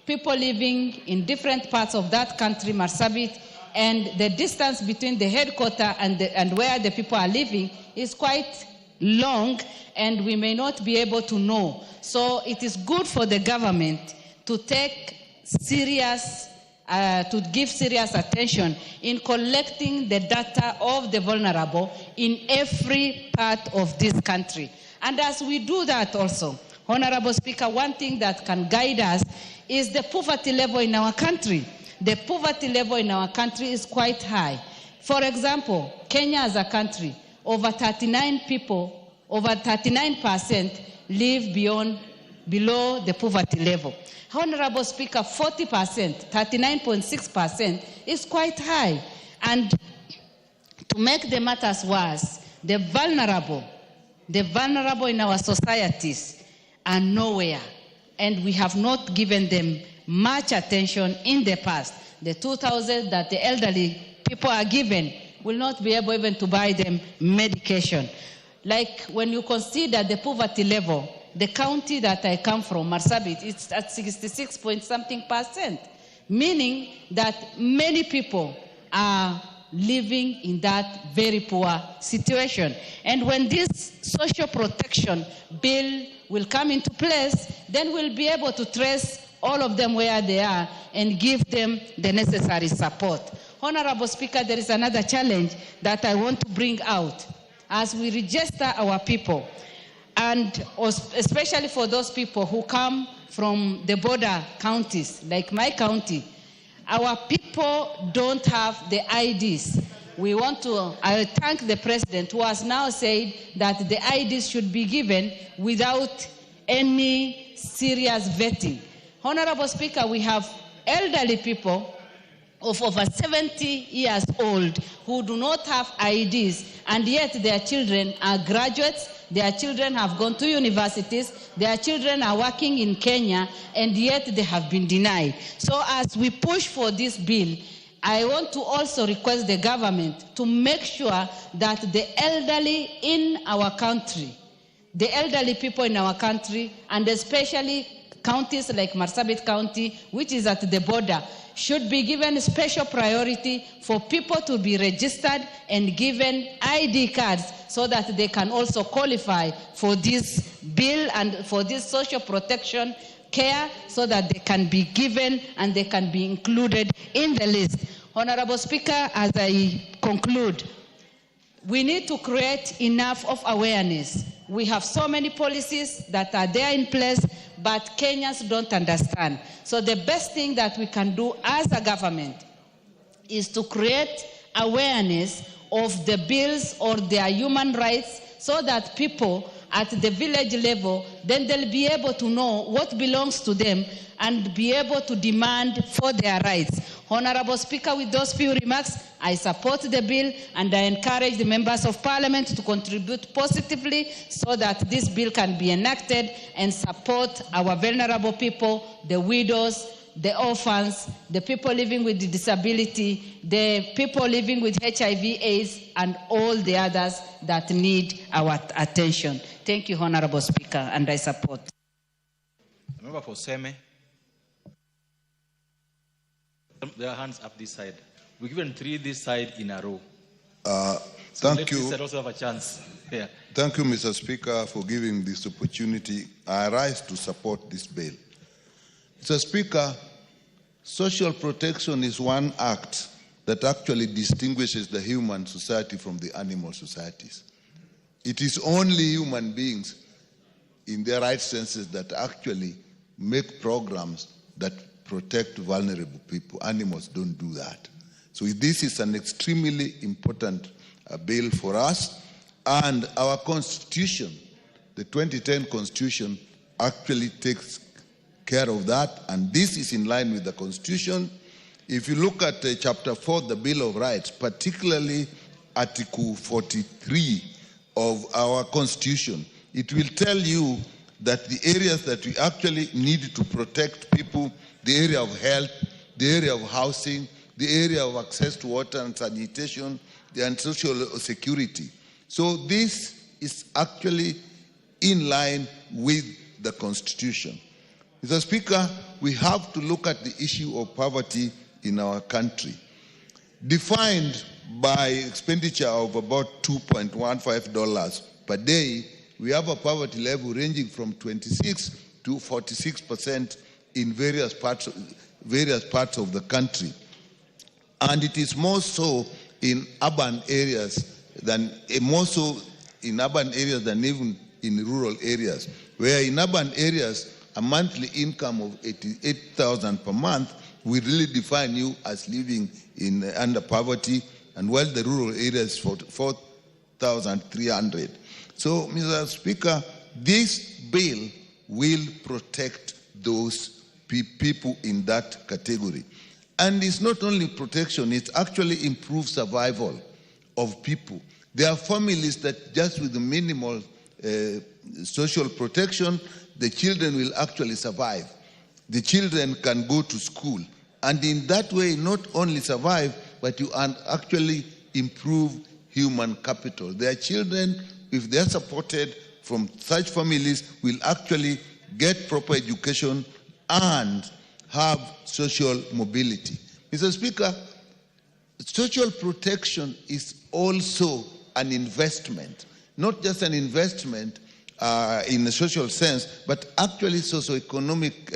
Speaker 21: people living in different parts of that country, Marsabit, and the distance between the headquarters and where the people are living is quite long, and we may not be able to know. So it is good for the government to take serious, to give serious attention in collecting the data of the vulnerable in every part of this country. And as we do that also, Honorable Speaker, one thing that can guide us is the poverty level in our country. The poverty level in our country is quite high. For example, Kenya as a country, over 39% live below the poverty level. Honorable Speaker, 40%, 39.6% is quite high. And to make the matters worse, the vulnerable in our societies are nowhere, and we have not given them much attention in the past. The 2,000 that the elderly people are given will not be able even to buy them medication. Like when you consider the poverty level, the county that I come from, Marsabit, it's at 66.something%, meaning that many people are living in that very poor situation. And when this social protection bill will come into place, then we'll be able to trace all of them where they are and give them the necessary support. Honorable Speaker, there is another challenge that I want to bring out as we register our people, and especially for those people who come from the border counties, like my county. Our people don't have the IDs. I thank the President, who has now said that the IDs should be given without any serious vetting. Honorable Speaker, we have elderly people of over 70 years old who do not have IDs, and yet their children are graduates, their children have gone to universities, their children are working in Kenya, and yet they have been denied. So as we push for this bill, I want to also request the government to make sure that the elderly in our country, the elderly people in our country, and especially counties like Marsabit County, which is at the border, should be given special priority for people to be registered and given ID cards so that they can also qualify for this bill and for this social protection care, so that they can be given and they can be included in the list. Honorable Speaker, as I conclude, we need to create enough of awareness. We have so many policies that are there in place, but Kenyans don't understand. So the best thing that we can do as a government is to create awareness of the bills or their human rights, so that people at the village level, then they'll be able to know what belongs to them and be able to demand for their rights. Honorable Speaker, with those few remarks, I support the bill and I encourage the members of parliament to contribute positively so that this bill can be enacted and support our vulnerable people, the widows, the orphans, the people living with disability, the people living with HIV/AIDS, and all the others that need our attention. Thank you, Honorable Speaker, and I support.
Speaker 20: The member for Seme. There are hands up this side. We're given 3 this side in a row.
Speaker 1: Thank you.
Speaker 20: This side also have a chance. Yeah.
Speaker 1: Thank you, Mr. Speaker, for giving this opportunity. I rise to support this bill. Mr. Speaker, social protection is one act that actually distinguishes the human society from the animal societies. It is only human beings in their right senses that actually make programs that protect vulnerable people. Animals don't do that. So this is an extremely important bill for us, and our Constitution, the 2010 Constitution, actually takes care of that, and this is in line with the Constitution. If you look at Chapter 4, the Bill of Rights, particularly Article 43 of our Constitution, it will tell you that the areas that we actually need to protect people, the area of health, the area of housing, the area of access to water and sanitation, and social security. So this is actually in line with the Constitution. Mr. Speaker, we have to look at the issue of poverty in our country. Defined by expenditure of about $2.15 per day, we have a poverty level ranging from 26 to 46% in various parts of the country. And it is more so in urban areas than even in rural areas, where in urban areas, a monthly income of 88,000 per month will really define you as living under poverty, and while the rural areas 4,300. So, Mr. Speaker, this bill will protect those people in that category. And it's not only protection, it actually improves survival of people. There are families that just with the minimal social protection, the children will actually survive. The children can go to school. And in that way, not only survive, but you actually improve human capital. Their children, if they're supported from such families, will actually get proper education and have social mobility. Mr. Speaker, social protection is also an investment, not just an investment in a social sense, but actually socio-economic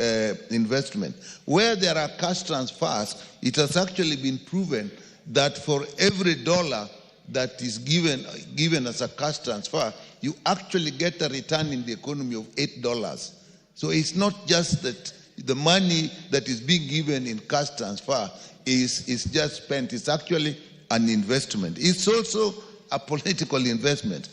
Speaker 1: investment. Where there are cash transfers, it has actually been proven that for every dollar that is given as a cash transfer, you actually get a return in the economy of $8. So it's not just that the money that is being given in cash transfer is just spent. It's actually an investment. It's also a political investment.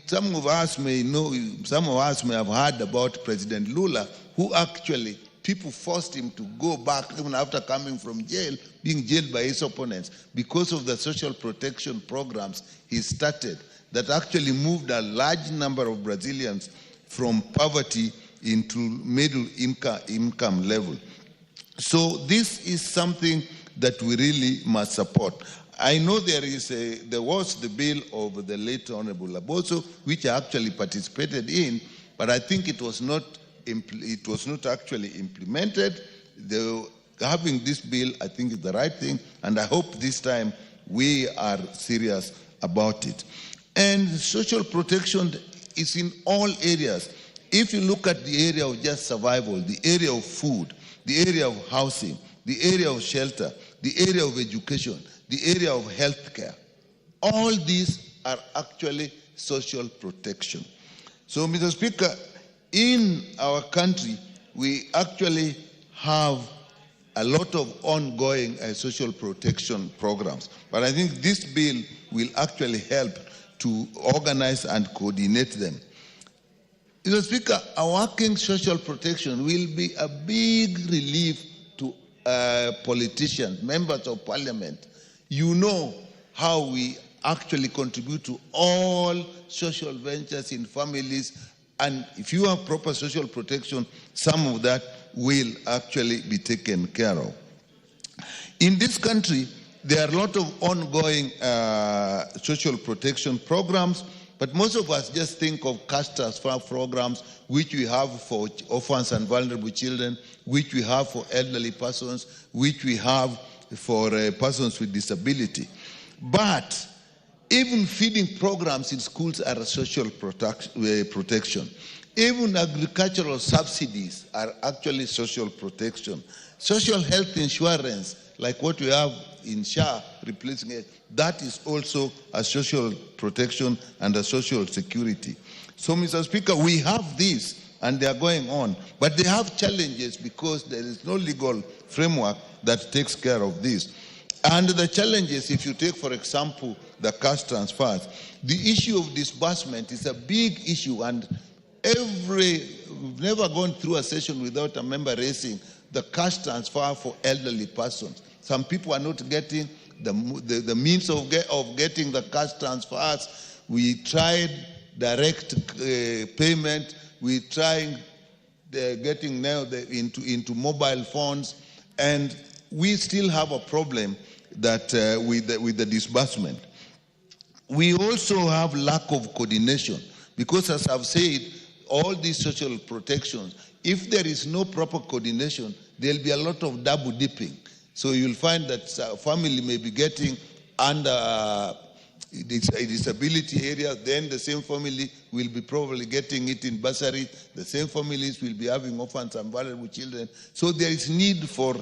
Speaker 1: Some of us may have heard about President Lula, who actually, people forced him to go back even after coming from jail, being jailed by his opponents, because of the social protection programs he started that actually moved a large number of Brazilians from poverty into middle income level. So this is something that we really must support. I know there was the bill of the late Honorable Laboso, which I actually participated in, but I think it was not it was not actually implemented. Having this bill, I think, is the right thing, and I hope this time we are serious about it. And social protection is in all areas. If you look at the area of just survival, the area of food, the area of housing, the area of shelter, the area of education, the area of healthcare, all these are actually social protection. So, Mr. Speaker, in our country, we actually have a lot of ongoing social protection programs. But I think this bill will actually help to organize and coordinate them. Mr. Speaker, our working social protection will be a big relief to politicians, members of parliament. You know how we actually contribute to all social ventures in families, and if you have proper social protection, some of that will actually be taken care of. In this country, there are a lot of ongoing social protection programs, but most of us just think of cash transfer programs, which we have for orphans and vulnerable children, which we have for elderly persons, which we have for persons with disability. But even feeding programs in schools are a social protection. Even agricultural subsidies are actually social protection. Social health insurance, like what we have in SHA, replacing it, that is also a social protection and a social security. So, Mr. Speaker, we have this, and they are going on, but they have challenges because there is no legal framework that takes care of this. And the challenges, if you take, for example, the cash transfers, the issue of disbursement is a big issue, and we've never gone through a session without a member raising the cash transfer for elderly persons. Some people are not getting the means of getting the cash transfers. We tried direct payment. We tried getting now into mobile phones, and we still have a problem that with the disbursement. We also have lack of coordination because, as I've said, all these social protections, if there is no proper coordination, there'll be a lot of double dipping. So you'll find that a family may be getting under a disability area, then the same family will be probably getting it in bursary, the same families will be having orphans and vulnerable children. So there is need for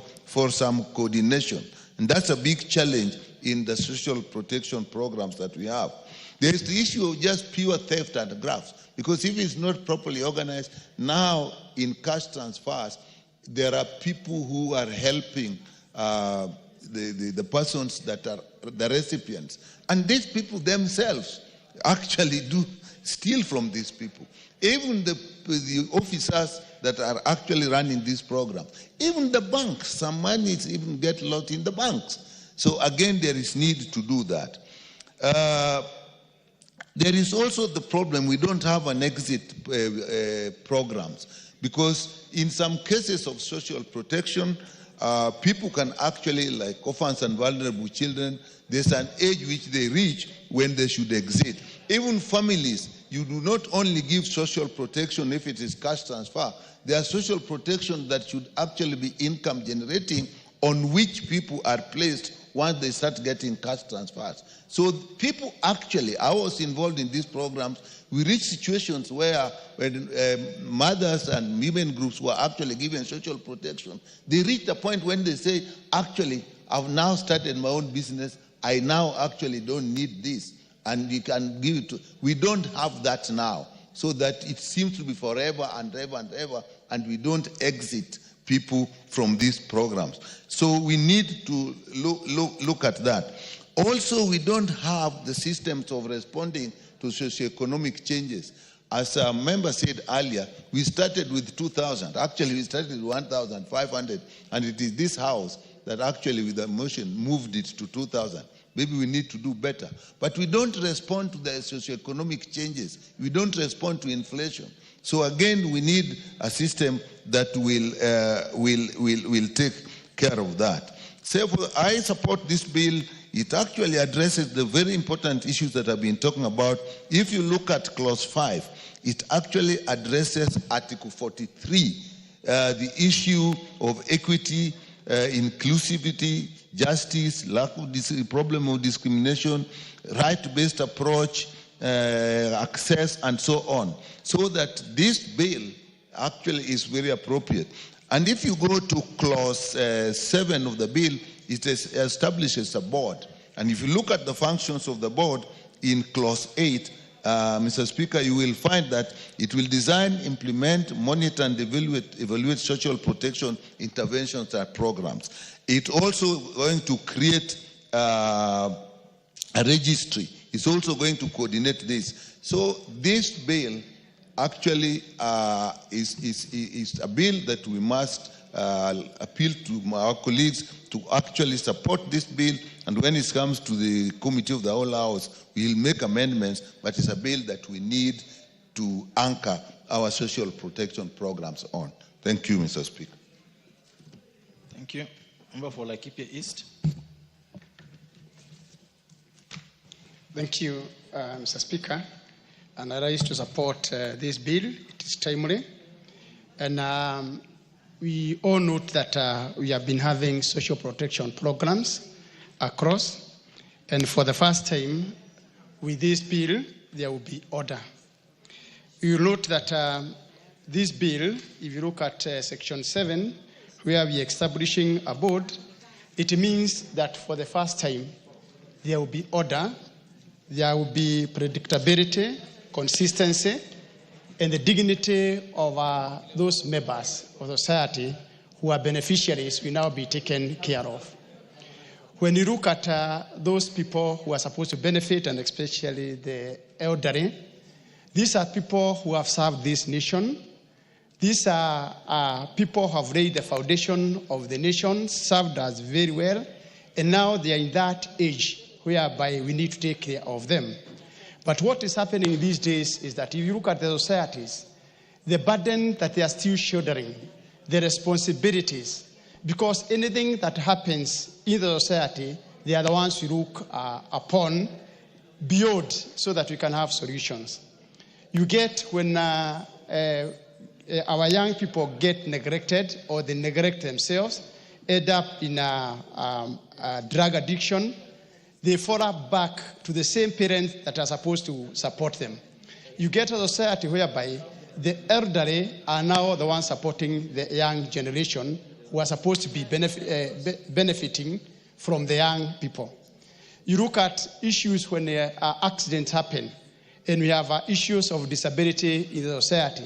Speaker 1: some coordination. And that's a big challenge in the social protection programs that we have. There is the issue of just pure theft and grafts, because if it's not properly organized, now in cash transfers, there are people who are helping the persons that are the recipients. And these people themselves actually do steal from these people. Even the officers that are actually running this program. Even the banks, some money even get lost in the banks. So again, there is need to do that. There is also the problem, we don't have an exit programs, because in some cases of social protection, people can actually, like orphans and vulnerable children, there's an age which they reach when they should exit. Even families, you do not only give social protection if it is cash transfer, there are social protection that should actually be income generating, on which people are placed once they start getting cash transfers. So people actually, I was involved in these programs, we reached situations where when mothers and women groups were actually given social protection, they reached a point when they say, actually, I've now started my own business, I now actually don't need this, and you can give it to, we don't have that now, so that it seems to be forever and ever and ever, and we don't exit people from these programs. So we need to look at that. Also, we don't have the systems of responding to socioeconomic changes. As a member said earlier, we started with 2,000. Actually, we started with 1,500, and it is this house that actually, with the motion, moved it to 2,000. Maybe we need to do better. But we don't respond to the socioeconomic changes. We don't respond to inflation. So again, we need a system that will take care of that. So I support this bill. It actually addresses the very important issues that I've been talking about. If you look at clause 5, it actually addresses Article 43, the issue of equity, inclusivity, justice, problem of discrimination, right-based approach, access, and so on. So that this bill actually is very appropriate. And if you go to clause 7 of the bill, it establishes a board. And if you look at the functions of the board in clause 8, Mr. Speaker, you will find that it will design, implement, monitor, and evaluate social protection interventions and programs. It's also going to create a registry. It's also going to coordinate this. So this bill actually is a bill that we must appeal to our colleagues to actually support this bill. And when it comes to the Committee of the Whole House, we'll make amendments, but it's a bill that we need to anchor our social protection programs on. Thank you, Mr. Speaker.
Speaker 5: Thank you. Member for Laikipia East.
Speaker 22: Thank you, Mr. Speaker. And I rise to support this bill. It is timely. And we all note that we have been having social protection programs across. And for the first time, with this bill, there will be order. You will note that this bill, if you look at Section 7, where we are establishing a board, it means that for the first time, there will be order, there will be predictability, consistency, and the dignity of those members of society who are beneficiaries will now be taken care of. When you look at those people who are supposed to benefit, and especially the elderly, these are people who have served this nation. These are people who have laid the foundation of the nation, served us very well, and now they are in that age whereby we need to take care of them. But what is happening these days is that if you look at the societies, the burden that they are still shouldering, the responsibilities, because anything that happens in the society, they are the ones we look upon beyond so that we can have solutions. You get when our young people get neglected or they neglect themselves, end up in drug addiction, they fall back to the same parents that are supposed to support them. You get a society whereby the elderly are now the ones supporting the young generation who are supposed to be benefiting from the young people. You look at issues when accidents happen, and we have issues of disability in the society.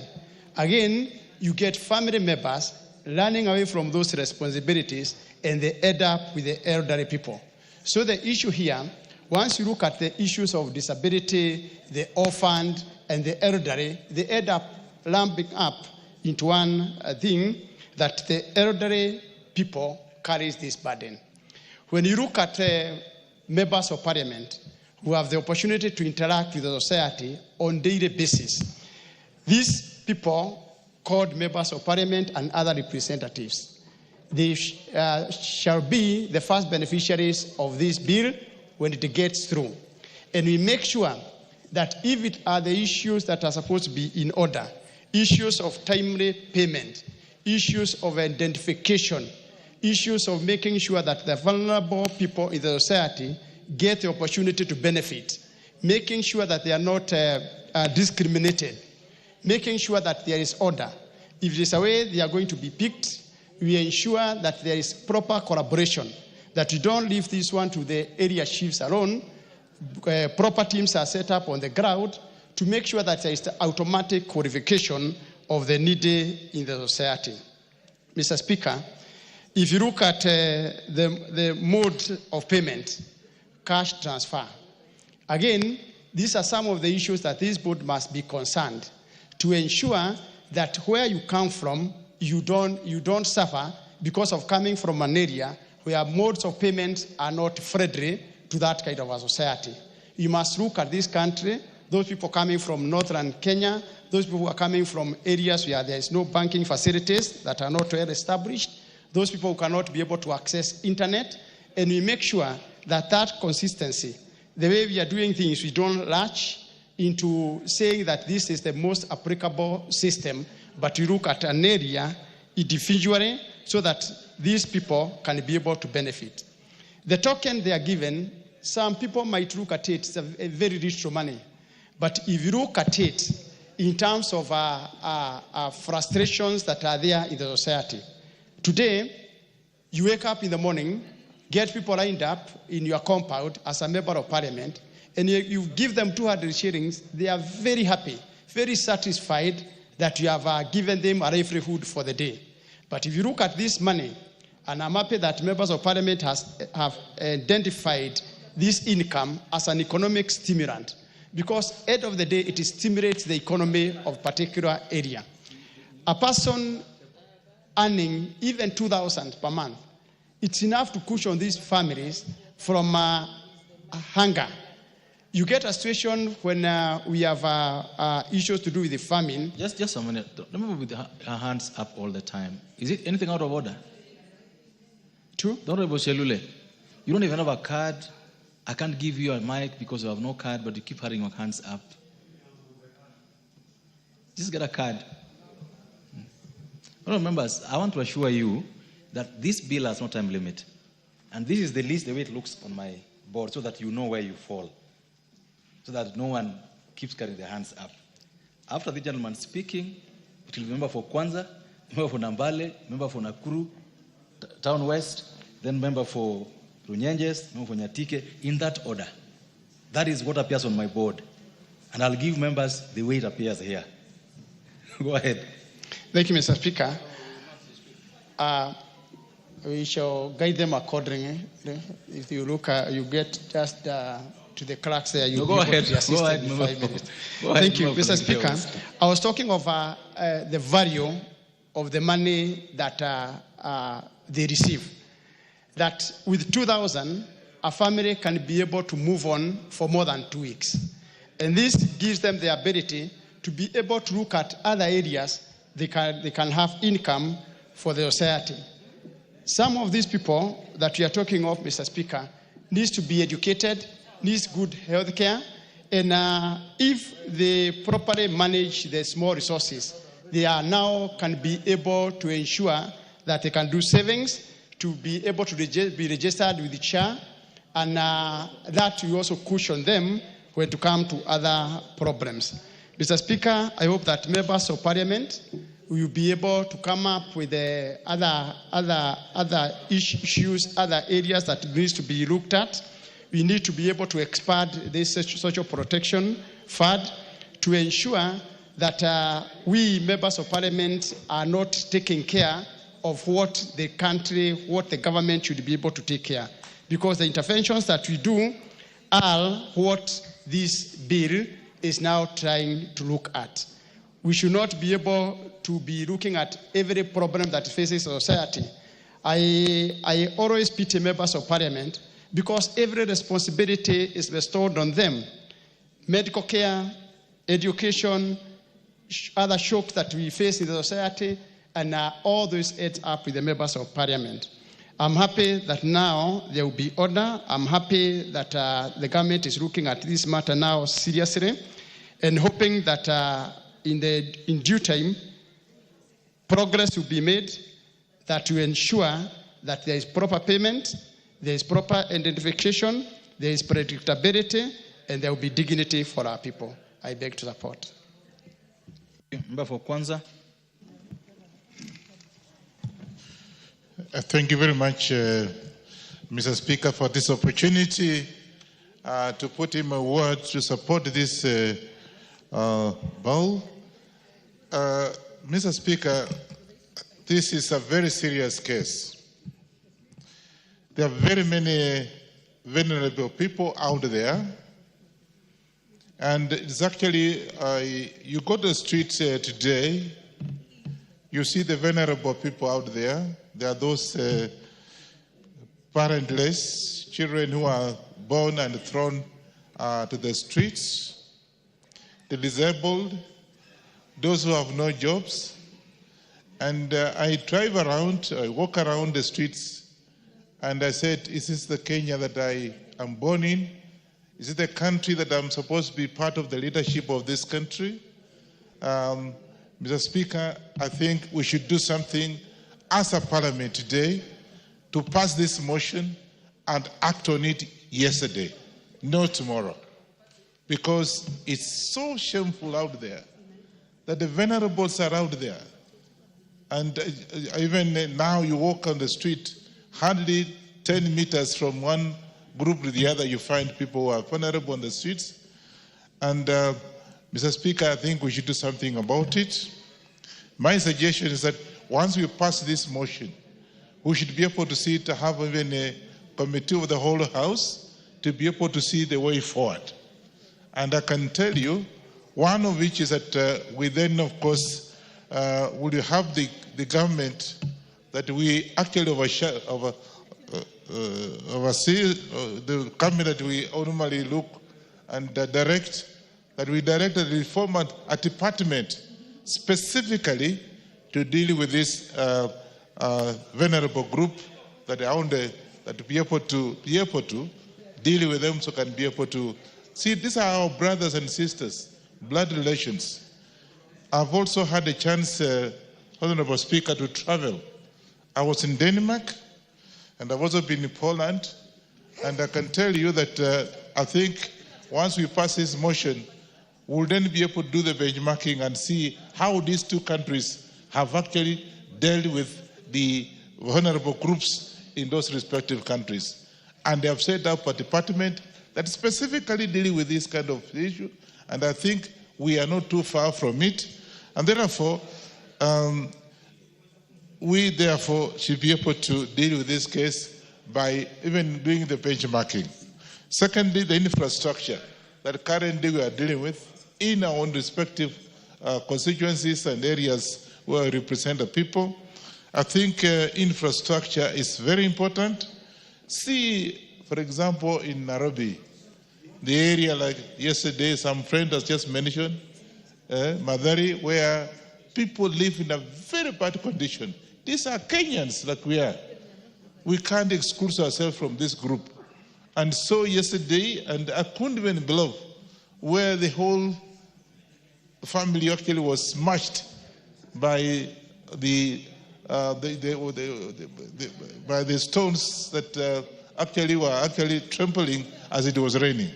Speaker 22: Again, you get family members running away from those responsibilities, and they end up with the elderly people. So the issue here, once you look at the issues of disability, the orphaned, and the elderly, they end up lumping up into one thing that the elderly people carries this burden. When you look at members of parliament who have the opportunity to interact with the society on a daily basis, these people called members of parliament and other representatives, they shall be the first beneficiaries of this bill when it gets through. And we make sure that if it are the issues that are supposed to be in order, issues of timely payment, issues of identification, issues of making sure that the vulnerable people in the society get the opportunity to benefit, making sure that they are not discriminated, making sure that there is order. If there's a way they are going to be picked, we ensure that there is proper collaboration, that you don't leave this one to the area chiefs alone. Proper teams are set up on the ground to make sure that there is the automatic qualification of the needy in the society. Mr. Speaker, if you look at the mode of payment, cash transfer, again, these are some of the issues that this board must be concerned to ensure that where you come from, you don't suffer because of coming from an area where modes of payment are not friendly to that kind of a society. You must look at this country, those people coming from northern Kenya, those people who are coming from areas where there is no banking facilities that are not well established, those people who cannot be able to access internet, and we make sure that that consistency, the way we are doing things, we don't latch, into saying that this is the most applicable system, but you look at an area individually so that these people can be able to benefit. The token they are given, some people might look at it, it's a very rich money. But if you look at it in terms of frustrations that are there in the society, today, you wake up in the morning, get people lined up in your compound as a member of parliament, and you give them 200 shillings, they are very happy, very satisfied that you have given them a livelihood for the day. But if you look at this money, and I'm happy that members of parliament have identified this income as an economic stimulant, because at the end of the day, it stimulates the economy of a particular area. A person earning even 2,000 per month, it's enough to cushion these families from hunger. You get a situation when we have issues to do with the famine.
Speaker 20: Just a minute. Remember with her hands up all the time. Is it anything out of order?
Speaker 22: True.
Speaker 20: Honorable Shelule, you don't even have a card. I can't give you a mic because you have no card, but you keep having your hands up. Just get a card. Honorable members, I want to assure you that this bill has no time limit. And this is the list, the way it looks on my board, so that you know where you fall. So that no one keeps carrying their hands up. After the gentleman speaking, it will be member for Kwanza, member for Nambale, member for Nakuru, Town West, then member for Runyenjes, member for Nyatike, in that order. That is what appears on my board. And I'll give members the way it appears here. Go ahead.
Speaker 22: Thank you, Mr. Speaker. We shall guide them accordingly. If you look, you get just to the clerks there. You
Speaker 20: go ahead.
Speaker 22: Go ahead. 5 minutes. Thank you, Mr. Speaker. I was talking of the value of the money that they receive. That with 2,000, a family can be able to move on for more than 2 weeks. And this gives them the ability to be able to look at other areas they can have income for the society. Some of these people that we are talking of, Mr. Speaker, needs to be educated, needs good health care, and if they properly manage the small resources, they are now can be able to ensure that they can do savings, to be able to be registered with the chair, and that will also cushion them when to come to other problems. Mr. Speaker, I hope that members of parliament will be able to come up with other issues, other areas that needs to be looked at. We need to be able to expand this social protection fund to ensure that we members of parliament are not taking care of what the country, what the government should be able to take care. Because the interventions that we do are what this bill is now trying to look at. We should not be able to be looking at every problem that faces society. I always pity members of parliament because every responsibility is bestowed on them. Medical care, education, other shocks that we face in the society, and all those add up with the members of parliament. I'm happy that now there will be order. I'm happy that the government is looking at this matter now seriously and hoping that in due time, progress will be made that will ensure that there is proper payment, there is proper identification, there is predictability, and there will be dignity for our people. I beg to support.
Speaker 20: Member for Kwanza.
Speaker 12: Thank you very much, Mr. Speaker, for this opportunity to put in my word to support this bill. Mr. Speaker, this is a very serious case. There are very many vulnerable people out there. And it's actually, you go to the streets today, you see the vulnerable people out there. There are those parentless children who are born and thrown to the streets, the disabled, those who have no jobs. And I drive around, I walk around the streets, and I said, is this the Kenya that I am born in? Is it a country that I'm supposed to be part of the leadership of this country? Mr. Speaker, I think we should do something as a parliament today to pass this motion and act on it yesterday, not tomorrow. Because it's so shameful out there that the vulnerables are out there. And even now you walk on the street, hardly 10 meters from one group to the other, you find people who are vulnerable on the streets. And Mr. Speaker, I think we should do something about it. My suggestion is that once we pass this motion, we should be able to see to have even a committee of the whole House to be able to see the way forward. And I can tell you, one of which is that we then, of course, will have the government that we actually oversee, the government that we normally look and direct, that we direct the reform a department specifically to deal with this vulnerable group that are on the, that be able to deal with them, so can be able to see these are our brothers and sisters, blood relations. I've also had a chance, Honorable Speaker, to travel. I was in Denmark, and I've also been in Poland, and I can tell you that I think once we pass this motion, we'll then be able to do the benchmarking and see how these two countries have actually dealt with the vulnerable groups in those respective countries. And they have set up a department that specifically dealing with this kind of issue, and I think we are not too far from it. And therefore, we therefore should be able to deal with this case by even doing the benchmarking. Secondly, the infrastructure that currently we are dealing with in our own respective constituencies and areas where we represent the people. I think infrastructure is very important. See, for example, in Nairobi, the area like yesterday, some friend has just mentioned, Madari, where people live in a very bad condition. These are Kenyans like we are. We can't exclude ourselves from this group. And so yesterday, and I couldn't even believe where the whole family actually was smashed by the stones that actually were trampling as it was raining.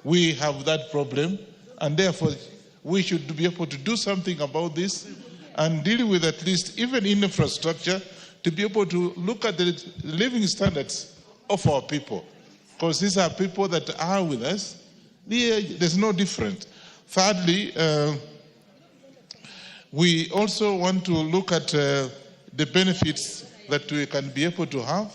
Speaker 12: We have that problem, and therefore we should be able to do something about this and deal with at least even infrastructure to be able to look at the living standards of our people. Because these are people that are with us. There's no difference. Thirdly, we also want to look at the benefits that we can be able to have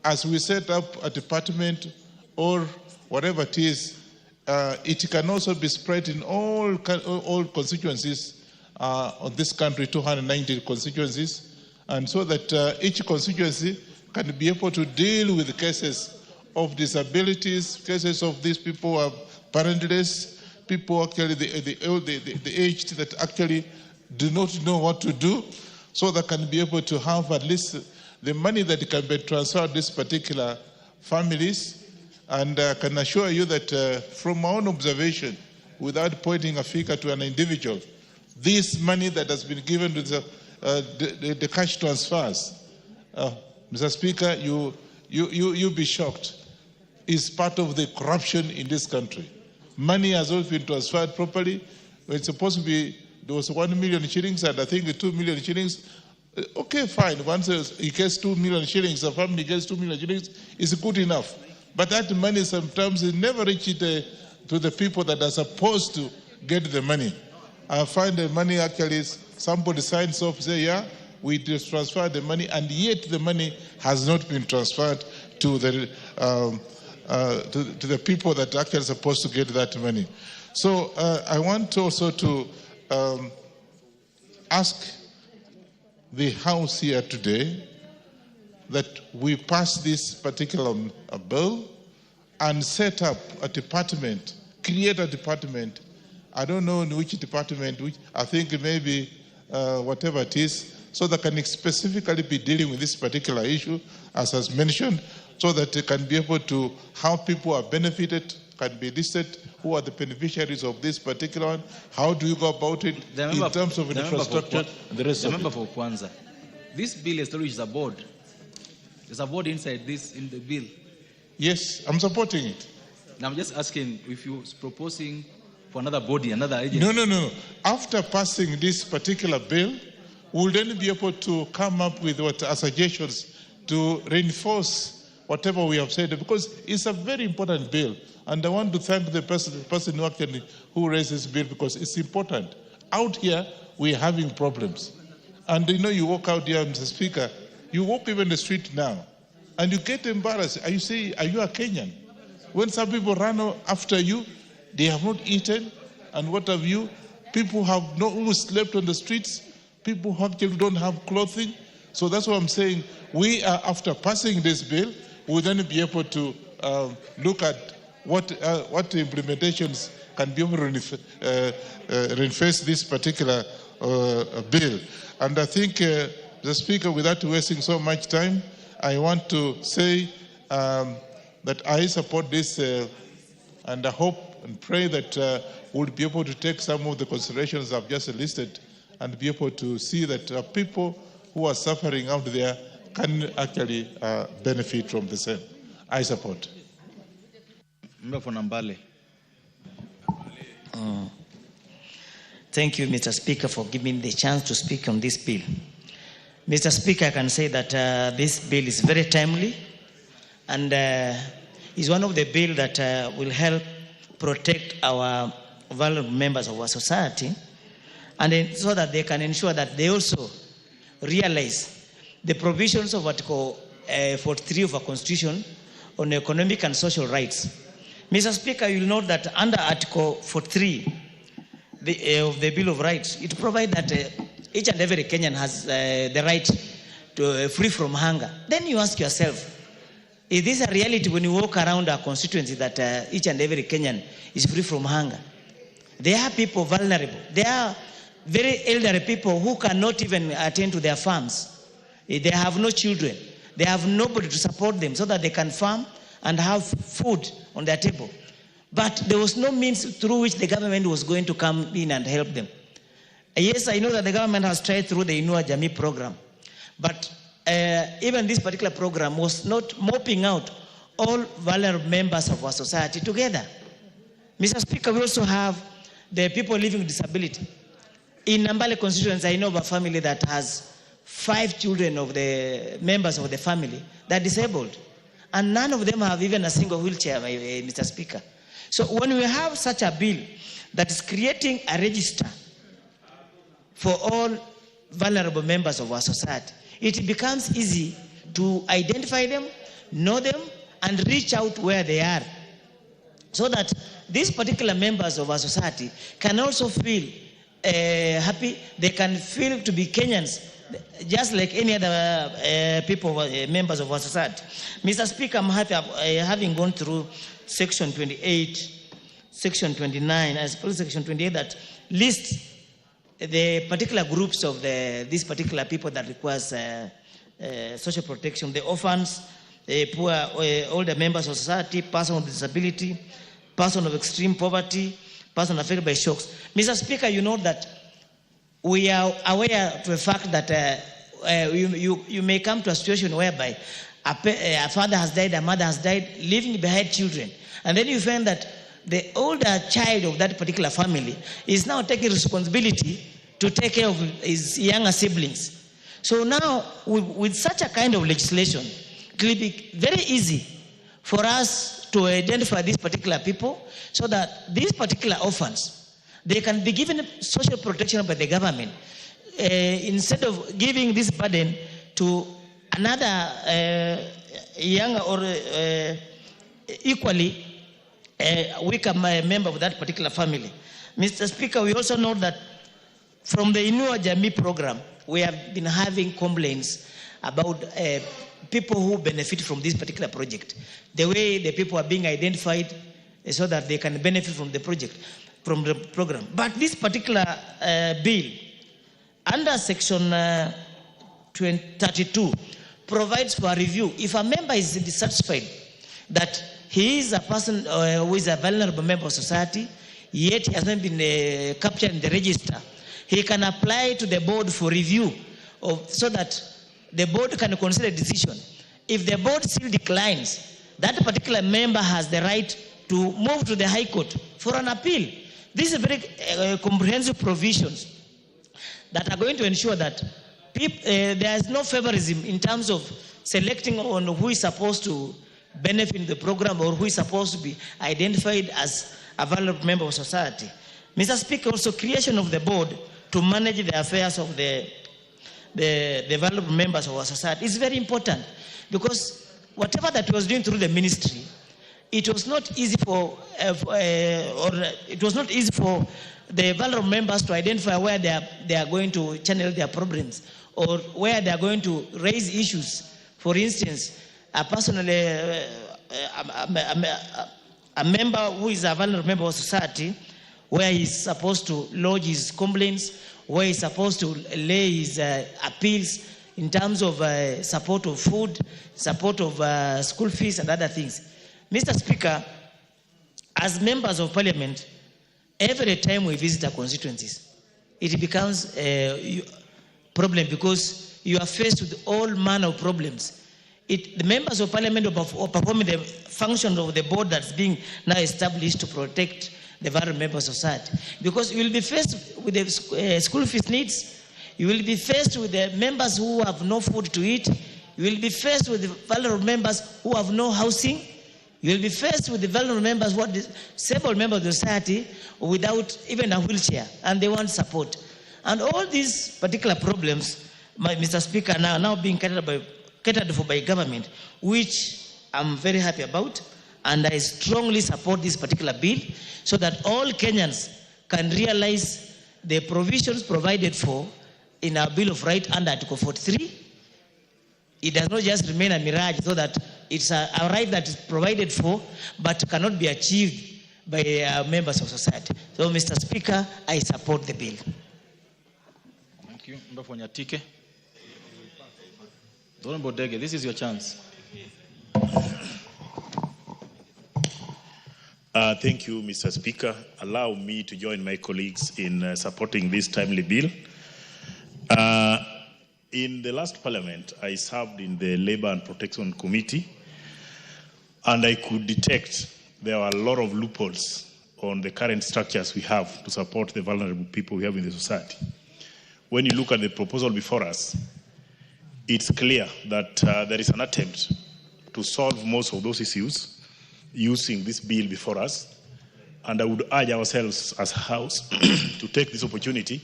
Speaker 12: as we set up a department or whatever it is. It can also be spread in all constituencies of this country, 290 constituencies, and so that each constituency can be able to deal with cases of disabilities, cases of these people who are parentless, people actually the aged that actually do not know what to do, so they can be able to have at least the money that can be transferred to these particular families. And I can assure you that from my own observation, without pointing a finger to an individual, this money that has been given to the cash transfers, Mr. Speaker, you'll be shocked, is part of the corruption in this country. Money has always been transferred properly. It's supposed to be, there was 1 million shillings and I think 2 million shillings. Okay, fine. Once he gets 2 million shillings, a family gets 2 million shillings, it's good enough. But that money sometimes is never reached to the people that are supposed to get the money. I find the money actually somebody signs off, say, yeah, we just transferred the money, and yet the money has not been transferred to the people that are actually supposed to get that money. So I want also to ask the House here today that we pass this particular bill and set up a department, create a department. I don't know in which department, which I think maybe whatever it is, so that can specifically be dealing with this particular issue, as mentioned, so that they can be able to, how people are benefited can be listed. Who are the beneficiaries of this particular one? How do you go about it in terms of infrastructure and the rest of it?
Speaker 20: Member for Kwanza, this bill establishes a board. There's a board inside this, in the bill.
Speaker 12: Yes, I'm supporting it.
Speaker 20: Now I'm just asking if you're proposing for another body, another agency.
Speaker 12: No. After passing this particular bill, we'll then be able to come up with what are suggestions to reinforce whatever we have said, because it's a very important bill. And I want to thank the person who raised this bill, because it's important. Out here, we're having problems. And you walk out here, Mr. Speaker, you walk even the street now, and you get embarrassed. And you say, are you a Kenyan? When some people run after you, they have not eaten, and what have you? People who slept on the streets, people who actually don't have clothing. So that's what I'm saying. We are, after passing this bill, we'll then be able to look at what implementations can be able to reinforce this particular bill. And I think, the Speaker, without wasting so much time, I want to say that I support this, and I hope and pray that we'll be able to take some of the considerations I've just listed and be able to see that people who are suffering out there can actually benefit from the same. I support.
Speaker 20: Member for Nambale.
Speaker 6: Thank you, Mr. Speaker, for giving me the chance to speak on this bill. Mr. Speaker, I can say that this bill is very timely, and is one of the bills that will help protect our vulnerable members of our society, and so that they can ensure that they also realize the provisions of Article 43 of our Constitution on economic and social rights. Mr. Speaker, you will note that under Article 43 of the Bill of Rights, it provides that each and every Kenyan has the right to free from hunger. Then you ask yourself, is this a reality when you walk around our constituency, that each and every Kenyan is free from hunger? There are people vulnerable. There are very elderly people who cannot even attend to their farms. They have no children. They have nobody to support them so that they can farm and have food on their table. But there was no means through which the government was going to come in and help them. Yes, I know that the government has tried through the Inua Jamii program, but even this particular program was not mopping out all vulnerable members of our society together. Mr. Speaker, we also have the people living with disability. In Nambale constituency, I know of a family that has 5 children of the members of the family that are disabled, and none of them have even a single wheelchair, Mr. Speaker. So when we have such a bill that is creating a register for all vulnerable members of our society, it becomes easy to identify them, know them, and reach out where they are, so that these particular members of our society can also feel happy. They can feel to be Kenyans, just like any other people, members of our society. Mr. Speaker, I'm happy, having gone through Section 28, Section 29, I suppose Section 28, that lists the particular groups of these particular people that requires social protection: the orphans, poor, older members of society, person with disability, person of extreme poverty, person affected by shocks. Mr. Speaker, you know that we are aware of the fact that you may come to a situation whereby a father has died, a mother has died, leaving behind children. And then you find that the older child of that particular family is now taking responsibility to take care of his younger siblings. So now, with such a kind of legislation, it will be very easy for us to identify these particular people, so that these particular orphans, they can be given social protection by the government, instead of giving this burden to another younger or equally weaker member of that particular family. Mr. Speaker, we also know that from the Inua Jamii program, we have been having complaints about people who benefit from this particular project. The way the people are being identified so that they can benefit from the project, from the program. But this particular bill, under Section 32, provides for a review. If a member is dissatisfied that he is a person who is a vulnerable member of society, yet he has not been captured in the register. He can apply to the board for review so that the board can consider a decision. If the board still declines, that particular member has the right to move to the High Court for an appeal. These are very comprehensive provisions that are going to ensure that there is no favorism in terms of selecting on who is supposed to benefit in the program or who is supposed to be identified as a vulnerable member of society. Mr. Speaker, also creation of the board to manage the affairs of the vulnerable members of our society is very important, because whatever that was doing through the ministry, it was not easy for the vulnerable members to identify where they are going to channel their problems or where they are going to raise issues. For instance, a member who is a vulnerable member of society, where he's supposed to lodge his complaints, where he's supposed to lay his appeals in terms of support of food, support of school fees and other things. Mr. Speaker, as members of parliament, every time we visit our constituencies, it becomes a problem because you are faced with all manner of problems. The members of parliament are performing the function of the board that's being now established to protect the vulnerable members of society. Because you will be faced with the school fees needs, you will be faced with the members who have no food to eat, you will be faced with the vulnerable members who have no housing, you will be faced with the vulnerable members who are disabled members of the society without even a wheelchair, and they want support. And all these particular problems, Mr. Speaker, are now being catered for by government, which I'm very happy about, and I strongly support this particular bill so that all Kenyans can realize the provisions provided for in our Bill of Rights under Article 43. It does not just remain a mirage, so that it's a right that is provided for but cannot be achieved by members of society. So, Mr. Speaker, I support the bill.
Speaker 5: Thank you. Member for Nyatike. Honorable Dege, this is your chance.
Speaker 7: Thank you, Mr. Speaker. Allow me to join my colleagues in supporting this timely bill. In the last parliament, I served in the Labor and Protection Committee, and I could detect there are a lot of loopholes on the current structures we have to support the vulnerable people we have in the society. When you look at the proposal before us, it's clear that there is an attempt to solve most of those issues using this bill before us, and I would urge ourselves as a House to take this opportunity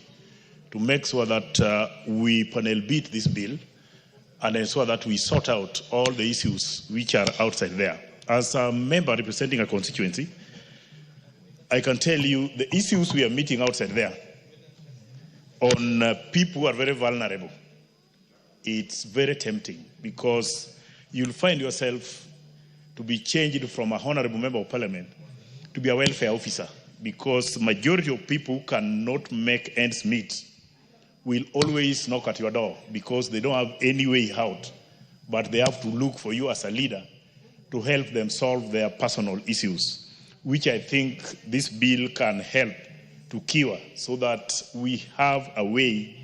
Speaker 7: to make sure that we panel beat this bill and ensure that we sort out all the issues which are outside there. As a member representing a constituency, I can tell you the issues we are meeting outside there on people who are very vulnerable. It's very tempting because you'll find yourself to be changed from a honorable member of parliament to be a welfare officer, because the majority of people who cannot make ends meet will always knock at your door because they don't have any way out, but they have to look for you as a leader to help them solve their personal issues, which I think this bill can help to cure, so that we have a way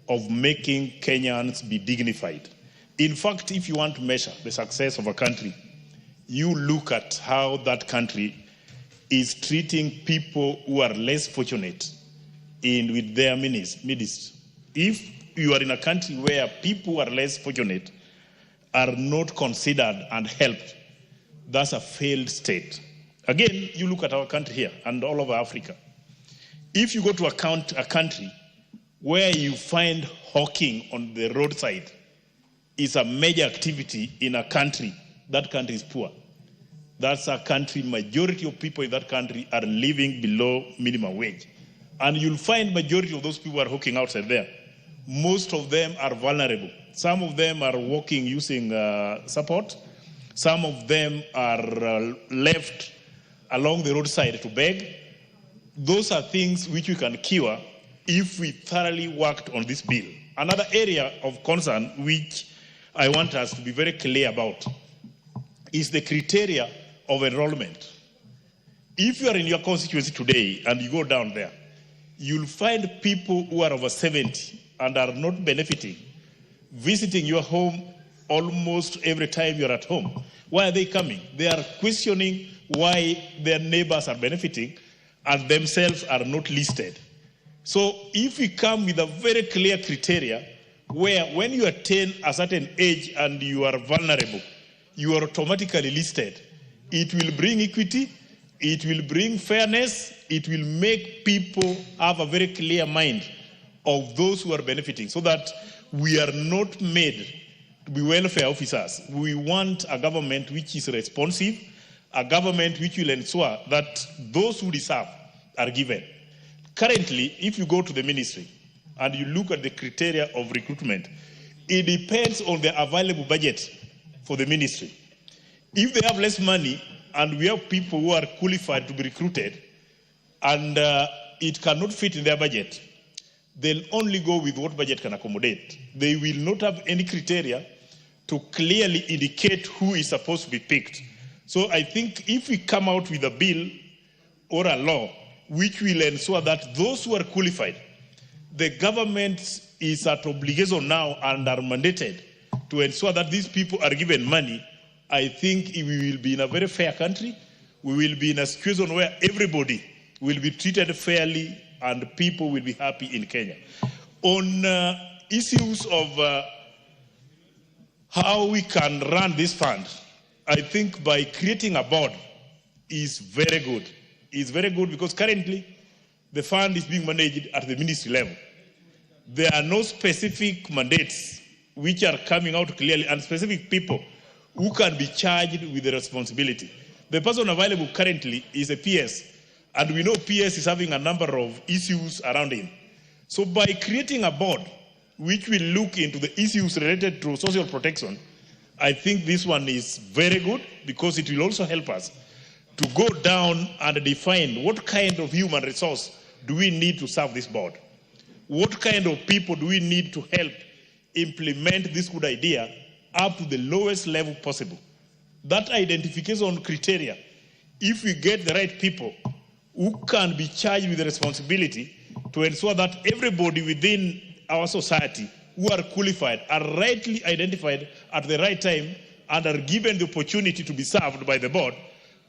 Speaker 7: of making Kenyans be dignified. In fact, if you want to measure the success of a country, you look at how that country is treating people who are less fortunate with their midst. If you are in a country where people who are less fortunate are not considered and helped, that's a failed state. Again, you look at our country here and all over Africa. If you go to a country where you find hawking on the roadside is a major activity in a country, that country is poor. That's a country, majority of people in that country are living below minimum wage. And you'll find majority of those people who are hawking outside there, most of them are vulnerable. Some of them are walking using support. Some of them are left along the roadside to beg. Those are things which we can cure if we thoroughly worked on this bill. Another area of concern which I want us to be very clear about is the criteria of enrollment. If you are in your constituency today and you go down there, you'll find people who are over 70 and are not benefiting, visiting your home almost every time you're at home. Why are they coming? They are questioning why their neighbors are benefiting and themselves are not listed. So if we come with a very clear criteria where when you attain a certain age and you are vulnerable, you are automatically listed, it will bring equity, it will bring fairness, it will make people have a very clear mind of those who are benefiting so that we are not made to be welfare officers. We want a government which is responsive, a government which will ensure that those who deserve are given. Currently, if you go to the ministry and you look at the criteria of recruitment, it depends on the available budget for the ministry. If they have less money and we have people who are qualified to be recruited and it cannot fit in their budget, they'll only go with what budget can accommodate. They will not have any criteria to clearly indicate who is supposed to be picked. So I think if we come out with a bill or a law which will ensure that those who are qualified, the government is at obligation now and are mandated to ensure that these people are given money, I think we will be in a very fair country. We will be in a situation where everybody will be treated fairly and people will be happy in Kenya. On issues of how we can run this fund, I think by creating a board is very good. It's very good because currently the fund is being managed at the ministry level. There are no specific mandates which are coming out clearly and specific people who can be charged with the responsibility. The person available currently is a PS, and we know PS is having a number of issues around him. So by creating a board which will look into the issues related to social protection, I think this one is very good because it will also help us to go down and define what kind of human resource do we need to serve this board. What kind of people do we need to help implement this good idea up to the lowest level possible? That identification criteria, if we get the right people who can be charged with the responsibility to ensure that everybody within our society who are qualified are rightly identified at the right time and are given the opportunity to be served by the board,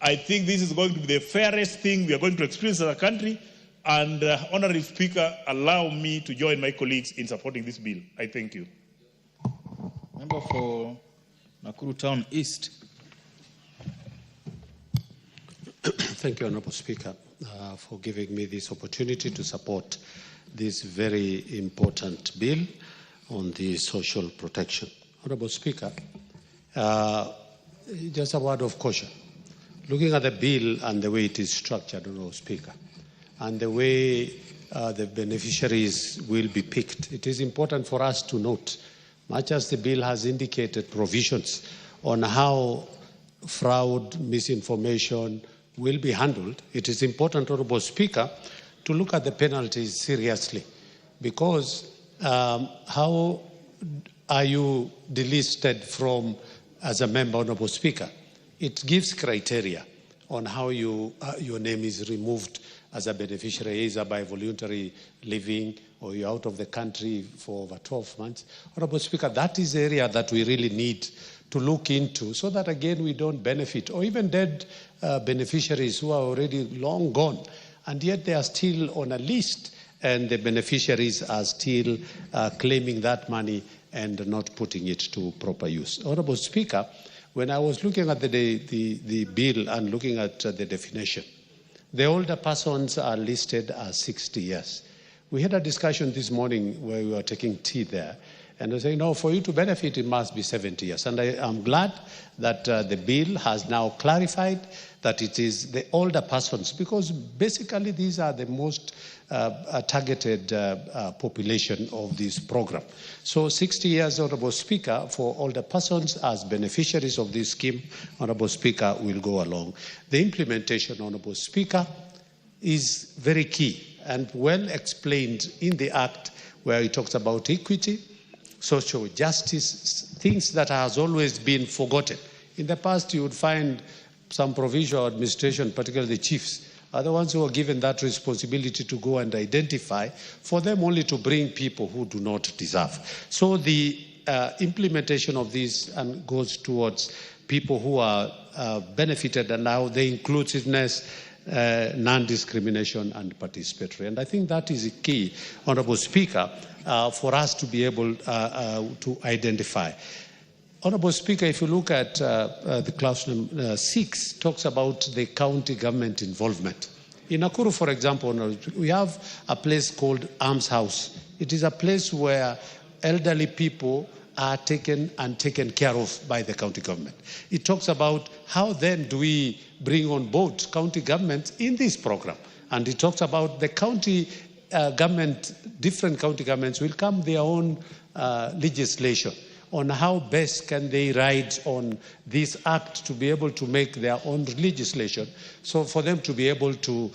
Speaker 7: I think this is going to be the fairest thing we are going to experience as a country. And Honorable Speaker, allow me to join my colleagues in supporting this bill. I thank you.
Speaker 5: Member for Nakuru Town East.
Speaker 14: Thank you, Honorable Speaker, for giving me this opportunity to support this very important bill on the social protection. Honorable Speaker, just a word of caution. Looking at the bill and the way it is structured, Honorable Speaker, and the way the beneficiaries will be picked, it is important for us to note, much as the bill has indicated provisions on how fraud, misinformation will be handled, it is important, Honorable Speaker, to look at the penalties seriously. Because how are you delisted from as a member, Honorable Speaker? It gives criteria on how your name is removed as a beneficiary, either by voluntary leaving or you're out of the country for over 12 months. Honorable Speaker, that is the area that we really need to look into so that, again, we don't benefit, or even dead beneficiaries who are already long gone, and yet they are still on a list, and the beneficiaries are still claiming that money and not putting it to proper use. Honorable Speaker, when I was looking at the bill and looking at the definition, the older persons are listed as 60 years. We had a discussion this morning where we were taking tea there, and they say, no, for you to benefit, it must be 70 years. And I am glad that the bill has now clarified that it is the older persons, because basically these are the most targeted population of this program. So 60 years, Honorable Speaker, for older persons as beneficiaries of this scheme, Honorable Speaker, will go along. The implementation, Honorable Speaker, is very key and well explained in the Act, where it talks about equity, social justice, things that has always been forgotten. In the past, you would find some provincial administration, particularly the chiefs, are the ones who are given that responsibility to go and identify, for them only to bring people who do not deserve. So the implementation of this goes towards people who are benefited, and now the inclusiveness, non-discrimination and participatory. And I think that is a key, Honourable Speaker, for us to be able to identify. Honourable Speaker, if you look at the clause 6, talks about the county government involvement. In Nakuru, for example, we have a place called Arms House. It is a place where elderly people are taken care of by the county government. It talks about how then do we bring on board county governments in this program. And it talks about the county government, different county governments will come their own legislation on how best can they ride on this act to be able to make their own legislation, so for them to be able to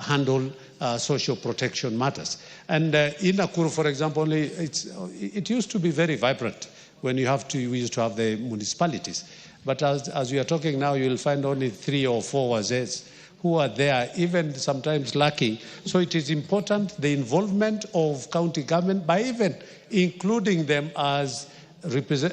Speaker 14: handle social protection matters. And in Nakuru, for example, it used to be very vibrant when we used to have the municipalities. But as we are talking now, you will find only 3 or 4 wazees who are there, even sometimes lacking. So it is important, the involvement of county government, by even including them as reps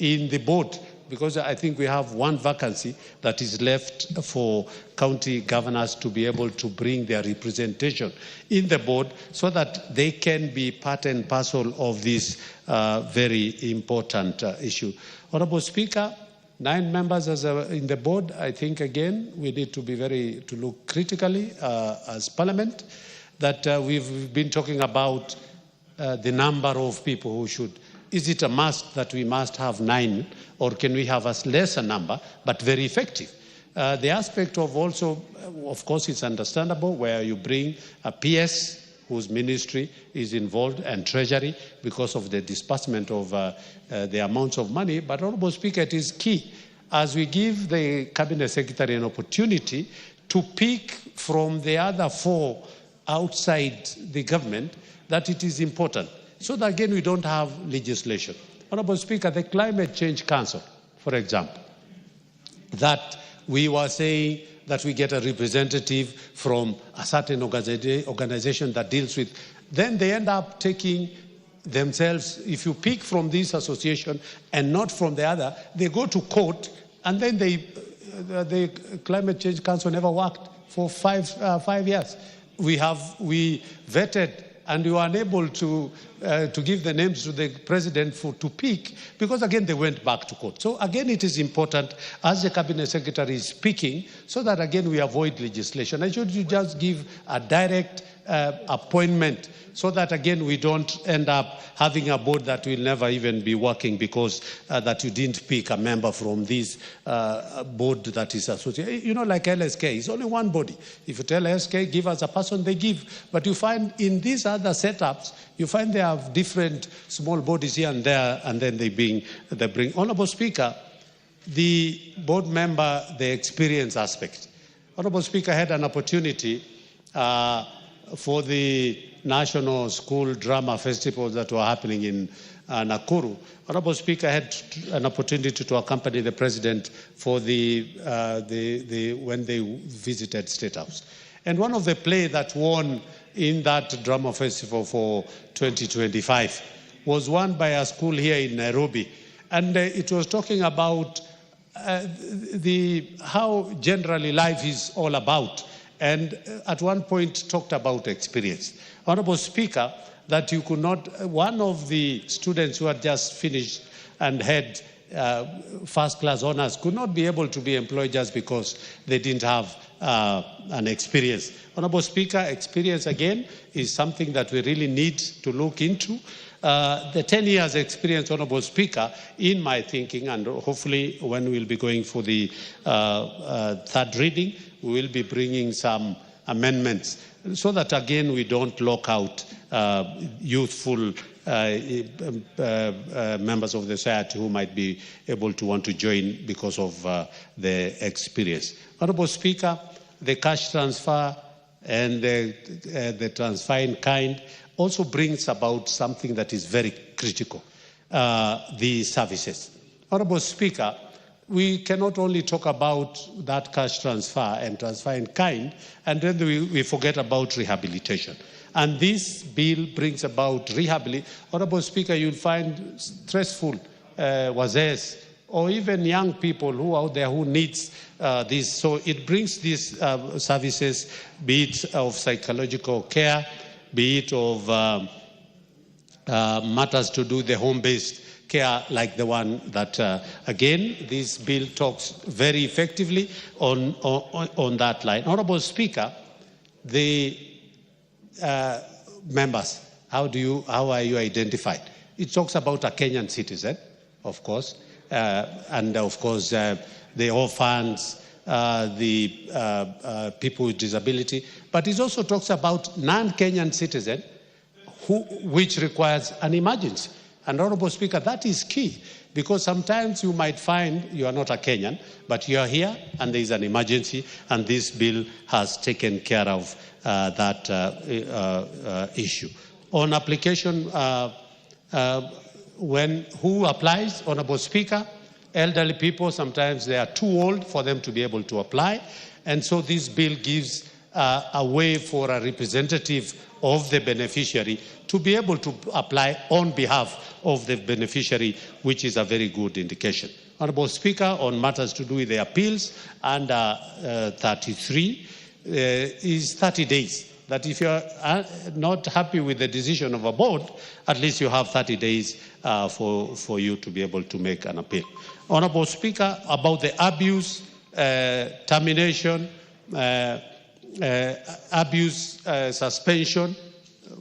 Speaker 14: in the board, because I think we have one vacancy that is left for county governors to be able to bring their representation in the board so that they can be part and parcel of this very important issue. Honourable Speaker, 9 members in the board. I think, again, we need to be to look critically as Parliament, that we've been talking about the number of people who should. Is it a must that we must have 9, or can we have a lesser number, but very effective? The aspect of also, of course, it's understandable where you bring a PS whose ministry is involved and Treasury because of the disbursement of the amounts of money. But, Honourable Speaker, it is key as we give the Cabinet Secretary an opportunity to pick from the other 4 outside the government, that it is important, so that again we don't have legislation. Honourable Speaker, the Climate Change Council, for example, that we were saying that we get a representative from a certain organization that deals with, then they end up taking themselves, if you pick from this association and not from the other, they go to court, and then the Climate Change Council never worked for 5 years. We vetted, and we were unable to give the names to the president to pick, because again they went back to court. So again it is important as the Cabinet Secretary is speaking, so that again we avoid legislation. I should just give a direct appointment, so that again we don't end up having a board that will never even be working because that you didn't pick a member from this board that is associated. You know, like LSK, it's only one body. If you tell LSK, give us a person, they give. But you find in these other setups, you find they have different small bodies here and there, and then they bring. Honourable Speaker, the board member, the experience aspect. Honourable Speaker, had an opportunity for the National School Drama Festivals that were happening in Nakuru. Honourable Speaker, had an opportunity to accompany the President for when they visited State House. And one of the plays that won in that drama festival for 2025 was won by a school here in Nairobi. And it was talking about how generally life is all about. And at one point talked about experience. Honourable Speaker, that you could not, one of the students who had just finished and had first-class honours could not be able to be employed just because they didn't have an experience. Honourable Speaker, experience again is something that we really need to look into. The 10 years experience, Honourable Speaker, in my thinking, and hopefully when we'll be going for the 3rd reading, we will be bringing some amendments so that again we don't lock out youthful members of the society who might be able to want to join because of the experience. Honourable Speaker, the cash transfer and the transfer in kind also brings about something that is very critical, the services. Honourable Speaker, we cannot only talk about that cash transfer and transfer in kind, and then we forget about rehabilitation. And this bill brings about rehabilitation. Honorable Speaker, you'll find stressful wazaes or even young people who are out there who needs this. So it brings these services, be it of psychological care, be it of matters to do the home-based care like the one that, again, this bill talks very effectively on that line. Honorable Speaker, the members, how are you identified? It talks about a Kenyan citizen, of course, and of course the orphans, the people with disability, but it also talks about non-Kenyan citizen which requires an emergency. And Honorable Speaker, that is key, because sometimes you might find you are not a Kenyan, but you are here and there is an emergency, and this bill has taken care of that issue. On application, who applies, Honorable Speaker? Elderly people, sometimes they are too old for them to be able to apply, and so this bill gives a way for a representative of the beneficiary to be able to apply on behalf of the beneficiary, which is a very good indication. Honorable Speaker, on matters to do with the appeals, under 33 is 30 days. That if you're not happy with the decision of a board, at least you have 30 days for you to be able to make an appeal. Honorable Speaker, about the abuse, termination, abuse suspension,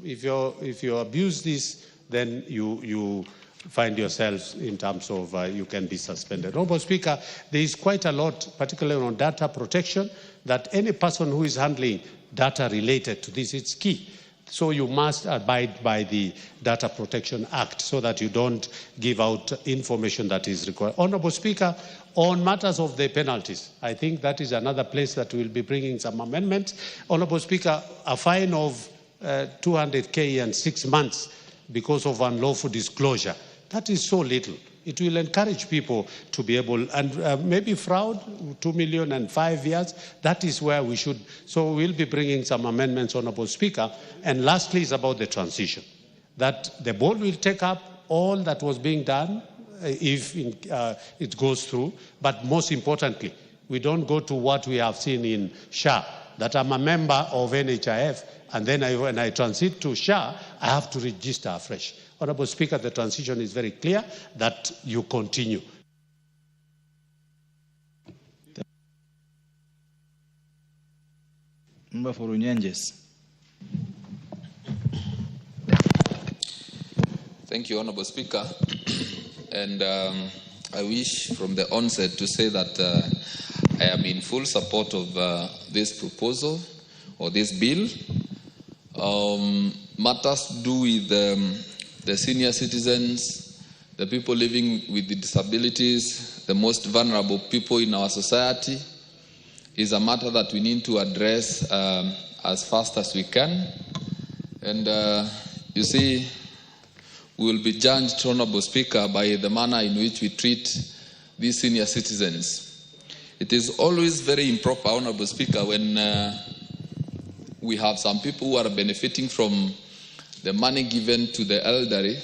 Speaker 14: if you abuse this, then you find yourselves in terms of you can be suspended. Honorable Speaker, there is quite a lot, particularly on data protection, that any person who is handling data related to this, it's key. So you must abide by the Data Protection Act so that you don't give out information that is required. Honorable Speaker, on matters of the penalties, I think that is another place that we'll be bringing some amendments. Honorable Speaker, a fine of 200K and 6 months because of unlawful disclosure, that is so little. It will encourage people to be able, and maybe fraud, 2 million and 5 years, that is where we should. So we'll be bringing some amendments, Honorable Speaker. And lastly is about the transition, that the board will take up all that was being done if it goes through, but most importantly, we don't go to what we have seen in SHA, that I'm a member of NHIF, and then when I transit to SHA, I have to register afresh. Honorable Speaker, the transition is very clear that you continue.
Speaker 5: Member for Unyenjes.
Speaker 13: Thank you, Honorable Speaker. And I wish from the onset to say that I am in full support of this proposal or this bill. Matters to do with the senior citizens, the people living with the disabilities, the most vulnerable people in our society, is a matter that we need to address as fast as we can. And you see, we will be judged, Honorable Speaker, by the manner in which we treat these senior citizens. It is always very improper, Honorable Speaker, when we have some people who are benefiting from the money given to the elderly,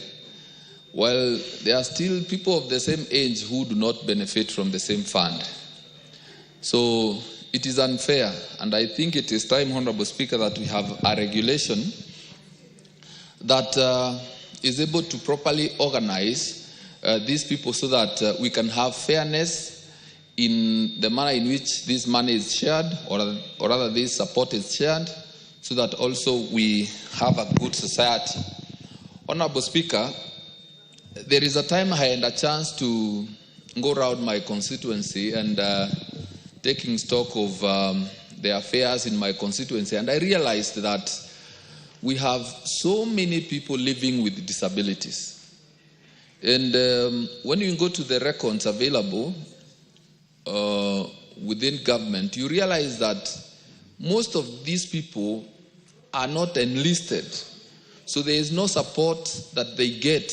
Speaker 13: while there are still people of the same age who do not benefit from the same fund. So it is unfair, and I think it is time, Honorable Speaker, that we have a regulation that is able to properly organize these people so that we can have fairness in the manner in which this money is shared, or rather this support is shared, so that also we have a good society. Honorable Speaker, there is a time I had a chance to go around my constituency and taking stock of the affairs in my constituency, and I realized that we have so many people living with disabilities. And when you go to the records available within government, you realize that most of these people are not enlisted. So there is no support that they get.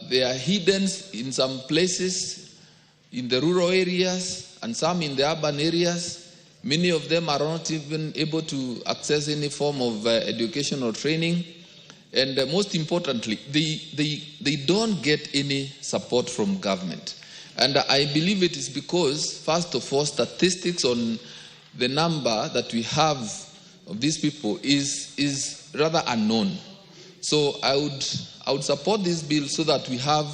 Speaker 13: They are hidden in some places. in the rural areas and some in the urban areas. Many of them are not even able to access any form of education or training. And most importantly, they don't get any support from government. And I believe it is because, first of all, statistics on the number that we have of these people is rather unknown. So I would support this bill so that we have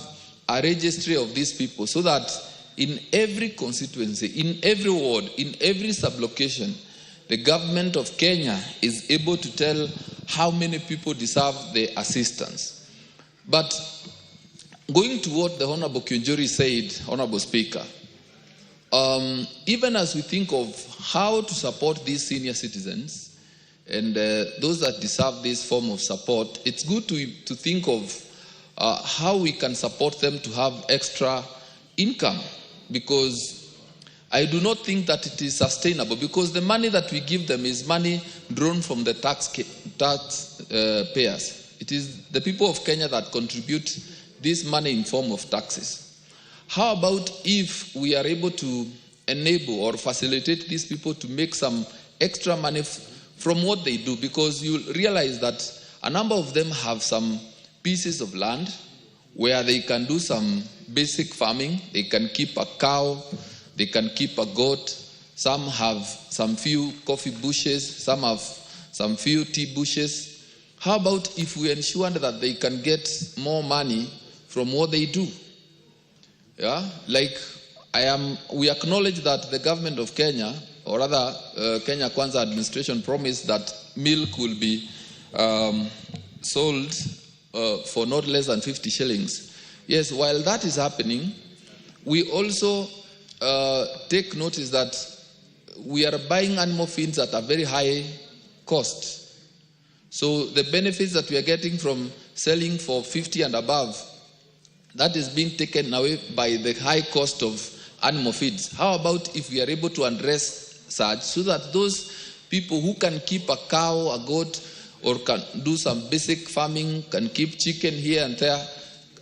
Speaker 13: a registry of these people, so that in every constituency, in every ward, in every sublocation, the government of Kenya is able to tell how many people deserve the assistance. But going to what the Honorable Kionjori said, Honorable Speaker, even as we think of how to support these senior citizens and those that deserve this form of support, it's good to think of how we can support them to have extra income, because I do not think that it is sustainable, because the money that we give them is money drawn from the taxpayers. It is the people of Kenya that contribute this money in form of taxes. How about if we are able to enable or facilitate these people to make some extra money from what they do? Because you realize that a number of them have some pieces of land where they can do some basic farming. They can keep a cow, they can keep a goat. Some have some few coffee bushes, some have some few tea bushes. How about if we ensure that they can get more money from what they do? Yeah, like we acknowledge that the government of Kenya, or rather Kenya Kwanza administration, promised that milk will be sold for not less than 50 shillings. Yes, while that is happening, we also take notice that we are buying animal feeds at a very high cost. So the benefits that we are getting from selling for 50 and above, that is being taken away by the high cost of animal feeds. How about if we are able to address such, so that those people who can keep a cow, a goat, or can do some basic farming, can keep chicken here and there,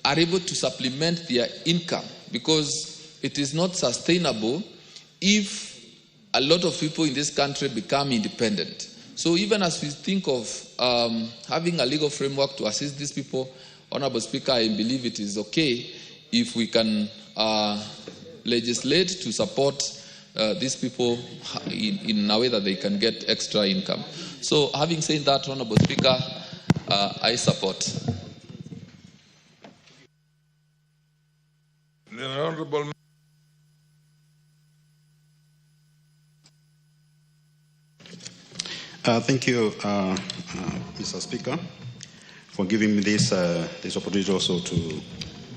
Speaker 13: are able to supplement their income? Because it is not sustainable if a lot of people in this country become independent. So even as we think of having a legal framework to assist these people, Honorable Speaker, I believe it is okay if we can legislate to support these people in a way that they can get extra income. So having said that, Honorable Speaker, I support.
Speaker 9: The Honorable
Speaker 10: Thank you, Mr. Speaker, for giving me this opportunity also to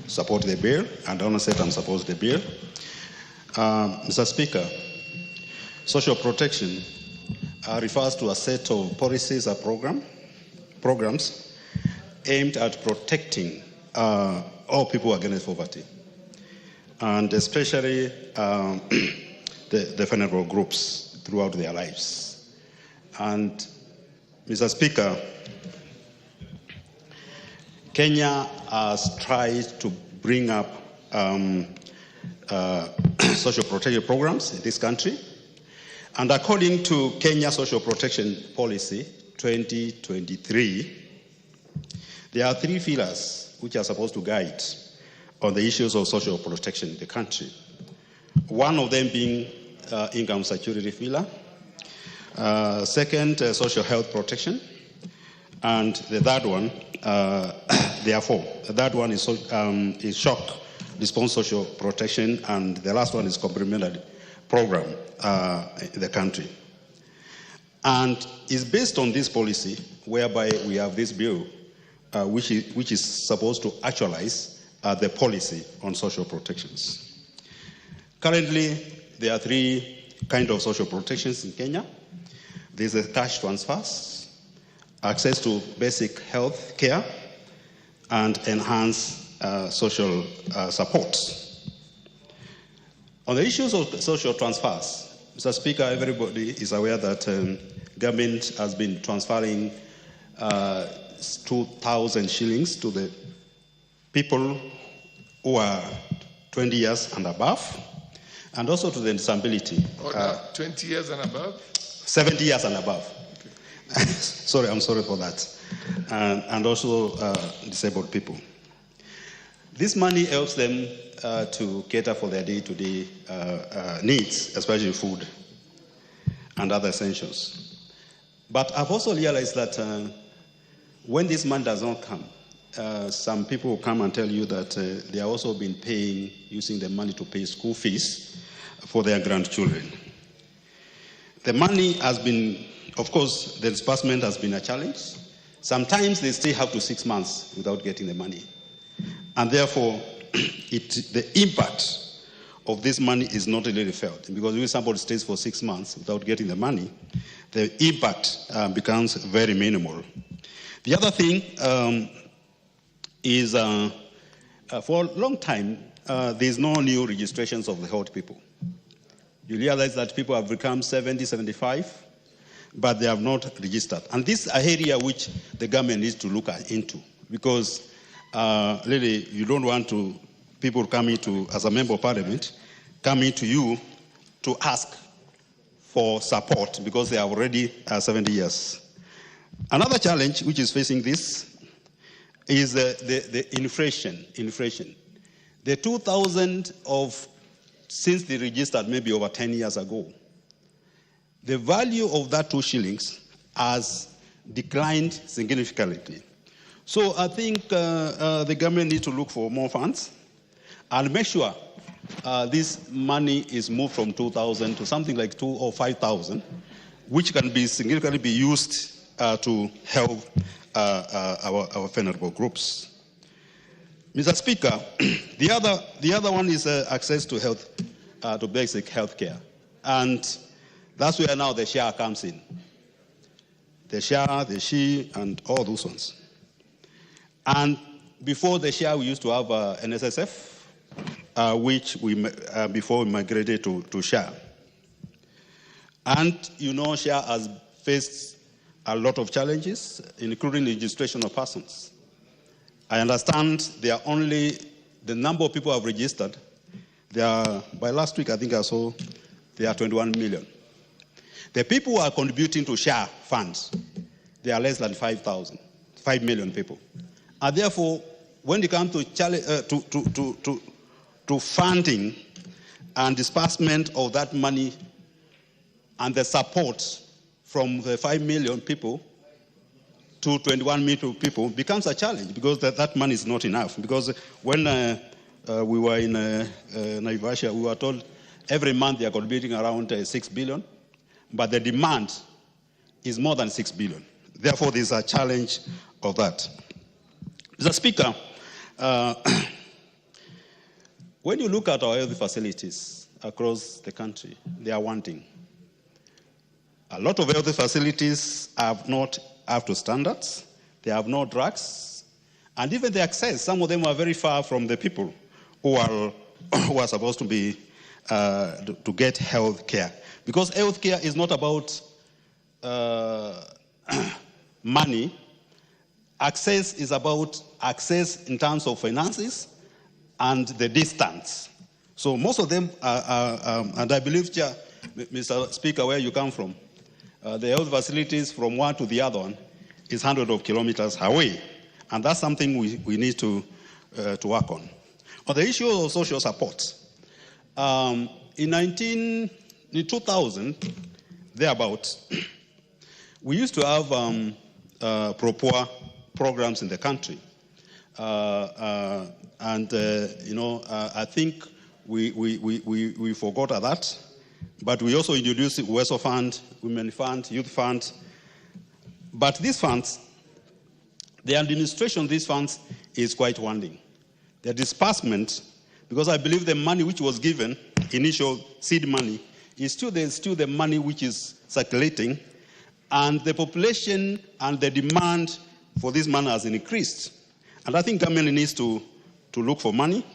Speaker 10: support the bill, and I want to say I'm support the bill. Mr. Speaker, social protection refers to a set of policies or programs aimed at protecting all people against poverty, and especially the vulnerable groups throughout their lives. And Mr. Speaker, Kenya has tried to bring up social protection programs in this country. And according to Kenya Social Protection Policy 2023, there are 3 pillars which are supposed to guide on the issues of social protection in the country. One of them being income security pillar. Second, social health protection. And the third one, therefore, the third one is shock response social protection, and the last one is complementary program in the country. And it's based on this policy whereby we have this bill which is supposed to actualize the policy on social protections. Currently, there are 3 kinds of social protections in Kenya. There's the cash transfers, access to basic health care, and enhanced social support. On the issues of social transfers, Mr. Speaker, everybody is aware that government has been transferring 2,000 shillings to the people who are 20 years and above. and also to the disability.
Speaker 12: 20 years and above?
Speaker 10: 70 years and above. Okay. Sorry, I'm sorry for that. And also disabled people. This money helps them to cater for their day-to-day needs, especially food and other essentials. But I've also realized that when this money does not come, some people will come and tell you that they have also been paying, using the money to pay school fees for their grandchildren. The money has been, of course, the disbursement has been a challenge. Sometimes they stay up to 6 months without getting the money. And therefore, the impact of this money is not really felt. Because if somebody stays for 6 months without getting the money, the impact becomes very minimal. The other thing is for a long time, there's no new registrations of the health people. You realize that people have become 70, 75, but they have not registered. And this is an area which the government needs to look into, because really you don't want people coming to, as a member of parliament, coming to you to ask for support because they are already 70 years. Another challenge which is facing this is the inflation. The 2,000 since they registered maybe over 10 years ago, the value of that 2 shillings has declined significantly. So I think the government needs to look for more funds and make sure this money is moved from 2,000 to something like 2,000 or 5,000, which can be significantly be used to help our vulnerable groups. Mr. Speaker, the other one is access to health, to basic health care. And that's where now the share comes in. The share, the she, and all those ones. And before the share, we used to have an SSF, which before we migrated to share. And you know, share has faced a lot of challenges, including registration of persons. I understand they are only, the number of people who have registered, they are, by last week I think I saw, they are 21 million. The people who are contributing to share funds, they are less than 5 million people. And therefore, when it comes to funding and disbursement of that money and the support from the 5 million people to 21 million people becomes a challenge because that money is not enough. Because when we were in Naivasha, we were told every month they are contributing around 6 billion, but the demand is more than 6 billion. Therefore, there's a challenge of that. Mr. Speaker, when you look at our health facilities across the country, they are wanting. A lot of health facilities have not up to standards. They have no drugs. And even the access, some of them are very far from the people who are supposed to be to get health care. Because health care is not about money. Access is about access in terms of finances and the distance. So most of them are and I believe, Mr. Speaker, where you come from, the health facilities from one to the other one is hundreds of kilometers away. And that's something we need to work on. On the issue of social support, in 2000, thereabout, we used to have pro-poor programs in the country. I think we forgot that. But we also introduced WESO Fund, Women Fund, Youth Fund. But these funds, the administration of these funds is quite wanting. The disbursement, because I believe the money which was given, initial seed money, is still the money which is circulating, and the population and the demand for this money has increased. And I think government needs to look for money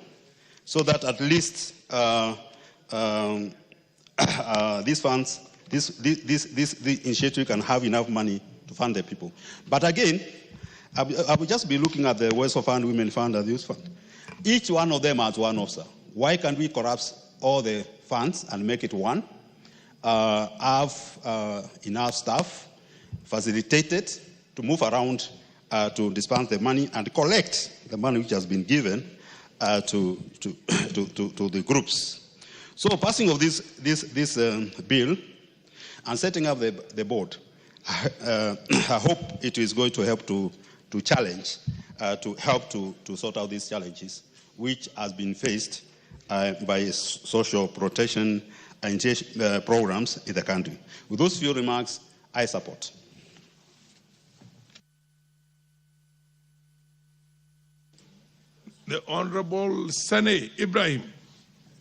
Speaker 10: so that at least these funds, this initiative can have enough money to fund the people. But again, I would just be looking at the WESO Fund, Women Fund, and Youth Fund. Each one of them has one officer. Why can't we collapse all the funds and make it one, have enough staff, facilitated to move around to dispense the money and collect the money which has been given to the groups. So passing of this bill and setting up the board, I hope it is going to help to challenge, to help to sort out these challenges which has been faced by social protection programs in the country. With those few remarks, I support.
Speaker 9: The Honorable Sane Ibrahim,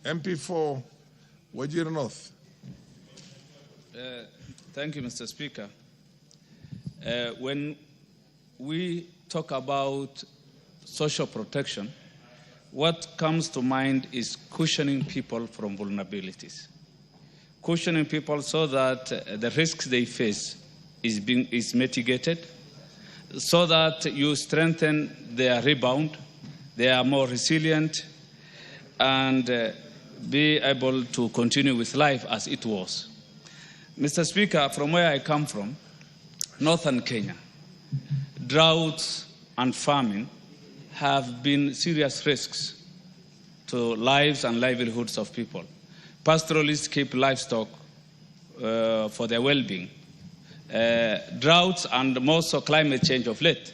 Speaker 9: MP for Wajir North.
Speaker 11: Thank you, Mr. Speaker. When we talk about social protection, what comes to mind is cushioning people from vulnerabilities. Cushioning people so that the risks they face is mitigated, so that you strengthen their rebound, they are more resilient, and be able to continue with life as it was. Mr. Speaker, from where I come from, northern Kenya, droughts and famine have been serious risks to lives and livelihoods of people. Pastoralists keep livestock for their well-being. Droughts and more so climate change of late,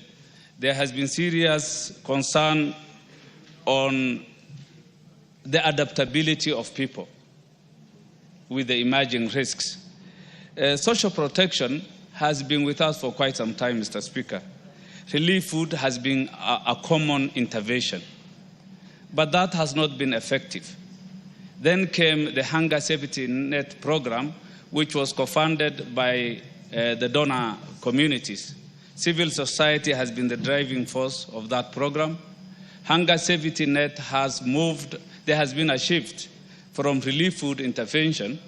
Speaker 11: there has been serious concern on the adaptability of people with the emerging risks. Social protection has been with us for quite some time, Mr. Speaker. Relief food has been a common intervention, but that has not been effective. Then came the Hunger Safety Net program, which was co-funded by the donor communities. Civil society has been the driving force of that program. Hunger Safety Net has moved, there has been a shift from relief food intervention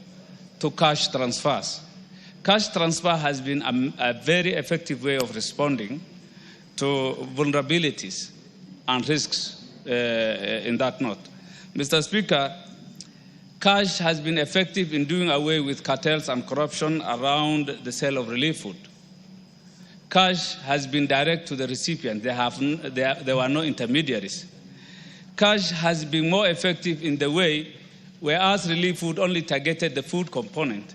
Speaker 11: to cash transfers. Cash transfer has been a very effective way of responding to vulnerabilities and risks in that note. Mr. Speaker, cash has been effective in doing away with cartels and corruption around the sale of relief food. Cash has been direct to the recipient. There were no intermediaries. Cash has been more effective in the way, whereas relief food only targeted the food component,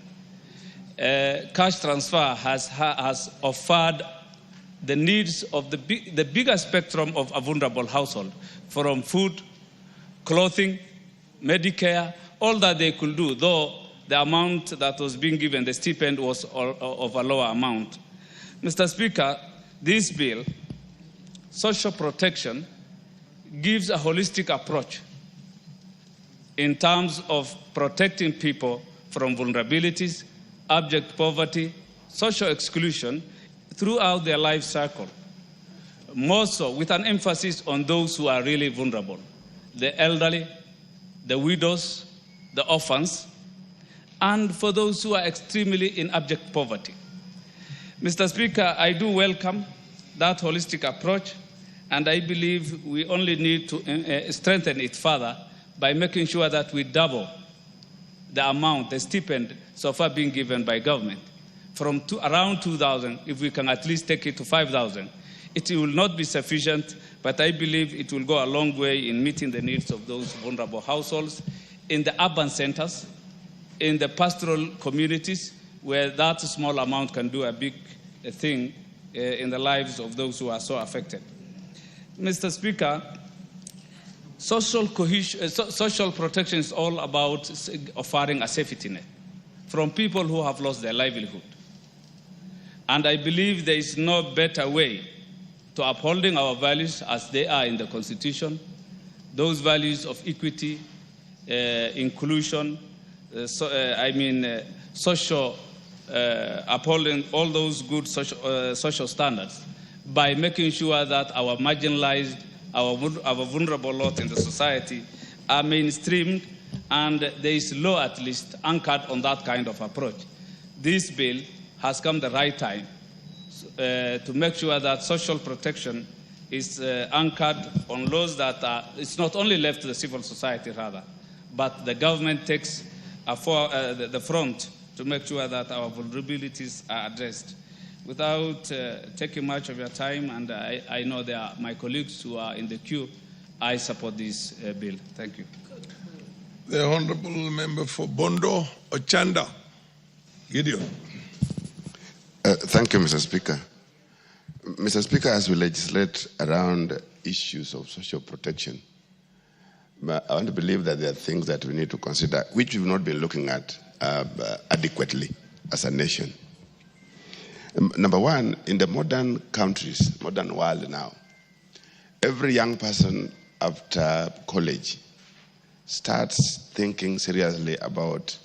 Speaker 11: cash transfer has offered the needs of the bigger spectrum of a vulnerable household, from food, clothing, Medicare, all that they could do, though the amount that was being given, the stipend, was of a lower amount. Mr. Speaker, this bill, social protection, gives a holistic approach in terms of protecting people from vulnerabilities, abject poverty, social exclusion throughout their life cycle, more so with an emphasis on those who are really vulnerable, the elderly, the widows, the orphans, and for those who are extremely in abject poverty. Mr. Speaker, I do welcome that holistic approach, and I believe we only need to strengthen it further by making sure that we double the amount, the stipend so far being given by government, from around 2,000, if we can at least take it to 5,000. It will not be sufficient, but I believe it will go a long way in meeting the needs of those vulnerable households in the urban centers, in the pastoral communities, where that small amount can do a big thing in the lives of those who are so affected. Mr. Speaker, social protection is all about offering a safety net from people who have lost their livelihood. And I believe there is no better way to upholding our values as they are in the Constitution, those values of equity, inclusion, social, upholding all those good social standards by making sure that our marginalized, our vulnerable lot in the society are mainstreamed, and there is law at least anchored on that kind of approach. This bill has come the right time to make sure that social protection is anchored on laws that are, it's not only left to the civil society rather, but the government takes the front to make sure that our vulnerabilities are addressed. Without taking much of your time, and I know there are my colleagues who are in the queue, I support this bill. Thank you.
Speaker 9: The Honorable Member for Bondo Ochanda. Gideon.
Speaker 3: Thank you, Mr. Speaker. Mr. Speaker, as we legislate around issues of social protection, I want to believe that there are things that we need to consider, which we've not been looking at adequately as a nation. Number one, in the modern countries, modern world now, every young person after college starts thinking seriously about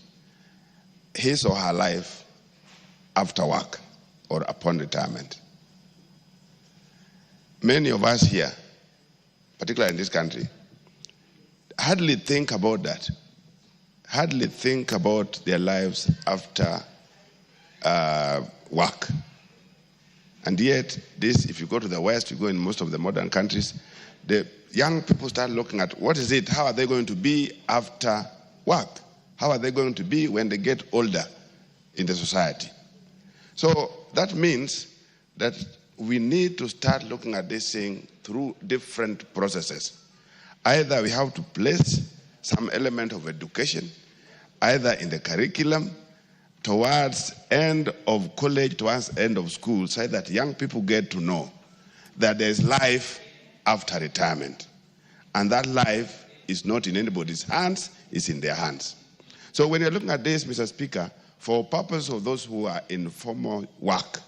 Speaker 3: his or her life after work or upon retirement. Many of us here, particularly in this country, hardly think about that, hardly think about their lives after work. And yet, this, if you go to the West, you go in most of the modern countries, the young people start looking at what is it, how are they going to be after work? How are they going to be when they get older in the society? So that means that we need to start looking at this thing through different processes. Either we have to place some element of education, either in the curriculum, towards end of college, towards end of school, so that young people get to know that there's life after retirement. And that life is not in anybody's hands, it's in their hands. So when you're looking at this, Mr. Speaker, for purpose of those who are in formal work,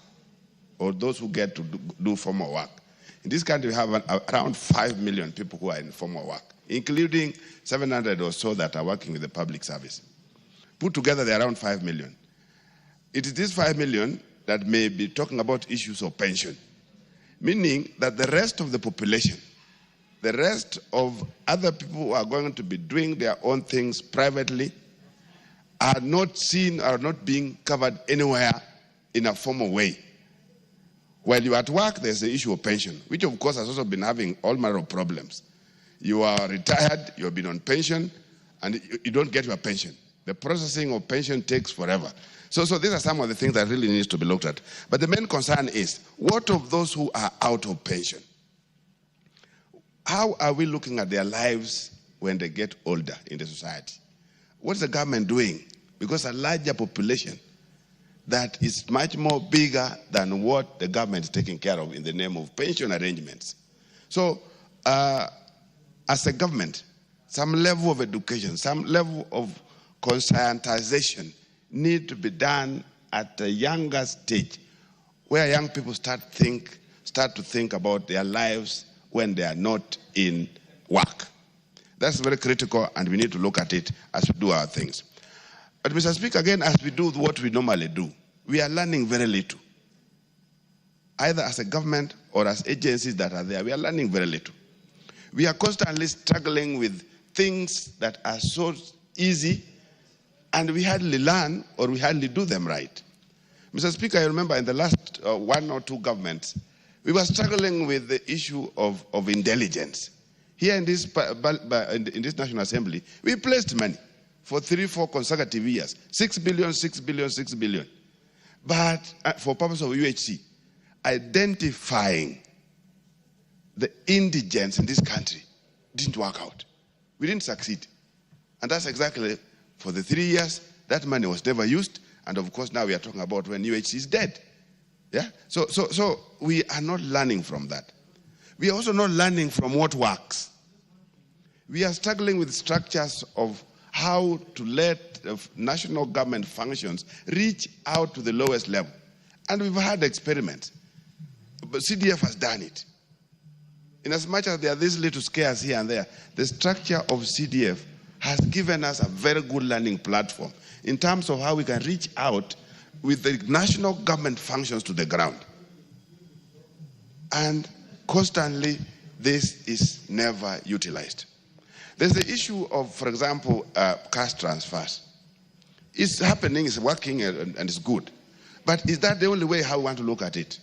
Speaker 3: or those who get to do formal work, in this country we have around 5 million people who are in formal work, including 700 or so that are working with the public service. Put together, they're around 5 million. It is this 5 million that may be talking about issues of pension, meaning that the rest of the population, the rest of other people who are going to be doing their own things privately are not seen, are not being covered anywhere in a formal way. While you're at work, there's the issue of pension, which of course has also been having all manner of problems. You are retired, you've been on pension, and you don't get your pension. The processing of pension takes forever. So these are some of the things that really needs to be looked at. But the main concern is, what of those who are out of pension? How are we looking at their lives when they get older in the society? What's the government doing? Because a larger population that is much more bigger than what the government is taking care of in the name of pension arrangements. So as a government, some level of education, some level of conscientization need to be done at a younger stage, where young people start to think about their lives when they are not in work. That's very critical, and we need to look at it as we do our things. But Mr. Speaker, again, as we do what we normally do, we are learning very little. Either as a government or as agencies that are there, we are learning very little. We are constantly struggling with things that are so easy, and we hardly learn or we hardly do them right. Mr. Speaker, I remember in the last 1 or 2 governments, we were struggling with the issue of intelligence. Here in this National Assembly, we placed money for 3-4 consecutive years, 6 billion, 6 billion, 6 billion. But for purpose of UHC, identifying the indigents in this country didn't work out. We didn't succeed. And that's exactly for the 3 years, that money was never used. And of course, now we are talking about when UHC is dead. Yeah? So we are not learning from that. We are also not learning from what works. We are struggling with structures of how to let national government functions reach out to the lowest level. And we've had experiments. But CDF has done it. In as much as there are these little scares here and there, the structure of CDF has given us a very good learning platform in terms of how we can reach out with the national government functions to the ground. And constantly, this is never utilized. There's the issue of, for example, cash transfers. It's happening, it's working, and it's good. But is that the only way how we want to look at it?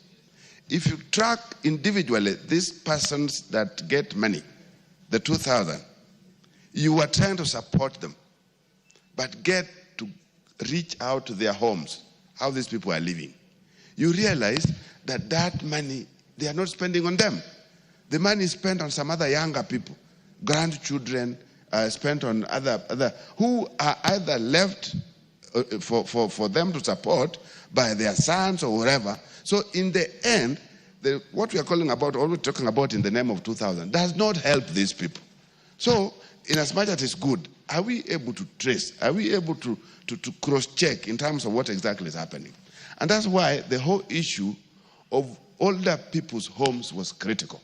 Speaker 3: If you track individually these persons that get money, the 2,000, you are trying to support them, but get to reach out to their homes, how these people are living, you realize that that money, they are not spending on them. The money is spent on some other younger people, grandchildren, spent on other who are either left for them to support by their sons or whatever. So in the end, what we are calling about, or we're talking about in the name of 2000, does not help these people. So in as much as it's good, are we able to trace? Are we able to cross-check in terms of what exactly is happening? And that's why the whole issue of older people's homes was critical.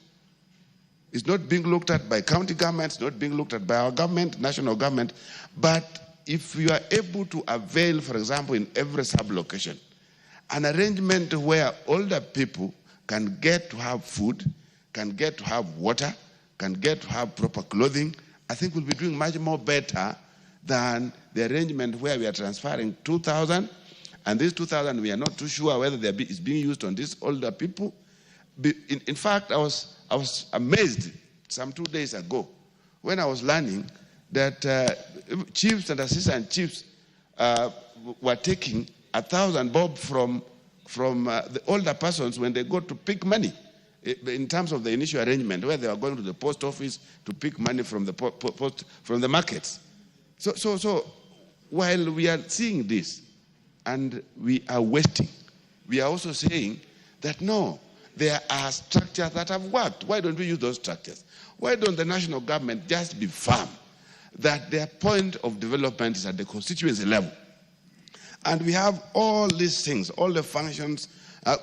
Speaker 3: It's not being looked at by county governments, not being looked at by our government, national government, but if you are able to avail, for example, in every sub-location, an arrangement where older people can get to have food, can get to have water, can get to have proper clothing, I think we'll be doing much more better than the arrangement where we are transferring 2,000, and these 2,000 we are not too sure whether it's being used on these older people. In fact, I was amazed some 2 days ago when I was learning that chiefs and assistant chiefs were taking 1,000 bob from the older persons when they go to pick money, in terms of the initial arrangement where they were going to the post office to pick money from the from the markets. So while we are seeing this and we are wasting, we are also saying that no, there are structures that have worked. Why don't we use those structures? Why don't the national government just be firm that their point of development is at the constituency level? And we have all these things, all the functions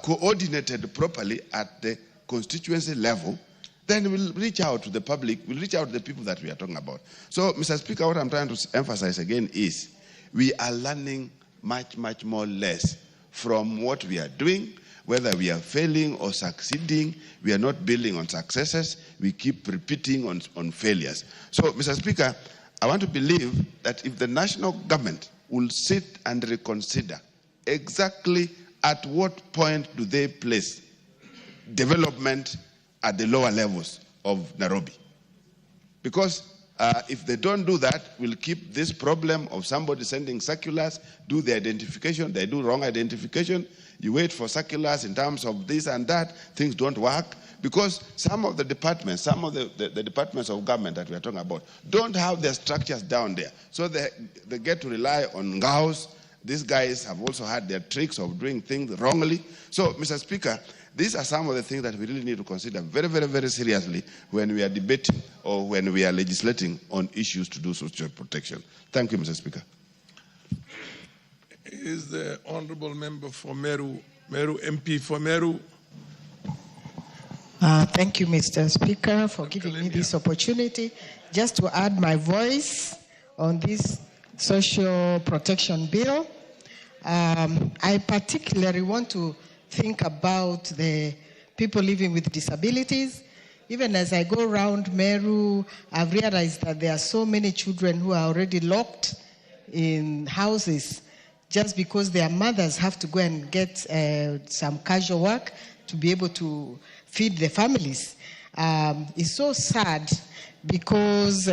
Speaker 3: coordinated properly at the constituency level, then we'll reach out to the public, we'll reach out to the people that we are talking about. So, Mr. Speaker, what I'm trying to emphasize again is we are learning much, much more less from what we are doing. Whether we are failing or succeeding, we are not building on successes, we keep repeating on failures. So, Mr. Speaker, I want to believe that if the national government will sit and reconsider exactly at what point do they place development at the lower levels of Nairobi. Because if they don't do that, we'll keep this problem of somebody sending circulars, do the identification, they do wrong identification, you wait for circulars in terms of this and that, things don't work, because some of the departments, some of the departments of government that we are talking about, don't have their structures down there. So they get to rely on ngaos. These guys have also had their tricks of doing things wrongly. So, Mr. Speaker, these are some of the things that we really need to consider very, very, very seriously when we are debating or when we are legislating on issues to do social protection. Thank you, Mr. Speaker.
Speaker 9: Is the honourable member for Meru MP for Meru?
Speaker 4: Thank you, Mr. Speaker, for giving me this opportunity. Just to add my voice on this social protection bill, I particularly want to think about the people living with disabilities. Even as I go around Meru, I've realized that there are so many children who are already locked in houses just because their mothers have to go and get some casual work to be able to feed the families. It's so sad because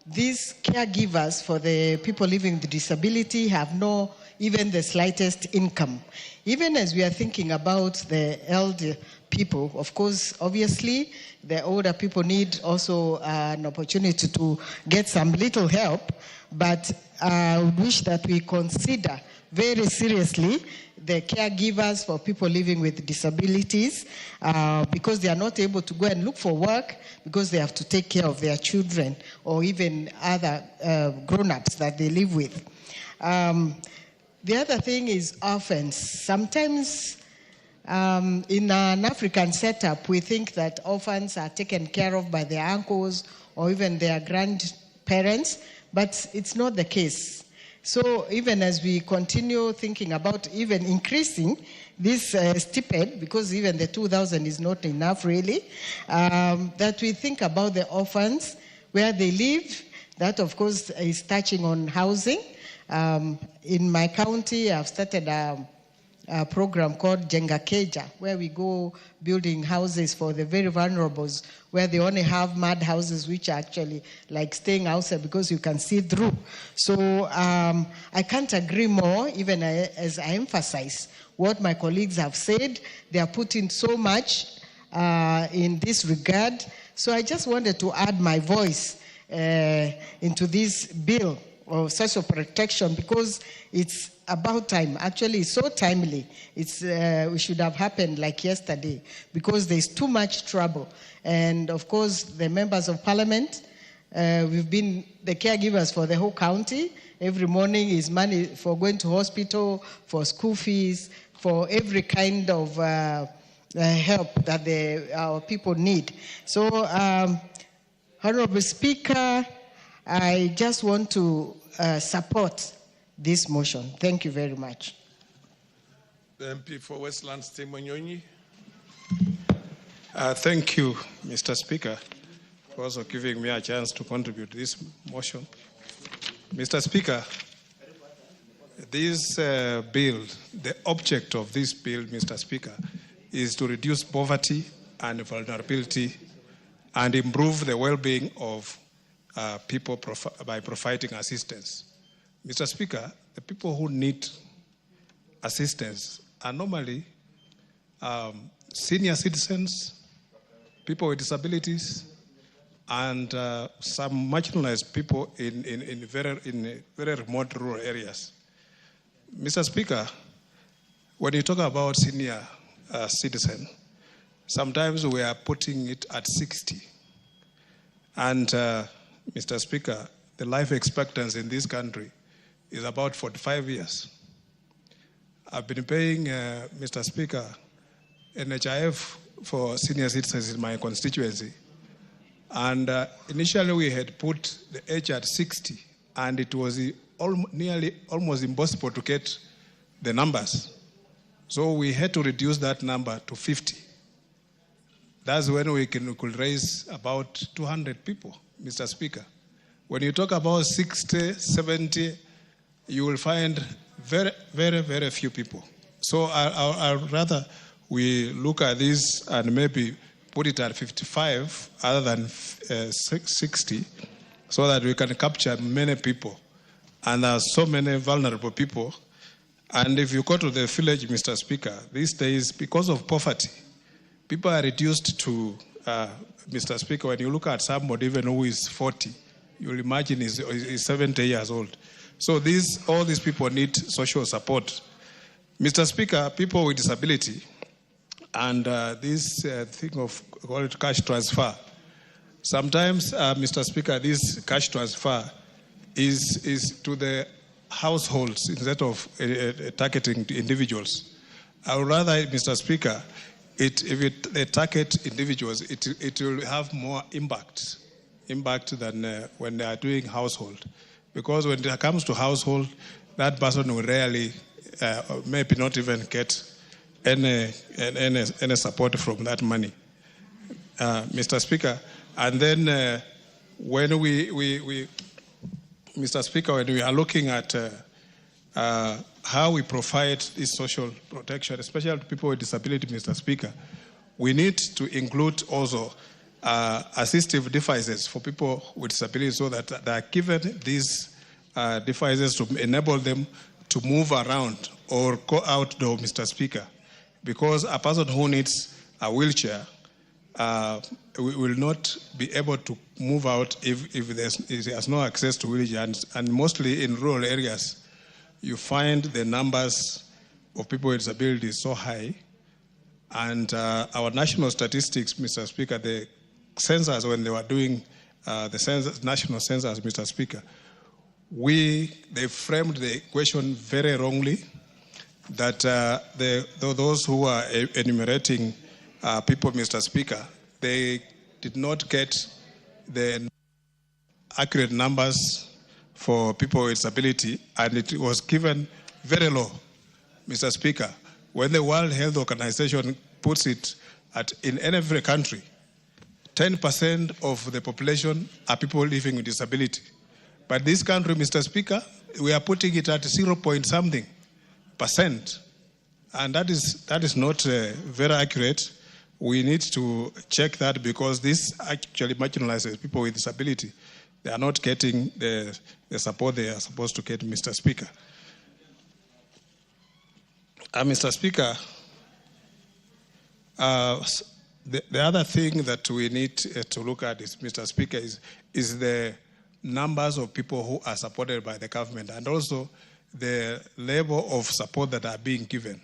Speaker 4: these caregivers for the people living with disability have no even the slightest income. Even as we are thinking about the elder people, of course, obviously, the older people need also an opportunity to get some little help, but I wish that we consider very seriously the caregivers for people living with disabilities because they are not able to go and look for work because they have to take care of their children or even other grown-ups that they live with. The other thing is orphans. Sometimes in an African setup, we think that orphans are taken care of by their uncles or even their grandparents, but it's not the case. So even as we continue thinking about even increasing this stipend, because even the 2,000 is not enough really, that we think about the orphans, where they live. That, of course, is touching on housing. In my county, I've started program called Jenga Keja, where we go building houses for the very vulnerables, where they only have mud houses, which are actually like staying outside because you can see through. So I can't agree more, even as I emphasize what my colleagues have said. They are putting so much in this regard. So I just wanted to add my voice into this bill of social protection, because it's about time. Actually, it's so timely. It's we should have happened like yesterday, because there's too much trouble. And of course, the members of parliament, we've been the caregivers for the whole county. Every morning is money for going to hospital, for school fees, for every kind of help that our people need. So, Honorable Speaker, I just want to support this motion. Thank you very much.
Speaker 9: The MP for Westlands, Timonyonyi.
Speaker 8: Thank you, Mr. Speaker, for also giving me a chance to contribute to this motion. Mr. Speaker, this bill, the object of this bill, Mr. Speaker, is to reduce poverty and vulnerability and improve the well-being of people by providing assistance. Mr. Speaker, the people who need assistance are normally senior citizens, people with disabilities, and some marginalized people in very remote rural areas. Mr. Speaker, when you talk about senior citizen, sometimes we are putting it at 60. And Mr. Speaker, the life expectancy in this country is about 45 years. I've been paying, Mr. Speaker, NHIF for senior citizens in my constituency. And initially we had put the age at 60, and it was nearly almost impossible to get the numbers. So we had to reduce that number to 50. That's when we could raise about 200 people, Mr. Speaker. When you talk about 60, 70, you will find very, very, very few people. So I'd rather we look at this and maybe put it at 55 other than 60, so that we can capture many people. And there are so many vulnerable people. And if you go to the village, Mr. Speaker, these days, because of poverty, people are reduced to, Mr. Speaker, when you look at somebody even who is 40, you'll imagine he's 70 years old. So all these people need social support. Mr. Speaker, people with disability and this thing of called cash transfer. Sometimes, Mr. Speaker, this cash transfer is to the households instead of targeting individuals. I would rather, Mr. Speaker, if they target individuals, it will have more impact than when they are doing household. Because when it comes to household, that person will rarely, maybe not even get any support from that money, Mr. Speaker. And then when Mr. Speaker, when we are looking at how we provide this social protection, especially to people with disability, Mr. Speaker, we need to include also assistive devices for people with disabilities, so that they are given these devices to enable them to move around or go outdoor, Mr. Speaker. Because a person who needs a wheelchair will not be able to move out if he has no access to wheelchair. And mostly in rural areas, you find the numbers of people with disabilities so high. And our national statistics, Mr. Speaker, the census, when they were doing the national census, Mr. Speaker, they framed the question very wrongly, that those who are enumerating people, Mr. Speaker, they did not get the accurate numbers for people with disability, and it was given very low, Mr. Speaker. When the World Health Organization puts it in every country, 10% of the population are people living with disability. But this country, Mr. Speaker, we are putting it at 0 point something %.
Speaker 15: And that is not very accurate. We need to check that because this actually marginalizes people with disability. They are not getting the support they are supposed to get, Mr. Speaker. Mr. Speaker, the other thing that we need to look at is, Mr. Speaker, is the numbers of people who are supported by the government and also the level of support that are being given.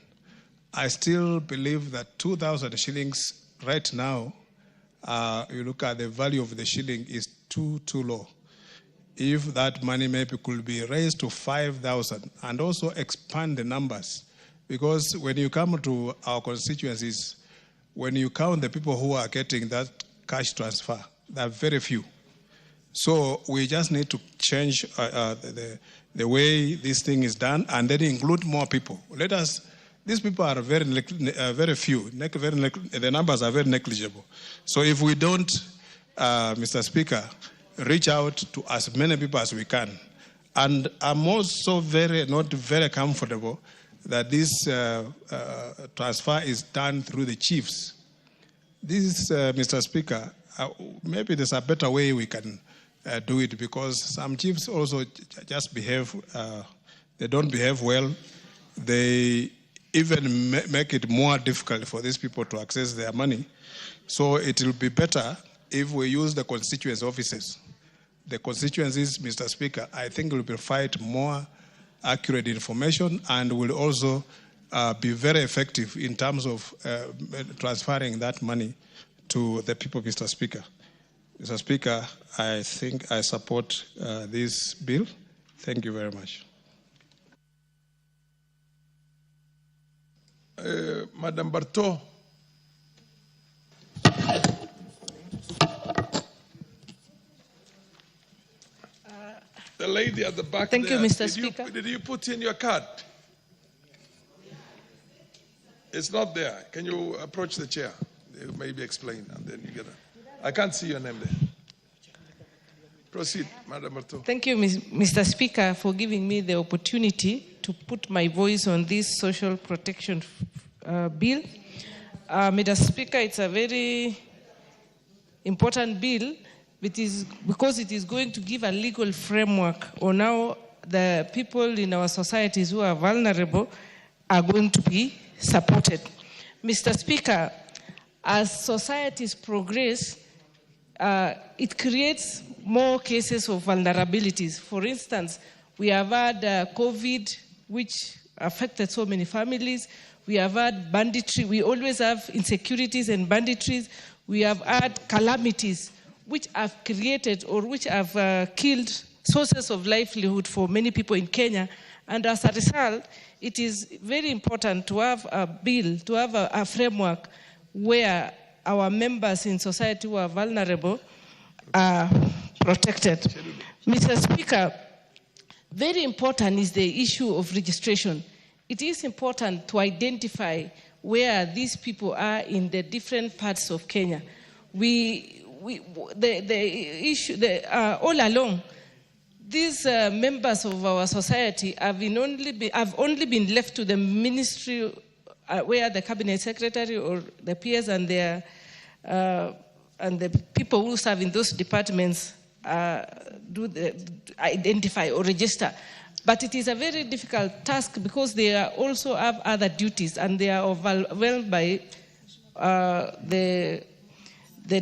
Speaker 15: I still believe that 2,000 shillings right now, you look at the value of the shilling is too low. If that money maybe could be raised to 5,000 and also expand the numbers. Because when you come to our constituencies, when you count the people who are getting that cash transfer, there are very few. So we just need to change the way this thing is done and then include more people. These people are very few. The numbers are very negligible. So if we don't, Mr. Speaker, reach out to as many people as we can. And I'm also not very comfortable that this transfer is done through the chiefs. This, Mr. Speaker, maybe there's a better way we can do it because some chiefs also just behave, they don't behave well. They even make it more difficult for these people to access their money. So it will be better if we use the constituency offices. The constituencies, Mr. Speaker, I think will provide more accurate information and will also be very effective in terms of transferring that money to the people, Mr. Speaker. Mr. Speaker, I think I support this bill. Thank you very much.
Speaker 9: Madam Barto. The lady at the back.
Speaker 2: Thank
Speaker 9: there,
Speaker 2: you, Mr. Speaker.
Speaker 9: Did you put in your card? It's not there. Can you approach the chair? Maybe explain and then you get it. I can't see your name there. Proceed, Madam Barto.
Speaker 2: Thank you, Mr. Speaker, for giving me the opportunity to put my voice on this social protection bill. Mr. Speaker, it's a very important bill because it is going to give a legal framework on how the people in our societies who are vulnerable are going to be supported. Mr. Speaker, as societies progress, it creates more cases of vulnerabilities. For instance, we have had COVID, which affected so many families. We have had banditry. We always have insecurities and banditries. We have had calamities which have created or which have killed sources of livelihood for many people in Kenya. And as a result, it is very important to have a bill, to have a framework where our members in society who are vulnerable are protected. Mr. Speaker, very important is the issue of registration. It is important to identify where these people are in the different parts of Kenya. All along, these members of our society have only been left to the ministry where the cabinet secretary or the peers and the people who serve in those departments identify or register. But it is a very difficult task because they also have other duties and they are overwhelmed by the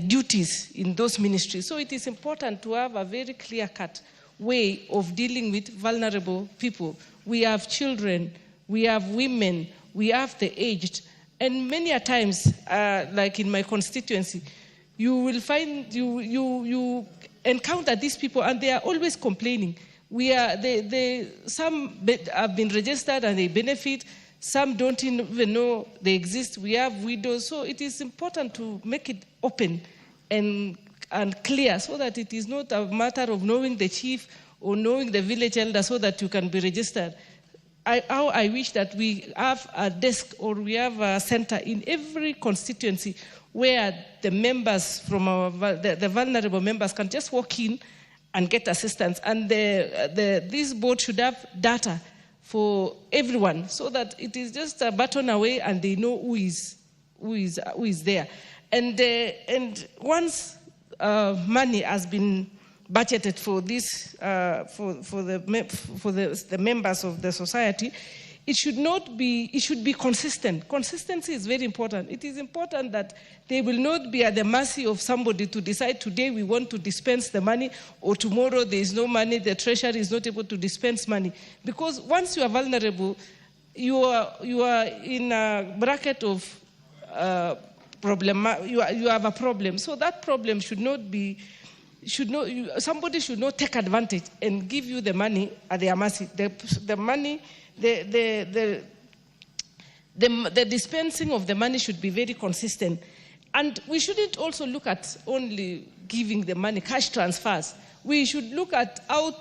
Speaker 2: duties in those ministries. So it is important to have a very clear-cut way of dealing with vulnerable people. We have children, we have women, we have the aged, and many a times, like in my constituency, you will find you encounter these people and they are always complaining. Some have been registered and they benefit. Some don't even know they exist. We have widows. So it is important to make it open and clear so that it is not a matter of knowing the chief or knowing the village elder so that you can be registered. I wish that we have a desk or we have a center in every constituency where the members from the vulnerable members can just walk in and get assistance. And this board should have data
Speaker 16: for everyone, so that it is just a button away and they know who is there. And once money has been budgeted for this for the members of the society, it should be consistent. Consistency is very important. It is important that they will not be at the mercy of somebody to decide today we want to dispense the money, or tomorrow there is no money, the treasury is not able to dispense money. Because once you are vulnerable, you are in a bracket of problem. You have a problem. So that problem somebody should not take advantage and give you the money at their mercy. The money. The dispensing of the money should be very consistent. And we shouldn't also look at only giving the money, cash transfers. We should look at how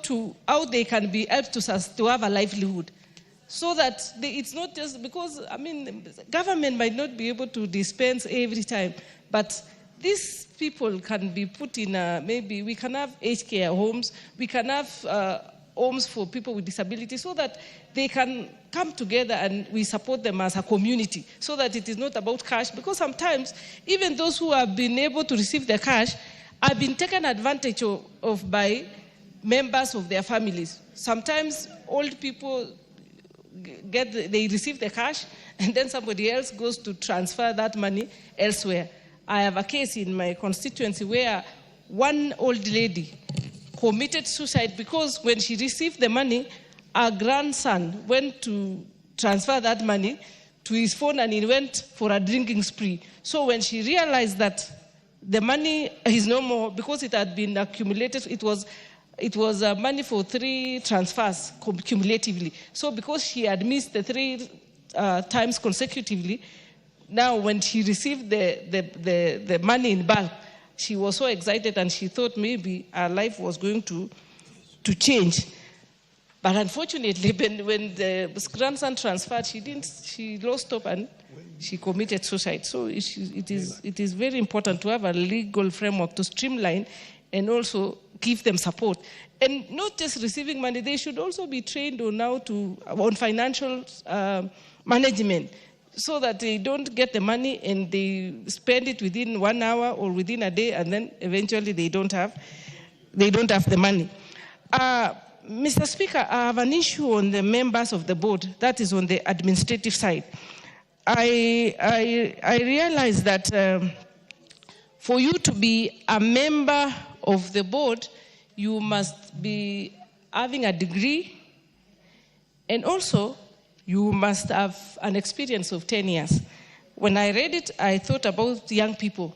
Speaker 16: they can be helped to have a livelihood. So that it's not just because, government might not be able to dispense every time, but these people can be put in maybe we can have aged care homes, we can have homes for people with disabilities, so that they can come together and we support them as a community, so that it is not about cash. Because sometimes even those who have been able to receive the cash have been taken advantage of by members of their families. Sometimes old people they receive the cash and then somebody else goes to transfer that money elsewhere. I have a case in my constituency where one old lady committed suicide because when she received the money, her grandson went to transfer that money to his phone and he went for a drinking spree. So when she realized that the money is no more, because it had been accumulated, it was money for 3 transfers cumulatively. So because she had missed the 3 times consecutively, now when she received the money in bulk, she was so excited and she thought maybe her life was going to change. But unfortunately, when the grandson transferred, she lost hope and she committed suicide. So it is very important to have a legal framework to streamline and also give them support. And not just receiving money, they should also be trained on financial management, so that they don't get the money and they spend it within 1 hour or within a day, and then eventually they don't have the money. Mr. Speaker, I have an issue on the members of the board, that is on the administrative side. I realize that for you to be a member of the board, you must be having a degree, and also you must have an experience of 10 years. When I read it, I thought about young people.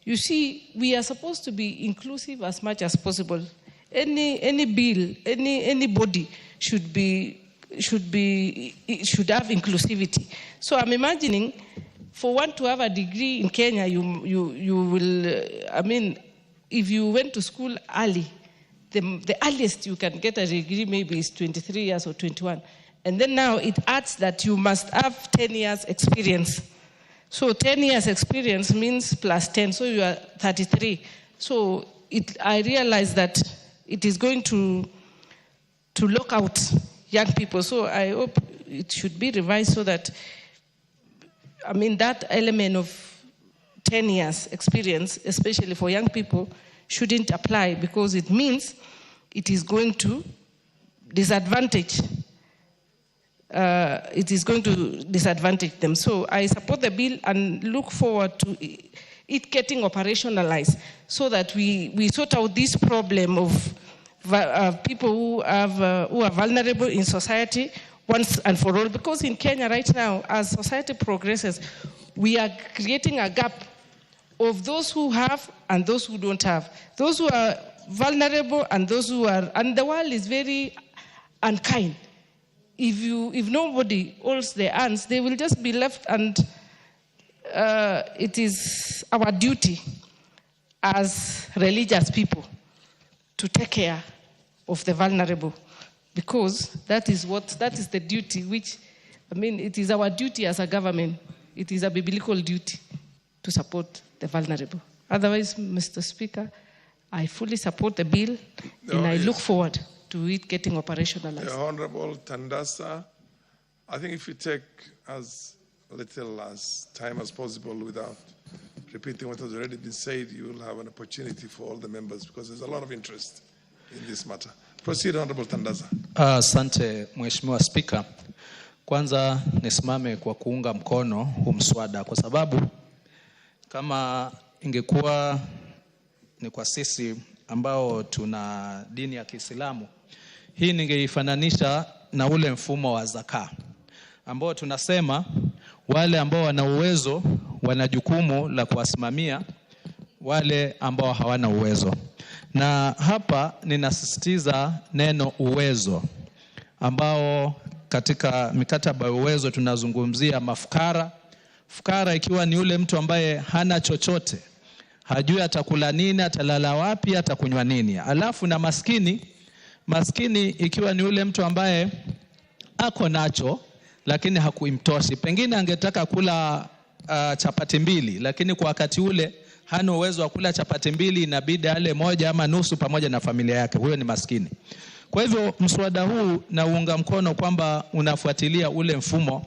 Speaker 16: You see, we are supposed to be inclusive as much as possible. Any bill, any body should have inclusivity. So I'm imagining, for one to have a degree in Kenya, you will, if you went to school early, the earliest you can get a degree maybe is 23 years or 21. And then now it adds that you must have 10 years experience. So 10 years experience means plus 10, so you are 33. So I realize that it is going to lock out young people. So I hope it should be revised so that, that element of 10 years experience, especially for young people, shouldn't apply, because it means it is going to disadvantage them. So I support the bill and look forward to it getting operationalized, so that we sort out this problem of people who are vulnerable in society once and for all. Because in Kenya right now, as society progresses, we are creating a gap of those who have and those who don't have, those who are vulnerable and those who are, and the world is very unkind. If nobody holds their hands, they will just be left, and it is our duty as religious people to take care of the vulnerable, because that is the duty which, it is our duty as a government. It is a biblical duty to support the vulnerable. Otherwise, Mr. Speaker, I fully support the bill, and I look forward to it getting operationalized.
Speaker 9: The Honorable Tandasa, I think if you take as little as time as possible without repeating what has already been said, you will have an opportunity for all the members because there's a lot of interest in this matter. Proceed, Honorable Tandasa.
Speaker 17: Asante Mheshimiwa Spika. Kwanza nisimame kwa kuunga mkono huu mswada kwa sababu kama ingekuwa ni kwa sisi ambao tuna dini ya Kiislamu, hii ningeifananisha na ule mfumo wa zaka ambao tunasema wale ambao wana uwezo wana jukumu la kuwasimamia wale ambao hawana uwezo. Na hapa ninasisitiza neno uwezo, ambao katika mikataba ya uwezo tunazungumzia mafukara. Fukara ikiwa ni yule mtu ambaye hana chochote, hajui atakula nini, atalala wapi, atakunywa nini. Alafu na maskini ikiwa ni yule mtu ambaye ako nacho lakini hakuimtoshi. Pengine angetaka kula chapati mbili, lakini kwa wakati ule hana uwezo wa kula chapati mbili, inabidi ale moja ama nusu pamoja na familia yake. Huyo ni maskini. Kwa hivyo mswada huu na uunga mkono kwamba unafuatilia ule mfumo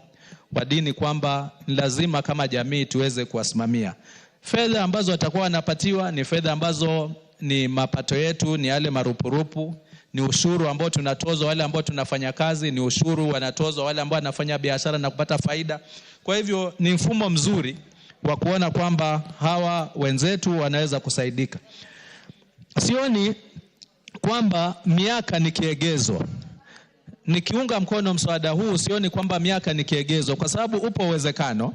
Speaker 17: wa dini kwamba lazima kama jamii tuweze kuwasimamia. Fedha ambazo watakuwa wanapatiwa ni fedha ambazo ni mapato yetu, ni yale marupurupu, ni ushuru ambao tunatozwa wale ambao tunafanya kazi, ni ushuru wanatozwa wale ambao wanafanya biashara na kupata faida. Kwa hivyo ni mfumo mzuri wa kuona kwamba hawa wenzetu wanaweza kusaidika. Sioni kwamba miaka ni kiegezo. Nikiunga mkono mswada huu sioni kwamba miaka ni kiegezo, kwa sababu upo uwezekano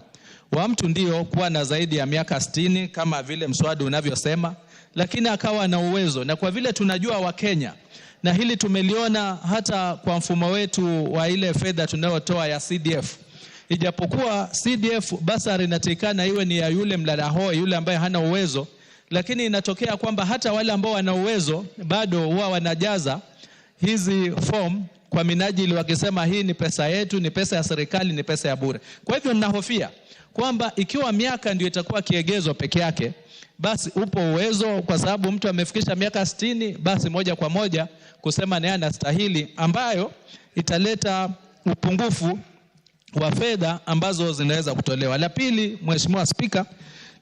Speaker 17: wa mtu ndio kuwa na zaidi ya miaka 60 kama vile mswada unavyosema, lakini akawa na uwezo. Na kwa vile tunajua Wakenya, na hili tumeliona hata kwa mfumo wetu wa ile fedha tunayotoa ya CDF, ijapokuwa CDF basari inatakikana iwe ni ya yule mlalahoi, yule ambaye hana uwezo, lakini inatokea kwamba hata wale ambao wana uwezo bado huwa wanajaza hizi form kwa minajili wakisema hii ni pesa yetu, ni pesa ya serikali, ni pesa ya bure. Kwa hivyo ninahofia kwamba ikiwa miaka ndio itakuwa kiegezo peke yake, basi upo uwezo kwa sababu mtu amefikisha miaka 60, basi moja kwa moja kusema naye anastahili, ambayo italeta upungufu wa fedha ambazo zinaweza kutolewa. La pili, Mheshimiwa Spika,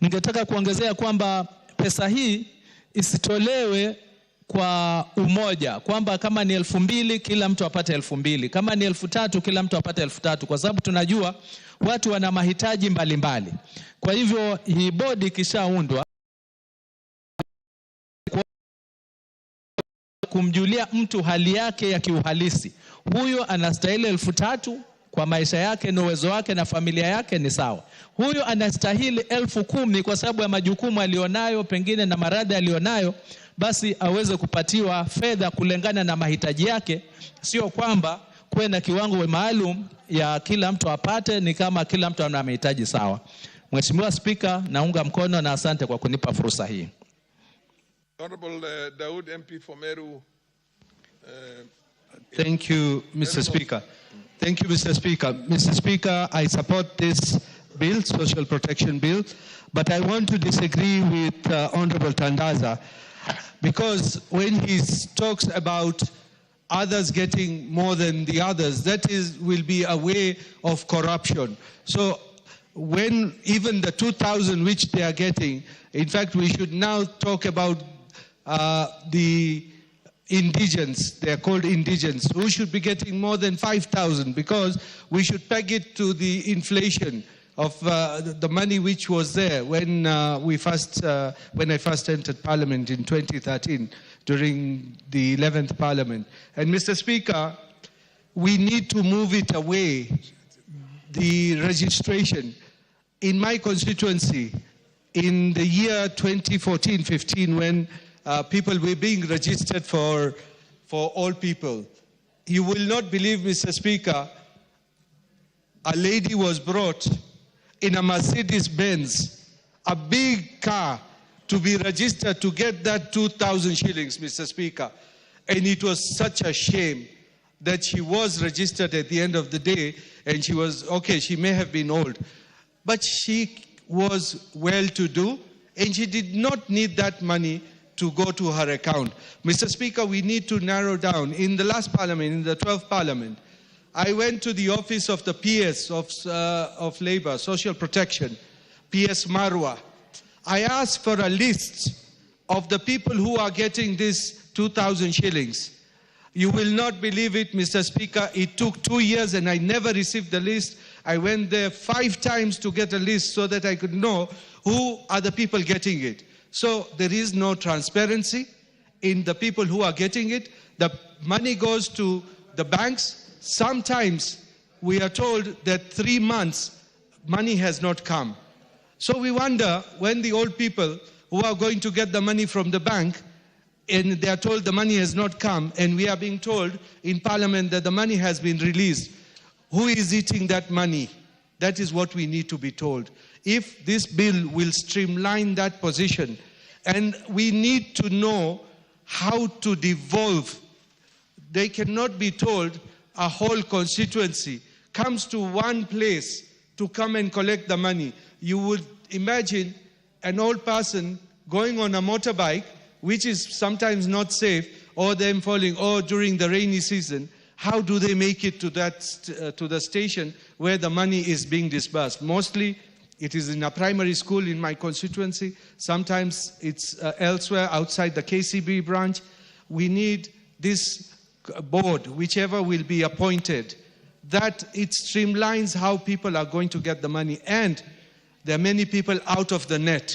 Speaker 17: ningetaka kuongezea kwamba pesa hii isitolewe kwa umoja, kwamba kama ni 2,000 kila mtu apate 2,000, kama ni 3,000 kila mtu apate 3,000, kwa sababu tunajua watu wana mahitaji mbalimbali. Kwa hivyo hii bodi kishaundwa kumjulia mtu hali yake ya kiuhalisi. Huyo anastahili 3,000 kwa maisha yake na uwezo wake na familia yake, ni sawa. Huyo anastahili 10,000 kwa sababu ya majukumu alionayo pengine na maradhi alionayo, basi aweze kupatiwa fedha kulingana na mahitaji yake, sio kwamba kuwe na kiwango maalum ya kila mtu apate, ni kama kila mtu ana mahitaji sawa. Mheshimiwa Spika, naunga mkono na asante kwa kunipa fursa hii.
Speaker 9: Honorable Daud MP for Meru.
Speaker 18: Thank you, Mr. Speaker. Thank you, Mr. Speaker. Mr. Speaker, I support this bill, social protection bill, but I want to disagree with Honorable Tandasa, because when he talks about others getting more than the others, that will be a way of corruption. So when even the 2,000 which they are getting, in fact, we should now talk about the indigents, they are called indigents, who should be getting more than 5,000, because we should peg it to the inflation of the money which was there when when I first entered Parliament in 2013 during the 11th Parliament. And Mr. Speaker, we need to move it away, the registration. In my constituency, in the year 2014-15, when people were being registered for all people, you will not believe, Mr. Speaker, a lady was brought in a Mercedes-Benz, a big car, to be registered to get that 2,000 shillings, Mr. Speaker. And it was such a shame that she was registered at the end of the day, and she was, okay, she may have been old, but she was well-to-do, and she did not need that money to go to her account. Mr. Speaker, we need to narrow down. In the last parliament, in the 12th parliament, I went to the office of the PS of Labor, Social Protection, PS Marwa. I asked for a list of the people who are getting this 2,000 shillings. You will not believe it, Mr. Speaker. It took 2 years and I never received the list. I went there 5 times to get a list so that I could know who are the people getting it. So there is no transparency in the people who are getting it. The money goes to the banks. Sometimes we are told that 3 months money has not come. So we wonder when the old people who are going to get the money from the bank and they are told the money has not come, and we are being told in Parliament that the money has been released. Who is eating that money? That is what we need to be told. If this bill will streamline that position, and we need to know how to devolve. They cannot be told a whole constituency comes to one place to come and collect the money. You would imagine an old person going on a motorbike, which is sometimes not safe, or them falling, or during the rainy season. How do they make it to the station where the money is being disbursed? Mostly it is in a primary school in my constituency. Sometimes it's elsewhere outside the KCB branch. We need this board, whichever will be appointed, that it streamlines how people are going to get the money. And there are many people out of the net.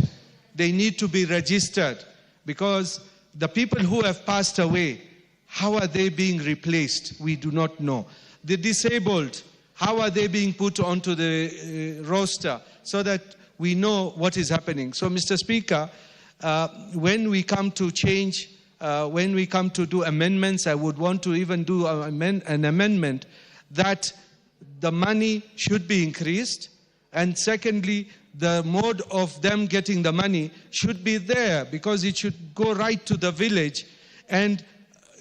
Speaker 18: They need to be registered, because the people who have passed away, how are they being replaced? We do not know. The disabled, how are they being put onto the roster so that we know what is happening? So, Mr. Speaker, when we come to change, when we come to do amendments, I would want to even do an amendment that the money should be increased. And secondly, the mode of them getting the money should be there, because it should go right to the village, and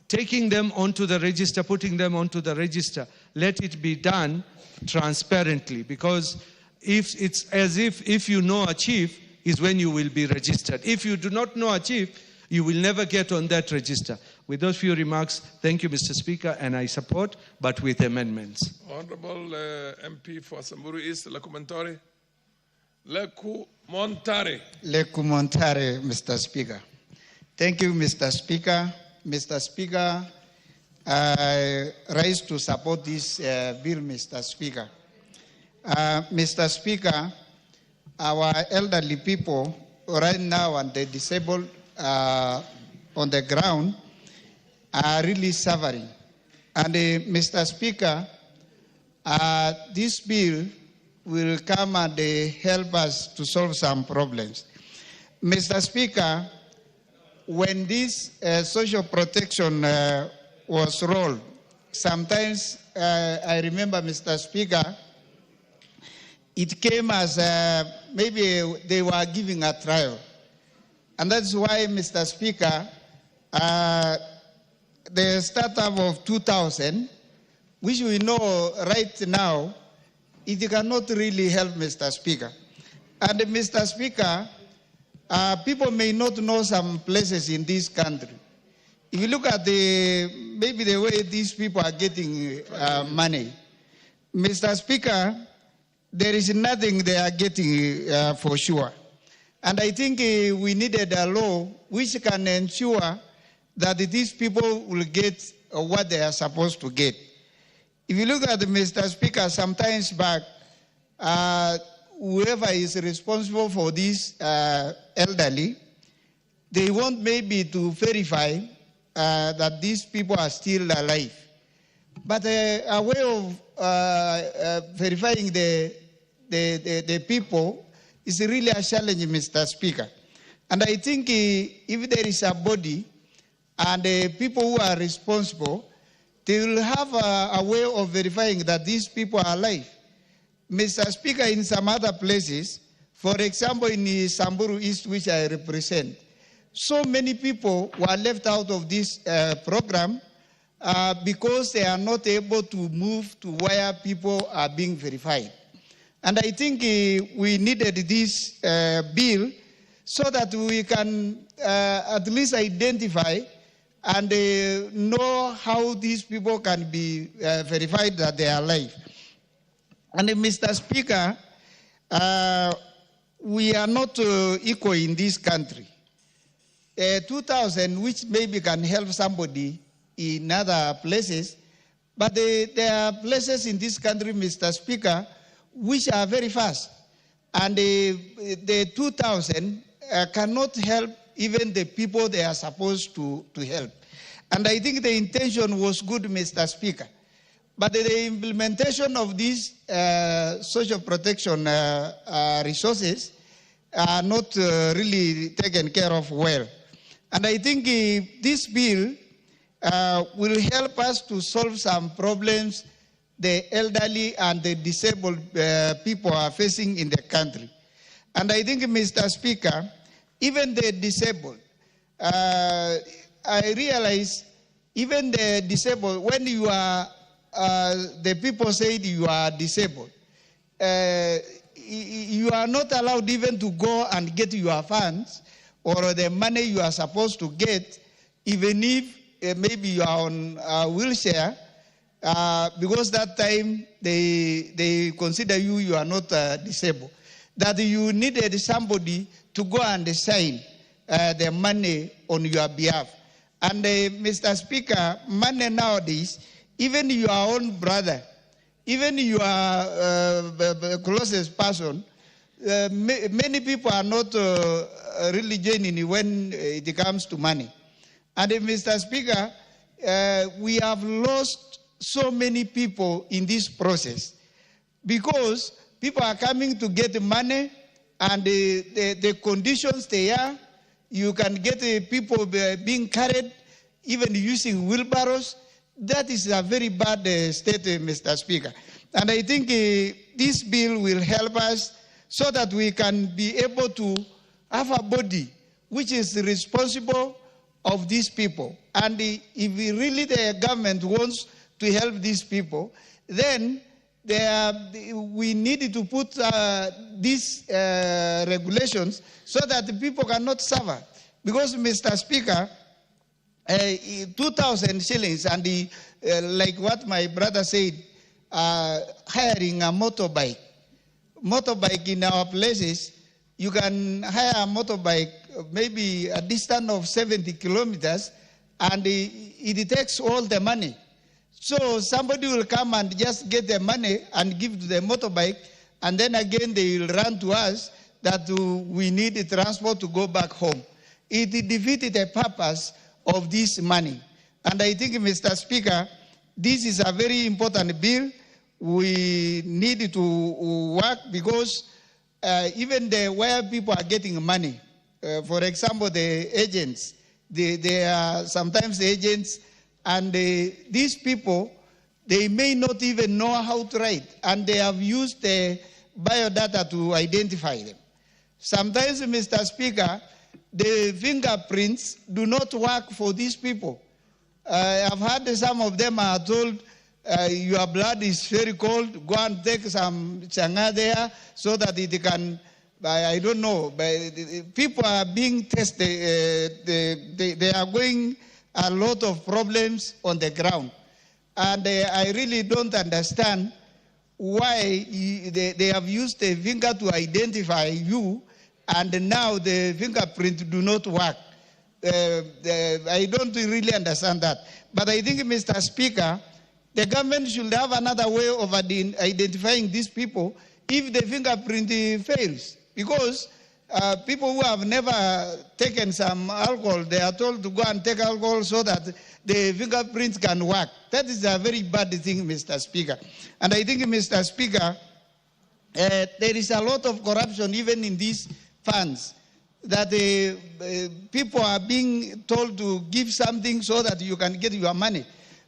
Speaker 18: taking them onto the register, putting them onto the register, let it be done transparently, because if you know a chief is when you will be registered. If you do not know a chief, you will never get on that register. With those few remarks, thank you, Mr. Speaker, and I support, but with amendments.
Speaker 9: Honorable MP for Samburu East, Lekumentari. Lekumentari,
Speaker 19: Mr. Speaker. Thank you, Mr. Speaker. Mr. Speaker, I rise to support this bill, Mr. Speaker. Mr. Speaker, our elderly people right now and the disabled on the ground are really suffering. And Mr. Speaker, this bill will come and help us to solve some problems. Mr. Speaker, when this social protection was rolled, sometimes I remember, Mr. Speaker, it came as maybe they were giving a trial. And that's why, Mr. Speaker, the startup of 2000, which we know right now, it cannot really help, Mr. Speaker. And Mr. Speaker, people may not know some places in this country. If you look at maybe the way these people are getting money, Mr. Speaker, there is nothing they are getting for sure. And I think we needed a law which can ensure that these people will get what they are supposed to get. If you look at Mr. Speaker, sometimes back, whoever is responsible for this elderly, they want maybe to verify that these people are still alive. But a way of verifying the people is really a challenge, Mr. Speaker. And I think if there is a body and people who are responsible, they will have a way of verifying that these people are alive. Mr. Speaker, in some other places, for example, in Samburu East, which I represent, so many people were left out of this program because they are not able to move to where people are being verified. And I think we needed this bill so that we can at least identify and know how these people can be verified that they are alive. And Mr. Speaker, we are not equal in this country. 2,000, which maybe can help somebody in other places, but there are places in this country, Mr. Speaker, which are very fast. And the 2,000 cannot help even the people they are supposed to help. And I think the intention was good, Mr. Speaker. But the implementation of these social protection resources are not really taken care of well. And I think this bill will help us to solve some problems the elderly and the disabled people are facing in the country. And I think, Mr. Speaker, even the disabled, I realize even the disabled, when you are, the people say you are disabled, you are not allowed even to go and get your funds or the money you are supposed to get, even if maybe you are on a wheelchair, because that time they consider you are not disabled. That you needed somebody to go and sign the money on your behalf. And Mr. Speaker, money nowadays, even your own brother, even your closest person, many people are not really genuine when it comes to money. And Mr. Speaker, we have lost so many people in this process because people are coming to get money and the conditions they are, you can get people being carried, even using wheelbarrows. That is a very bad state, Mr. Speaker. And I think this bill will help us so that we can be able to have a body which is responsible of these people. And if really the government wants to help these people, then we need to put these regulations so that the people cannot suffer. Because, Mr. Speaker, 2,000 shillings and like what my brother said, hiring a motorbike. Motorbike in our places, you can hire a motorbike maybe a distance of 70 kilometers and it takes all the money. So somebody will come and just get the money and give to the motorbike, and then again they will run to us that we need the transport to go back home. It defeated the purpose of this money. And I think, Mr. Speaker, this is a very important bill. We need to work because even where people are getting money, for example, the agents, they are sometimes agents, and these people, they may not even know how to write, and they have used the biodata to identify them. Sometimes, Mr. Speaker, the fingerprints do not work for these people. I've heard some of them are told, your blood is very cold, go and take some changa there so that it can, I don't know, but people are being tested, they are going a lot of problems on the ground. And I really don't understand why they have used the finger to identify you, and now the fingerprint do not work. I don't really understand that. But I think, Mr. Speaker, the government should have another way of identifying these people if the fingerprint fails. Because people who have never taken some alcohol, they are told to go and take alcohol so that the fingerprints can work. That is a very bad thing, Mr. Speaker. And I think, Mr. Speaker, there is a lot of corruption even in these funds, that people are being told to give something so that you can get your money.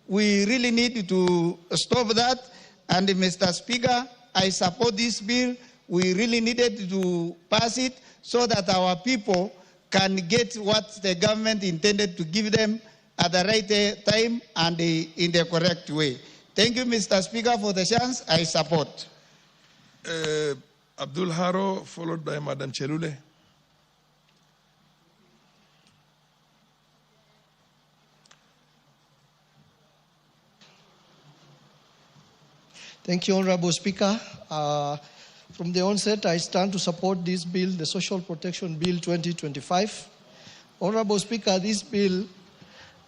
Speaker 19: We really need to stop that. And Mr. Speaker, I support this bill. We really needed to pass it so that our people can get what the government intended to give them at the right time and in the correct way. Thank you, Mr. Speaker, for the chance. I support.
Speaker 9: Abdul Haro, followed by Madam Chelule.
Speaker 1: Thank you, Honorable Speaker. From the onset, I stand to support this bill, the Social Protection Bill 2025. Honorable Speaker, this bill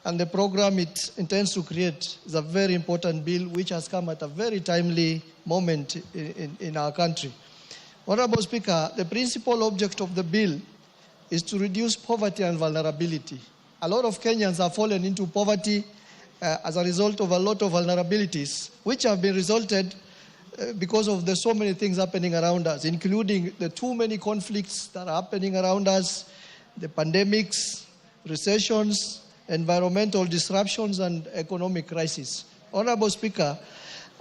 Speaker 1: and the program it intends to create is a very important bill which has come at a very timely moment in our country. Honorable Speaker, the principal object of the bill is to reduce poverty and vulnerability. A lot of Kenyans have fallen into poverty as a result of a lot of vulnerabilities, which have been resulted because of the so many things happening around us, including the too many conflicts that are happening around us, the pandemics, recessions, environmental disruptions, and economic crisis. Honorable Speaker,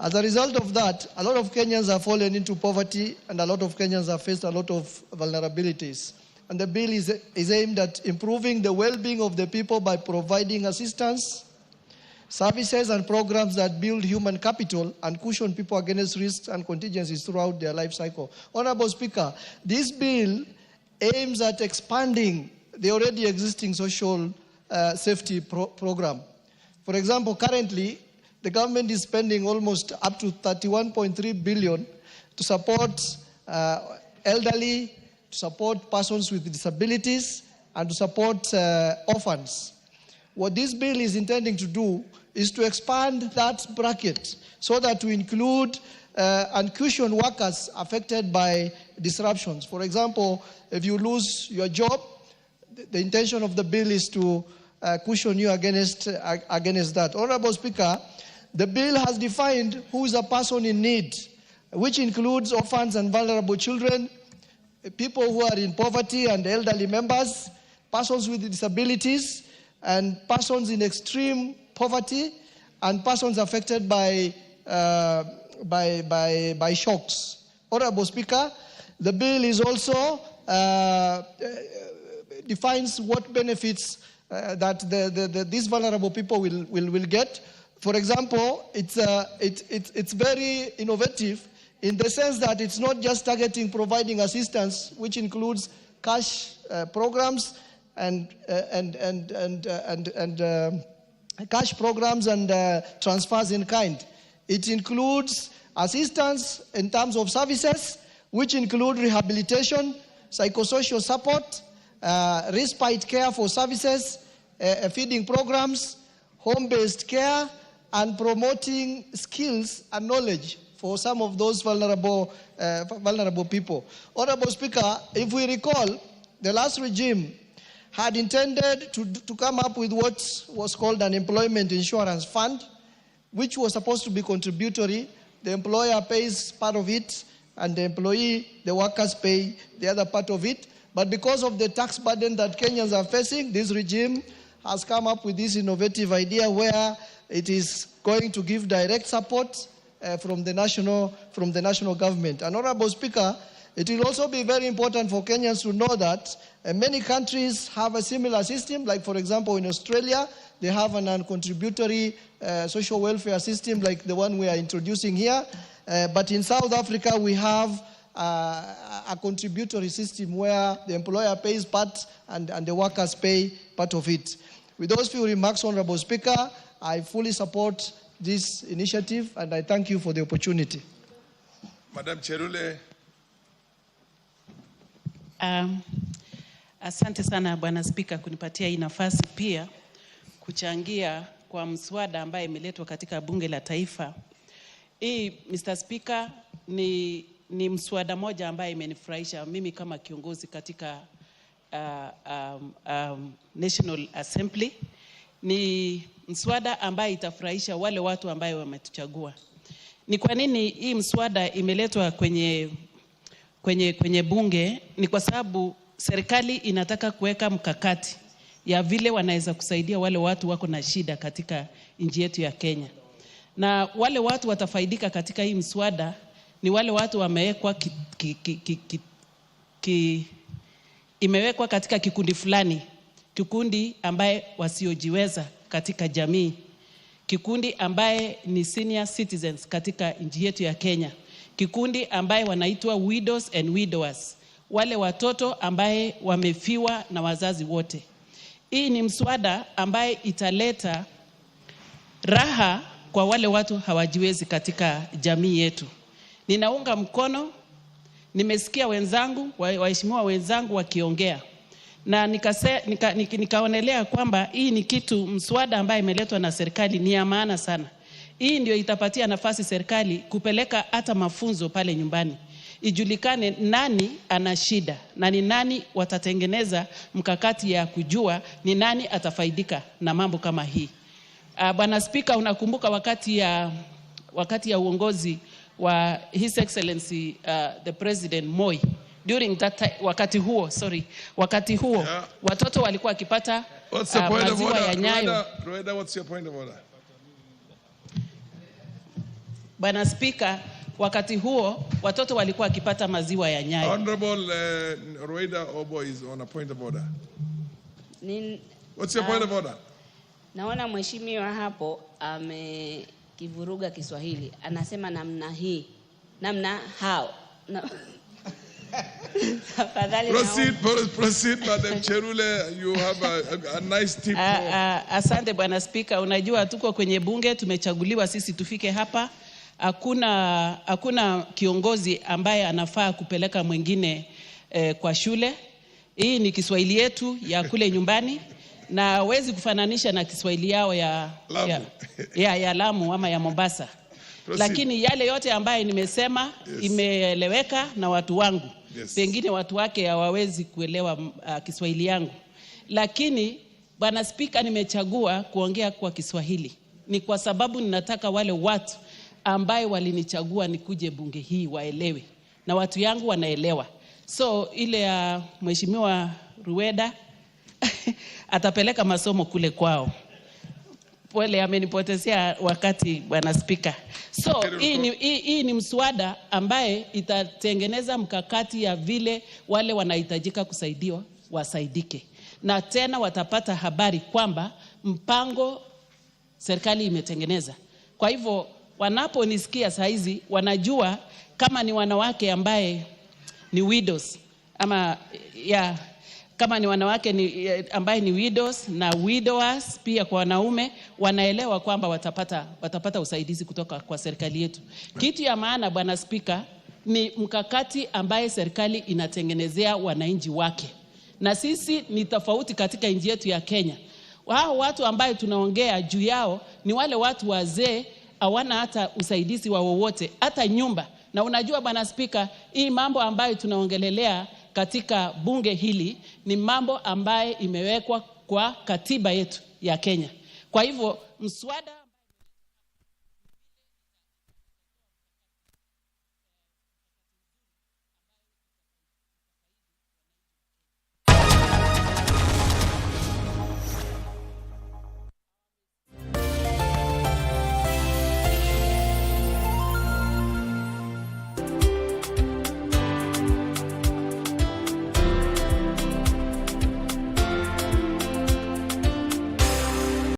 Speaker 1: as a result of that, a lot of Kenyans have fallen into poverty and a lot of Kenyans have faced a lot of vulnerabilities. And the bill is aimed at improving the well-being of the people by providing assistance, services and programs that build human capital and cushion people against risks and contingencies throughout their life cycle. Honorable Speaker, this bill aims at expanding the already existing social safety program. For example, currently, the government is spending almost up to 31.3 billion to support elderly, to support persons with disabilities, and to support orphans. What this bill is intending to do is to expand that bracket so that to include and cushion workers affected by disruptions. For example, if you lose your job, the intention of the bill is to cushion you against that. Honorable Speaker, the bill has defined who is a person in need, which includes orphans and vulnerable children, people who are in poverty and elderly members, persons with disabilities, and persons in extreme poverty, and persons affected by shocks. Honorable Speaker, the bill is also defines what benefits that these vulnerable people will get. For example, it's very innovative in the sense that it's not just targeting providing assistance, which includes cash programs and cash programs and transfers in kind. It includes assistance in terms of services, which include rehabilitation, psychosocial support, respite care for services, feeding programs, home-based care, and promoting skills and knowledge for some of those vulnerable people. Honorable Speaker, if we recall, the last regime had intended to come up with what was called an employment insurance fund, which was supposed to be contributory. The employer pays part of it, and the workers pay the other part of it. But because of the tax burden that Kenyans are facing, this regime has come up with this innovative idea where it is going to give direct support from the national government. And Honorable Speaker, it will also be very important for Kenyans to know that many countries have a similar system. Like, for example, in Australia, they have an uncontributory social welfare system like the one we are introducing here. But in South Africa, we have a contributory system where the employer pays part and the workers pay part of it. With those few remarks, Honorable Speaker, I fully support this initiative and I thank you for the opportunity.
Speaker 9: Madam Cherule.
Speaker 21: Asante sana Bwana Spika kunipatia hii nafasi pia kuchangia kwa mswada ambaye imeletwa katika bunge la taifa. Hii Mr. Speaker ni mswada moja ambaye imenifurahisha mimi kama kiongozi katika National Assembly. Ni mswada ambaye itafurahisha wale watu ambaye wametuchagua. Ni kwa nini hii mswada imeletwa kwenye bunge? Ni kwa sababu serikali inataka kuweka mkakati ya vile wanaweza kusaidia wale watu wako na shida katika nchi yetu ya Kenya. Na wale watu watafaidika katika hii mswada ni wale watu wamewekwa imewekwa katika kikundi fulani, kikundi ambaye wasiojiweza katika jamii, kikundi ambaye ni senior citizens katika nchi yetu ya Kenya, kikundi ambaye wanaitwa widows and widowers, wale watoto ambaye wamefiwa na wazazi wote. Hii ni mswada ambaye italeta raha kwa wale watu hawajiwezi katika jamii yetu. Ninaunga mkono, nimesikia wenzangu, waheshimiwa wenzangu wakiongea. Na nikaonelea kwamba hii ni kitu mswada ambaye imeletwa na serikali ni ya maana sana. Hii ndio itapatia nafasi serikali kupeleka hata mafunzo pale nyumbani. Ijulikane nani ana shida na ni nani watatengeneza mkakati ya kujua ni nani atafaidika na mambo kama hii. Bwana Spika, unakumbuka wakati ya uongozi wa His Excellency the President Moi, during that time, wakati huo yeah, watoto walikuwa wakipata maziwa ya Nyayo.
Speaker 9: Rweda, what's your point of order?
Speaker 21: Bwana Spika, wakati huo watoto walikuwa wakipata maziwa ya Nyayo.
Speaker 9: Honorable Rweda Obo is on a point of order. What's your point of order?
Speaker 20: Naona mheshimiwa hapo amekivuruga Kiswahili. Anasema namna hii. Namna how.
Speaker 9: Proceed, Madam Cherule, you have a nice tip.
Speaker 21: Asante Bwana Spika, unajua tuko kwenye bunge, tumechaguliwa sisi tufike hapa. Hakuna kiongozi ambaye anafaa kupeleka mwingine kwa shule. Hii ni Kiswahili yetu ya kule nyumbani na huwezi kufananisha na Kiswahili yao ya Lamu ama ya Mombasa. Proceed. Lakini yale yote ambaye nimesema imeeleweka na watu wangu. Pengine watu wake hawawezi kuelewa Kiswahili yangu. Lakini Bwana Spika, nimechagua kuongea kwa Kiswahili ni kwa sababu ninataka wale watu ambaye walinichagua nikuje bunge hii waelewe na watu yangu wanaelewa. So ile ya mheshimiwa Rweda atapeleka masomo kule kwao. Amenipotezea wakati Bwana Spika. So hii ni mswada ambaye itatengeneza mkakati ya vile wale wanahitajika kusaidiwa wasaidike. Na tena watapata habari kwamba mpango serikali imetengeneza. Kwa hivyo wanaponisikia saa hizi wanajua kama ni wanawake ambaye ni widows ama kama ni wanawake ambaye ni widows na widowers pia kwa wanaume wanaelewa kwamba watapata usaidizi kutoka kwa serikali yetu. Kitu ya maana Bwana Spika ni mkakati ambaye serikali inatengenezea wananchi wake. Na sisi ni tofauti katika nchi yetu ya Kenya. Hao watu ambaye tunaongea juu yao ni wale watu wazee hawana hata usaidizi wa wowote, hata nyumba. Na unajua Bwana Spika, hii mambo ambayo tunaongelelea katika bunge hili ni mambo ambaye imewekwa kwa katiba yetu ya Kenya. Kwa hivyo mswada